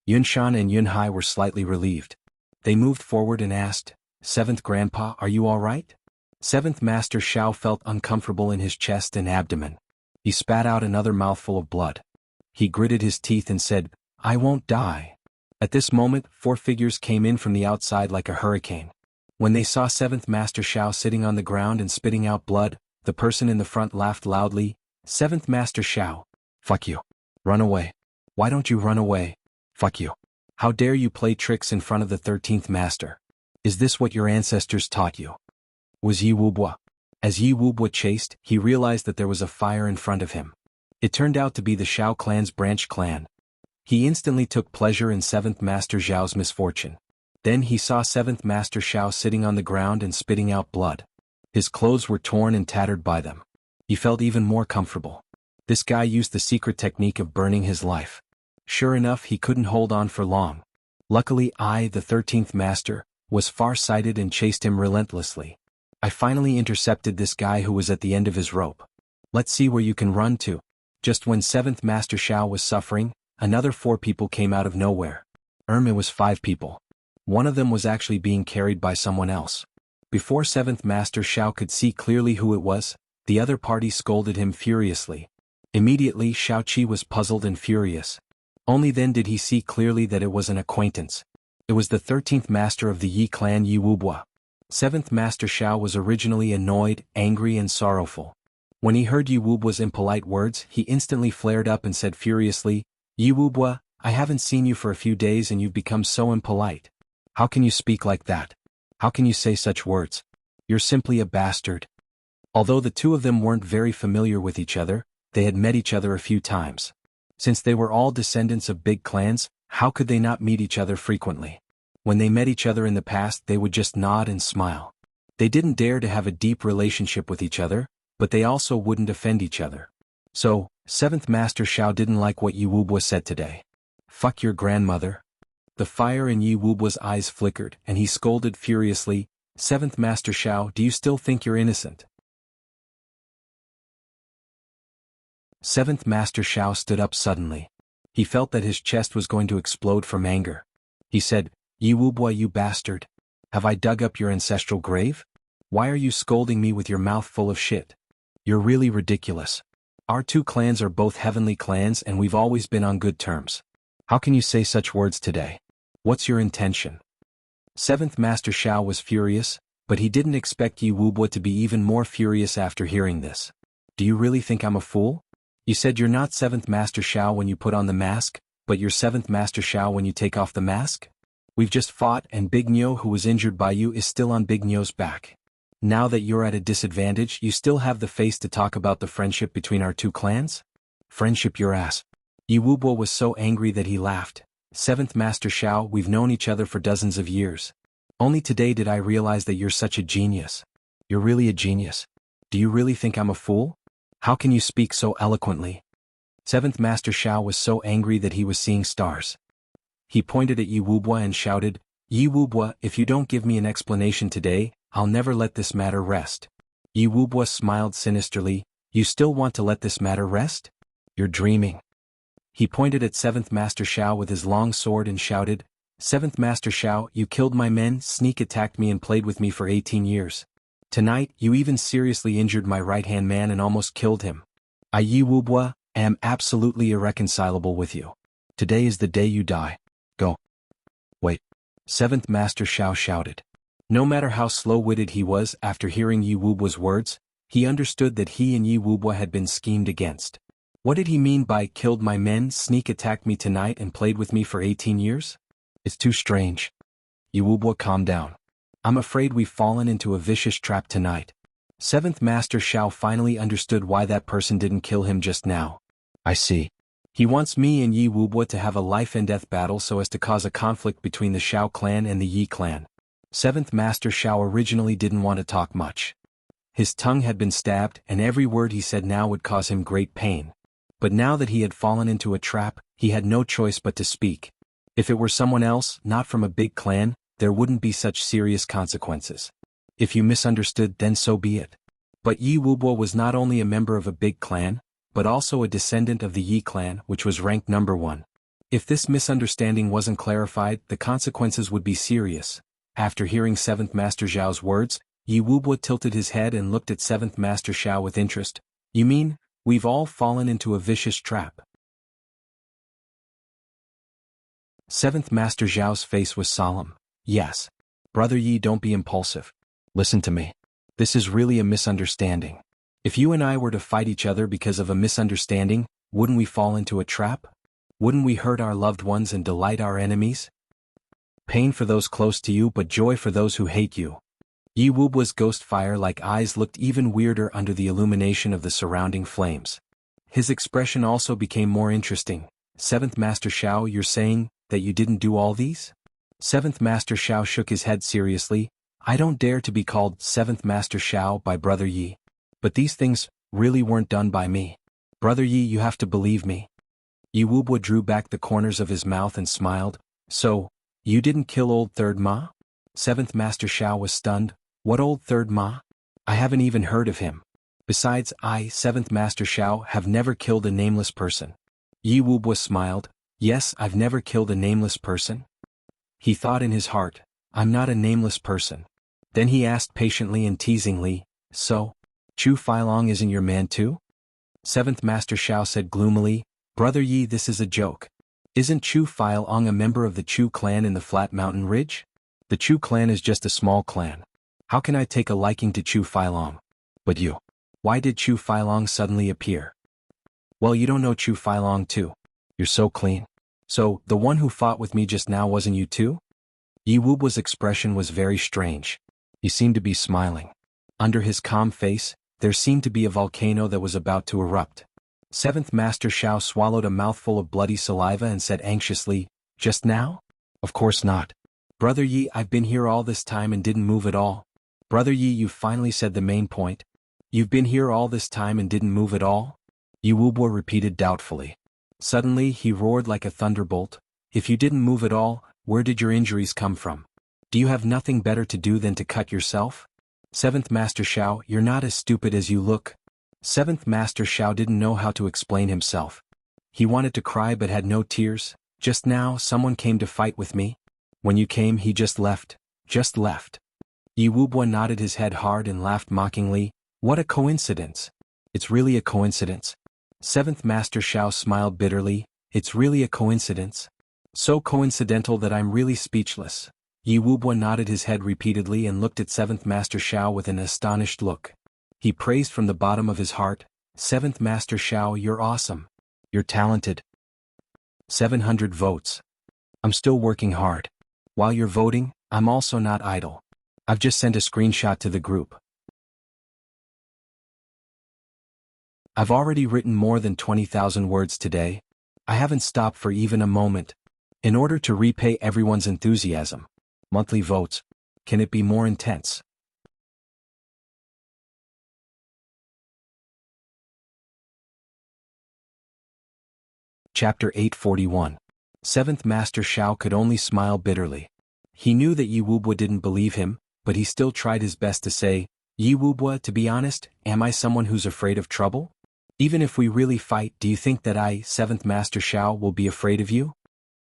Yunshan and Yunhai were slightly relieved. They moved forward and asked, "7th Grandpa, are you all right?" 7th Master Shao felt uncomfortable in his chest and abdomen. He spat out another mouthful of blood. He gritted his teeth and said, "I won't die." At this moment, 4 figures came in from the outside like a hurricane. When they saw 7th Master Shao sitting on the ground and spitting out blood, the person in the front laughed loudly. "7th Master Shao, fuck you. Run away. Why don't you run away? Fuck you. How dare you play tricks in front of the 13th Master? Is this what your ancestors taught you?" Was Yi Wubua. As Yi Wubua chased, he realized that there was a fire in front of him. It turned out to be the Shao clan's branch clan. He instantly took pleasure in 7th Master Zhao's misfortune. Then he saw 7th Master Shao sitting on the ground and spitting out blood. His clothes were torn and tattered by them. He felt even more comfortable. This guy used the secret technique of burning his life. Sure enough, he couldn't hold on for long. Luckily I, the 13th Master, was far-sighted and chased him relentlessly. I finally intercepted this guy who was at the end of his rope. "Let's see where you can run to." Just when 7th Master Shao was suffering, another 4 people came out of nowhere. It was 5 people. One of them was actually being carried by someone else. Before 7th Master Shao could see clearly who it was, the other party scolded him furiously. Immediately Shao Qi was puzzled and furious. Only then did he see clearly that it was an acquaintance. It was the 13th Master of the Yi clan, Yi Wubua. 7th Master Shao was originally annoyed, angry and sorrowful. When he heard Yi Wubua's impolite words, he instantly flared up and said furiously, "Yi Wubua, I haven't seen you for a few days and you've become so impolite. How can you speak like that? How can you say such words? You're simply a bastard. Although the two of them weren't very familiar with each other, they had met each other a few times. Since they were all descendants of big clans, how could they not meet each other frequently? When they met each other in the past, they would just nod and smile. They didn't dare to have a deep relationship with each other, but they also wouldn't offend each other. So, 7th Master Xiao didn't like what Yi Wubo said today. Fuck your grandmother. The fire in Yi Wubo's eyes flickered, and he scolded furiously, 7th Master Xiao, do you still think you're innocent? 7th Master Xiao stood up suddenly. He felt that his chest was going to explode from anger. He said, Yi Wubo, you bastard. Have I dug up your ancestral grave? Why are you scolding me with your mouth full of shit? You're really ridiculous. Our two clans are both heavenly clans and we've always been on good terms. How can you say such words today? What's your intention? 7th Master Xiao was furious, but he didn't expect Yi Wubo to be even more furious after hearing this. Do you really think I'm a fool? You said you're not 7th Master Xiao when you put on the mask, but you're 7th Master Xiao when you take off the mask? We've just fought and Big Nyo who was injured by you is still on Big Nyo's back. Now that you're at a disadvantage, you still have the face to talk about the friendship between our two clans? Friendship your ass. Yi Wubo was so angry that he laughed. 7th Master Xiao, we've known each other for dozens of years. Only today did I realize that you're such a genius. You're really a genius. Do you really think I'm a fool? How can you speak so eloquently? 7th Master Xiao was so angry that he was seeing stars. He pointed at Yi Wubo and shouted, Yi Wubo, if you don't give me an explanation today, I'll never let this matter rest. Yi Wubo smiled sinisterly, you still want to let this matter rest? You're dreaming. He pointed at 7th Master Xiao with his long sword and shouted, 7th Master Xiao, you killed my men, sneak attacked me and played with me for 18 years. Tonight, you even seriously injured my right-hand man and almost killed him. I Yi Wubo, am absolutely irreconcilable with you. Today is the day you die. Go. Wait. 7th Master Xiao shouted. No matter how slow-witted he was after hearing Yi Wubo's words, he understood that he and Yi Wubo had been schemed against. What did he mean by killed my men, sneak attacked me tonight and played with me for 18 years? It's too strange. Yi Wubo, calm down. I'm afraid we've fallen into a vicious trap tonight. 7th Master Xiao finally understood why that person didn't kill him just now. I see. He wants me and Yi Wubo to have a life-and-death battle so as to cause a conflict between the Xiao clan and the Yi clan. 7th Master Xiao originally didn't want to talk much. His tongue had been stabbed and every word he said now would cause him great pain. But now that he had fallen into a trap, he had no choice but to speak. If it were someone else, not from a big clan, there wouldn't be such serious consequences. If you misunderstood, then so be it. But Yi Wubo was not only a member of a big clan, but also a descendant of the Yi clan, which was ranked number 1. If this misunderstanding wasn't clarified, the consequences would be serious. After hearing 7th Master Xiao's words, Yi Wubo tilted his head and looked at 7th Master Xiao with interest. You mean, we've all fallen into a vicious trap? 7th Master Xiao's face was solemn. Yes. Brother Yi, don't be impulsive. Listen to me. This is really a misunderstanding. If you and I were to fight each other because of a misunderstanding, wouldn't we fall into a trap? Wouldn't we hurt our loved ones and delight our enemies? Pain for those close to you but joy for those who hate you. Yi Wubo's ghost fire-like eyes looked even weirder under the illumination of the surrounding flames. His expression also became more interesting. 7th Master Xiao, you're saying that you didn't do all these? 7th Master Xiao shook his head seriously. I don't dare to be called 7th Master Xiao by Brother Yi. But these things really weren't done by me. Brother Yi, you have to believe me. Yi Wubo drew back the corners of his mouth and smiled. So, you didn't kill old Third Ma? 7th Master Xiao was stunned. What old Third Ma? I haven't even heard of him. Besides, I, 7th Master Xiao, have never killed a nameless person. Yi Wubo smiled. Yes, I've never killed a nameless person. He thought in his heart, I'm not a nameless person. Then he asked patiently and teasingly, so, Chu Feilong isn't your man too? 7th Master Xiao said gloomily, Brother Yi, this is a joke. Isn't Chu Feilong a member of the Chu clan in the Flat Mountain Ridge? The Chu clan is just a small clan. How can I take a liking to Chu Feilong? But you. Why did Chu Feilong suddenly appear? Well, you don't know Chu Feilong too. You're so clean. So, the one who fought with me just now wasn't you too? Yi Wubua's expression was very strange. He seemed to be smiling. Under his calm face, there seemed to be a volcano that was about to erupt. Seventh Master Shao swallowed a mouthful of bloody saliva and said anxiously, "Just now? Of course not. Brother Yi, I've been here all this time and didn't move at all." "Brother Yi, you finally said the main point. You've been here all this time and didn't move at all?" Yi Wubua repeated doubtfully. Suddenly he roared like a thunderbolt, "If you didn't move at all, where did your injuries come from? Do you have nothing better to do than to cut yourself?" "Seventh Master Shao, you're not as stupid as you look." Seventh Master Shao didn't know how to explain himself. He wanted to cry but had no tears. "Just now someone came to fight with me. When you came he just left. Just left." Yi Wubua nodded his head hard and laughed mockingly. "What a coincidence. It's really a coincidence." Seventh Master Shao smiled bitterly. "It's really a coincidence? So coincidental that I'm really speechless." Yi Wubua nodded his head repeatedly and looked at Seventh Master Shao with an astonished look. He praised from the bottom of his heart, "Seventh Master Shao, you're awesome. You're talented. 700 votes. I'm still working hard. While you're voting, I'm also not idle. I've just sent a screenshot to the group. I've already written more than 20,000 words today. I haven't stopped for even a moment. In order to repay everyone's enthusiasm. Monthly votes. Can it be more intense?" Chapter 841. Seventh Master Shao could only smile bitterly. He knew that Yi Wubua didn't believe him, but he still tried his best to say, "Yi Wubua, to be honest, am I someone who's afraid of trouble? Even if we really fight, do you think that I, Seventh Master Shao, will be afraid of you?"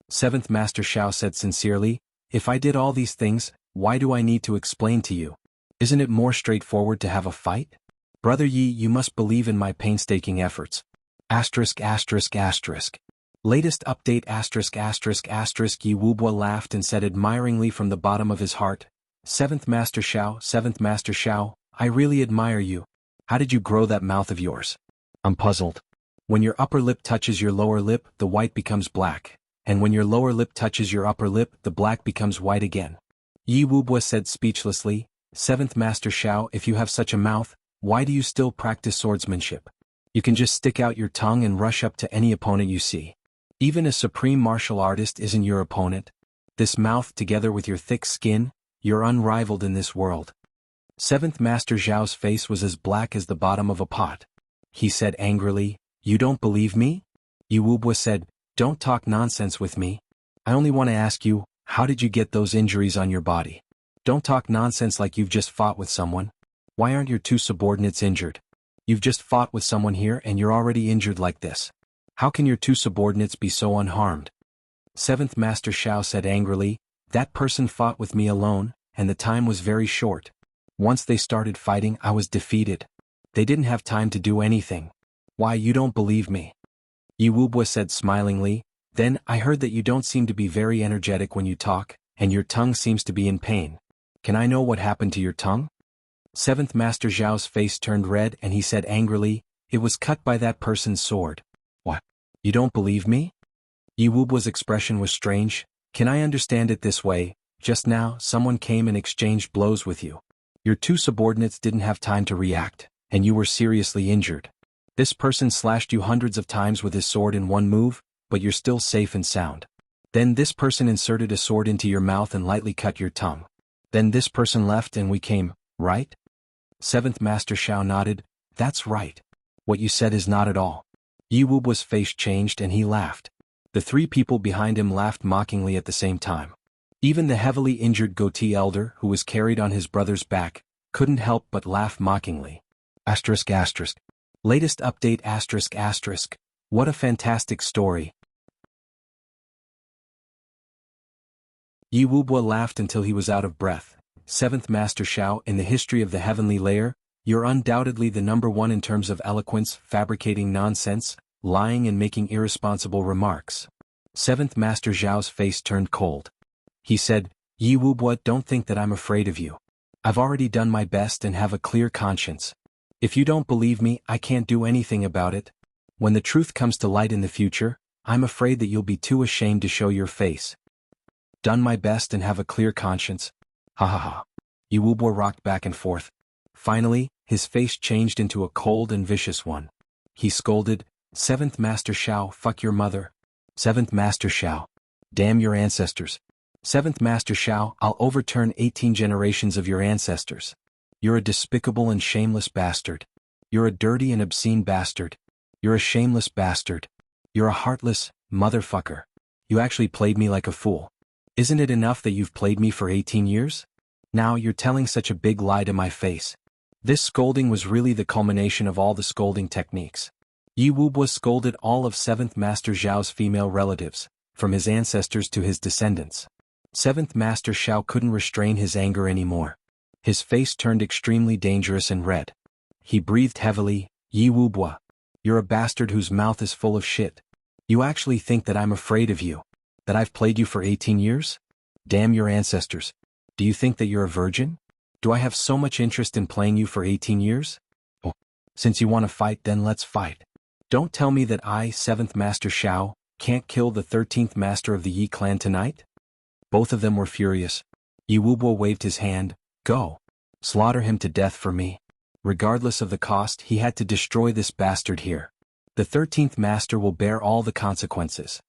Seventh Master Shao said sincerely, "If I did all these things, why do I need to explain to you? Isn't it more straightforward to have a fight? Brother Yi, you must believe in my painstaking efforts. Asterisk asterisk asterisk. Latest update asterisk asterisk asterisk." Yi Wubua laughed and said admiringly from the bottom of his heart, Seventh Master Shao, I really admire you. How did you grow that mouth of yours? I'm puzzled. When your upper lip touches your lower lip, the white becomes black, and when your lower lip touches your upper lip, the black becomes white again." Yi Wubua said speechlessly, "Seventh Master Shao, if you have such a mouth, why do you still practice swordsmanship? You can just stick out your tongue and rush up to any opponent you see. Even a supreme martial artist isn't your opponent. This mouth together with your thick skin, you're unrivaled in this world." Seventh Master Zhao's face was as black as the bottom of a pot. He said angrily, "You don't believe me?" Yi Wubua said, "Don't talk nonsense with me. I only want to ask you, how did you get those injuries on your body? Don't talk nonsense like you've just fought with someone. Why aren't your two subordinates injured? You've just fought with someone here and you're already injured like this. How can your two subordinates be so unharmed?" Seventh Master Shao said angrily, "That person fought with me alone, and the time was very short. Once they started fighting, I was defeated. They didn't have time to do anything. Why, you don't believe me?" Yi Wubua said smilingly, "Then, I heard that you don't seem to be very energetic when you talk, and your tongue seems to be in pain. Can I know what happened to your tongue?" Seventh Master Zhao's face turned red and he said angrily, "It was cut by that person's sword." "What? You don't believe me?" Yi Wubua's expression was strange. "Can I understand it this way? Just now, someone came and exchanged blows with you. Your two subordinates didn't have time to react, and you were seriously injured. This person slashed you hundreds of times with his sword in one move, but you're still safe and sound. Then this person inserted a sword into your mouth and lightly cut your tongue. Then this person left and we came, right?" Seventh Master Shao nodded, "That's right. What you said is not at all." Yi Wubua's face changed and he laughed. The three people behind him laughed mockingly at the same time. Even the heavily injured goatee elder, who was carried on his brother's back, couldn't help but laugh mockingly. Asterisk asterisk. Latest update asterisk asterisk. What a fantastic story. Yi Wubua laughed until he was out of breath. Seventh Master Shao, in the history of the heavenly layer, you're undoubtedly the number one in terms of eloquence, fabricating nonsense, lying and making irresponsible remarks. Seventh Master Zhao's face turned cold. He said, "Yi Wubua, don't think that I'm afraid of you. I've already done my best and have a clear conscience. If you don't believe me, I can't do anything about it. When the truth comes to light in the future, I'm afraid that you'll be too ashamed to show your face. Done my best and have a clear conscience. Ha ha ha. Yi Wubo rocked back and forth. Finally, his face changed into a cold and vicious one. He scolded, "Seventh Master Shao, fuck your mother. Seventh Master Shao. Damn your ancestors. Seventh Master Shao, I'll overturn 18 generations of your ancestors. You're a despicable and shameless bastard. You're a dirty and obscene bastard. You're a shameless bastard. You're a heartless motherfucker. You actually played me like a fool. Isn't it enough that you've played me for 18 years? Now you're telling such a big lie to my face." This scolding was really the culmination of all the scolding techniques. Yi Wubo scolded all of 7th Master Zhao's female relatives, from his ancestors to his descendants. 7th Master Shao couldn't restrain his anger anymore. His face turned extremely dangerous and red. He breathed heavily, "Yi Wubo, you're a bastard whose mouth is full of shit. You actually think that I'm afraid of you? That I've played you for 18 years? Damn your ancestors. Do you think that you're a virgin? Do I have so much interest in playing you for 18 years? Oh, since you want to fight, then let's fight. Don't tell me that I, 7th Master Shao, can't kill the 13th Master of the Yi clan tonight?" Both of them were furious. Yi Wubo waved his hand, "Go. Slaughter him to death for me." Regardless of the cost, he had to destroy this bastard here. The 13th Master will bear all the consequences.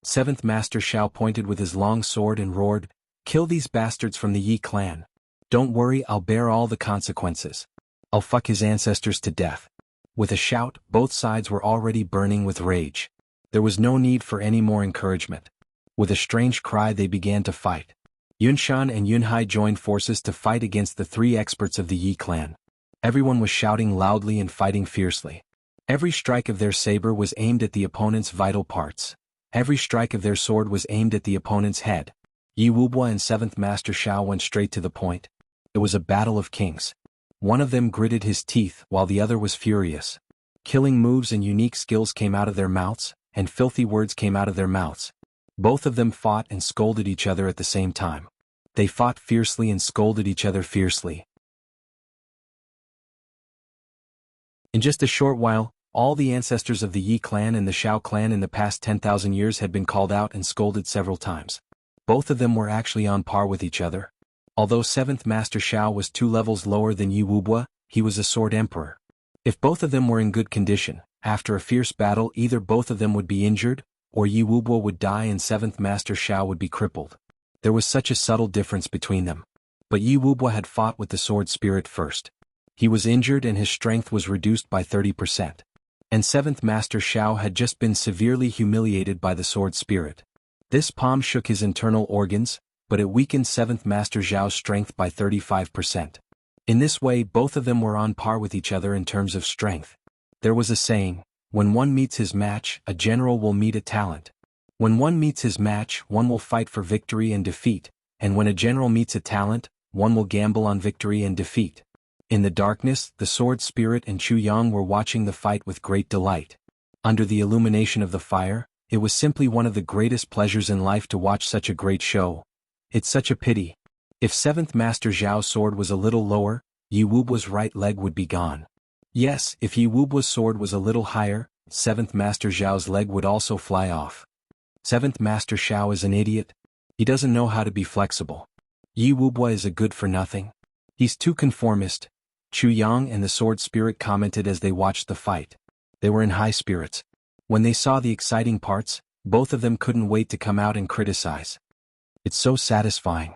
7th Master Shao pointed with his long sword and roared, "Kill these bastards from the Yi clan. Don't worry, I'll bear all the consequences. I'll fuck his ancestors to death." With a shout, both sides were already burning with rage. There was no need for any more encouragement. With a strange cry, they began to fight. Yunshan and Yunhai joined forces to fight against the 3 experts of the Yi clan. Everyone was shouting loudly and fighting fiercely. Every strike of their saber was aimed at the opponent's vital parts. Every strike of their sword was aimed at the opponent's head. Yi Wubo and 7th Master Shao went straight to the point. It was a battle of kings. One of them gritted his teeth while the other was furious. Killing moves and unique skills came out of their mouths, and filthy words came out of their mouths. Both of them fought and scolded each other at the same time. They fought fiercely and scolded each other fiercely. In just a short while, all the ancestors of the Yi clan and the Shao clan in the past 10,000 years had been called out and scolded several times. Both of them were actually on par with each other. Although 7th Master Shao was 2 levels lower than Yi Wubo, he was a sword emperor. If both of them were in good condition, after a fierce battle either both of them would be injured, or Yi Wubo would die and 7th Master Shao would be crippled. There was such a subtle difference between them. But Yi Wubo had fought with the sword spirit first. He was injured and his strength was reduced by 30%. And 7th Master Shao had just been severely humiliated by the sword spirit. This palm shook his internal organs, but it weakened 7th Master Zhao's strength by 35%. In this way, both of them were on par with each other in terms of strength. There was a saying, when one meets his match, a general will meet a talent. When one meets his match, one will fight for victory and defeat, and when a general meets a talent, one will gamble on victory and defeat. In the darkness, the sword spirit and Chu Yang were watching the fight with great delight. Under the illumination of the fire, it was simply one of the greatest pleasures in life to watch such a great show. It's such a pity. If 7th Master Zhao's sword was a little lower, Yi Wubo's right leg would be gone. Yes, if Yi Wubo's sword was a little higher, 7th Master Zhao's leg would also fly off. 7th Master Shao is an idiot. He doesn't know how to be flexible. Yi Wubo is a good-for-nothing. He's too conformist. Chu Yang and the sword spirit commented as they watched the fight. They were in high spirits. When they saw the exciting parts, both of them couldn't wait to come out and criticize. It's so satisfying.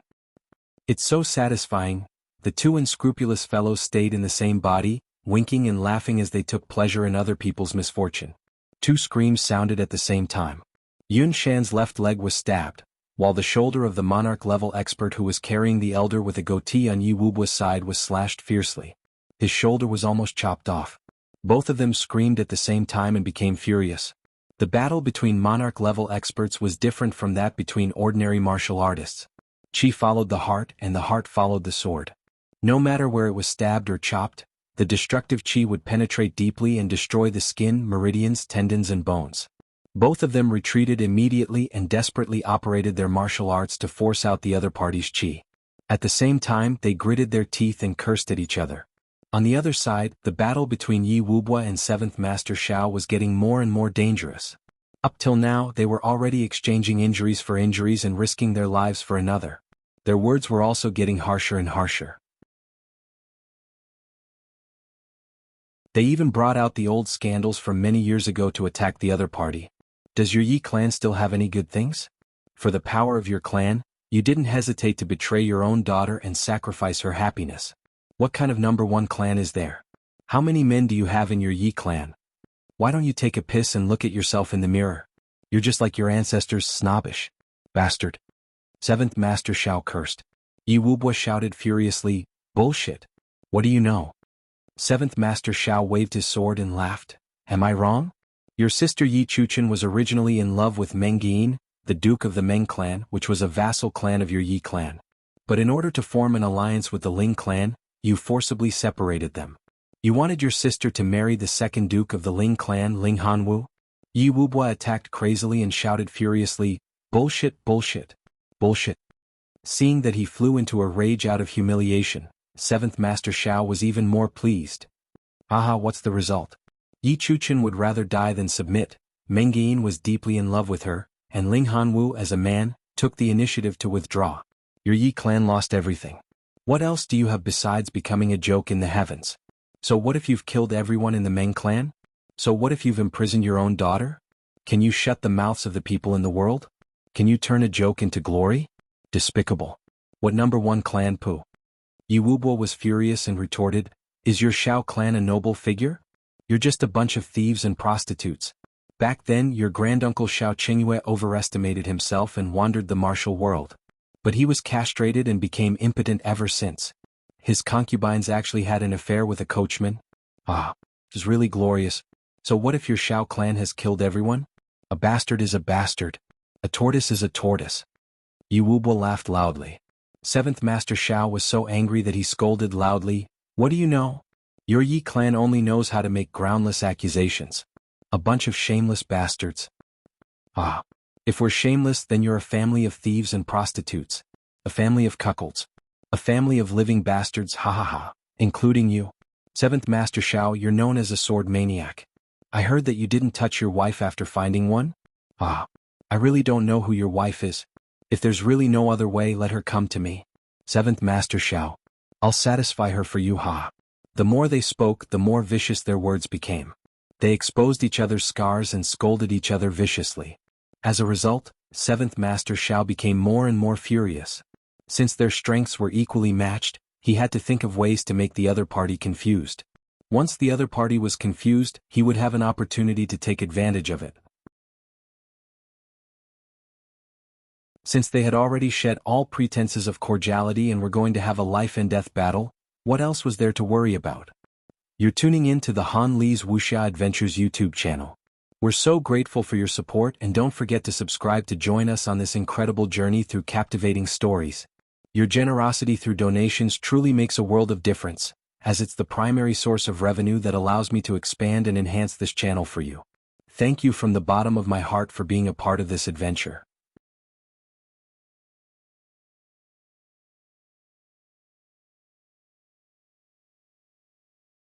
It's so satisfying. The 2 unscrupulous fellows stayed in the same body, winking and laughing as they took pleasure in other people's misfortune. 2 screams sounded at the same time. Yun Shan's left leg was stabbed, while the shoulder of the monarch-level expert who was carrying the elder with a goatee on Yi Wubo's side was slashed fiercely. His shoulder was almost chopped off. Both of them screamed at the same time and became furious. The battle between monarch-level experts was different from that between ordinary martial artists. Qi followed the heart and the heart followed the sword. No matter where it was stabbed or chopped, the destructive qi would penetrate deeply and destroy the skin, meridians, tendons and bones. Both of them retreated immediately and desperately operated their martial arts to force out the other party's qi. At the same time, they gritted their teeth and cursed at each other. On the other side, the battle between Yi Wubo and 7th Master Shao was getting more and more dangerous. Up till now, they were already exchanging injuries for injuries and risking their lives for another. Their words were also getting harsher and harsher. They even brought out the old scandals from many years ago to attack the other party. Does your Yi clan still have any good things? For the power of your clan, you didn't hesitate to betray your own daughter and sacrifice her happiness. What kind of #1 clan is there? How many men do you have in your Yi clan? Why don't you take a piss and look at yourself in the mirror? You're just like your ancestors, snobbish. Bastard. 7th Master Shao cursed. Yi Wubwa shouted furiously, bullshit. What do you know? 7th Master Shao waved his sword and laughed. Am I wrong? Your sister Yi Chuchen was originally in love with Meng Yin, the Duke of the Meng clan, which was a vassal clan of your Yi clan. But in order to form an alliance with the Ling clan, you forcibly separated them. You wanted your sister to marry the second Duke of the Ling clan, Ling Hanwu? Yi Wubwa attacked crazily and shouted furiously, bullshit, bullshit, bullshit. Seeing that he flew into a rage out of humiliation, 7th Master Shao was even more pleased. Aha, what's the result? Yi Chuchen would rather die than submit. Meng Yin was deeply in love with her, and Ling Hanwu, as a man, took the initiative to withdraw. Your Yi clan lost everything. What else do you have besides becoming a joke in the heavens? So what if you've killed everyone in the Meng clan? So what if you've imprisoned your own daughter? Can you shut the mouths of the people in the world? Can you turn a joke into glory? Despicable. What #1 clan poo? Yi Wubwa was furious and retorted, is your Shao clan a noble figure? You're just a bunch of thieves and prostitutes. Back then your granduncle Shao Qingyue overestimated himself and wandered the martial world. But he was castrated and became impotent ever since. His concubines actually had an affair with a coachman. Ah, it was really glorious. So what if your Shao clan has killed everyone? A bastard is a bastard. A tortoise is a tortoise. Yi Wubwa laughed loudly. 7th Master Shao was so angry that he scolded loudly, what do you know? Your Yi clan only knows how to make groundless accusations. A bunch of shameless bastards. Ah, if we're shameless then you're a family of thieves and prostitutes. A family of cuckolds. A family of living bastards, ha ha ha, including you. 7th Master Shao, you're known as a sword maniac. I heard that you didn't touch your wife after finding one? Ah, I really don't know who your wife is. If there's really no other way, let her come to me. 7th Master Shao. I'll satisfy her for you, ha. The more they spoke, the more vicious their words became. They exposed each other's scars and scolded each other viciously. As a result, 7th Master Shao became more and more furious. Since their strengths were equally matched, he had to think of ways to make the other party confused. Once the other party was confused, he would have an opportunity to take advantage of it. Since they had already shed all pretenses of cordiality and were going to have a life-and-death battle, what else was there to worry about? You're tuning in to the Han Li's Wuxia Adventures YouTube channel. We're so grateful for your support, and don't forget to subscribe to join us on this incredible journey through captivating stories. Your generosity through donations truly makes a world of difference, as it's the primary source of revenue that allows me to expand and enhance this channel for you. Thank you from the bottom of my heart for being a part of this adventure.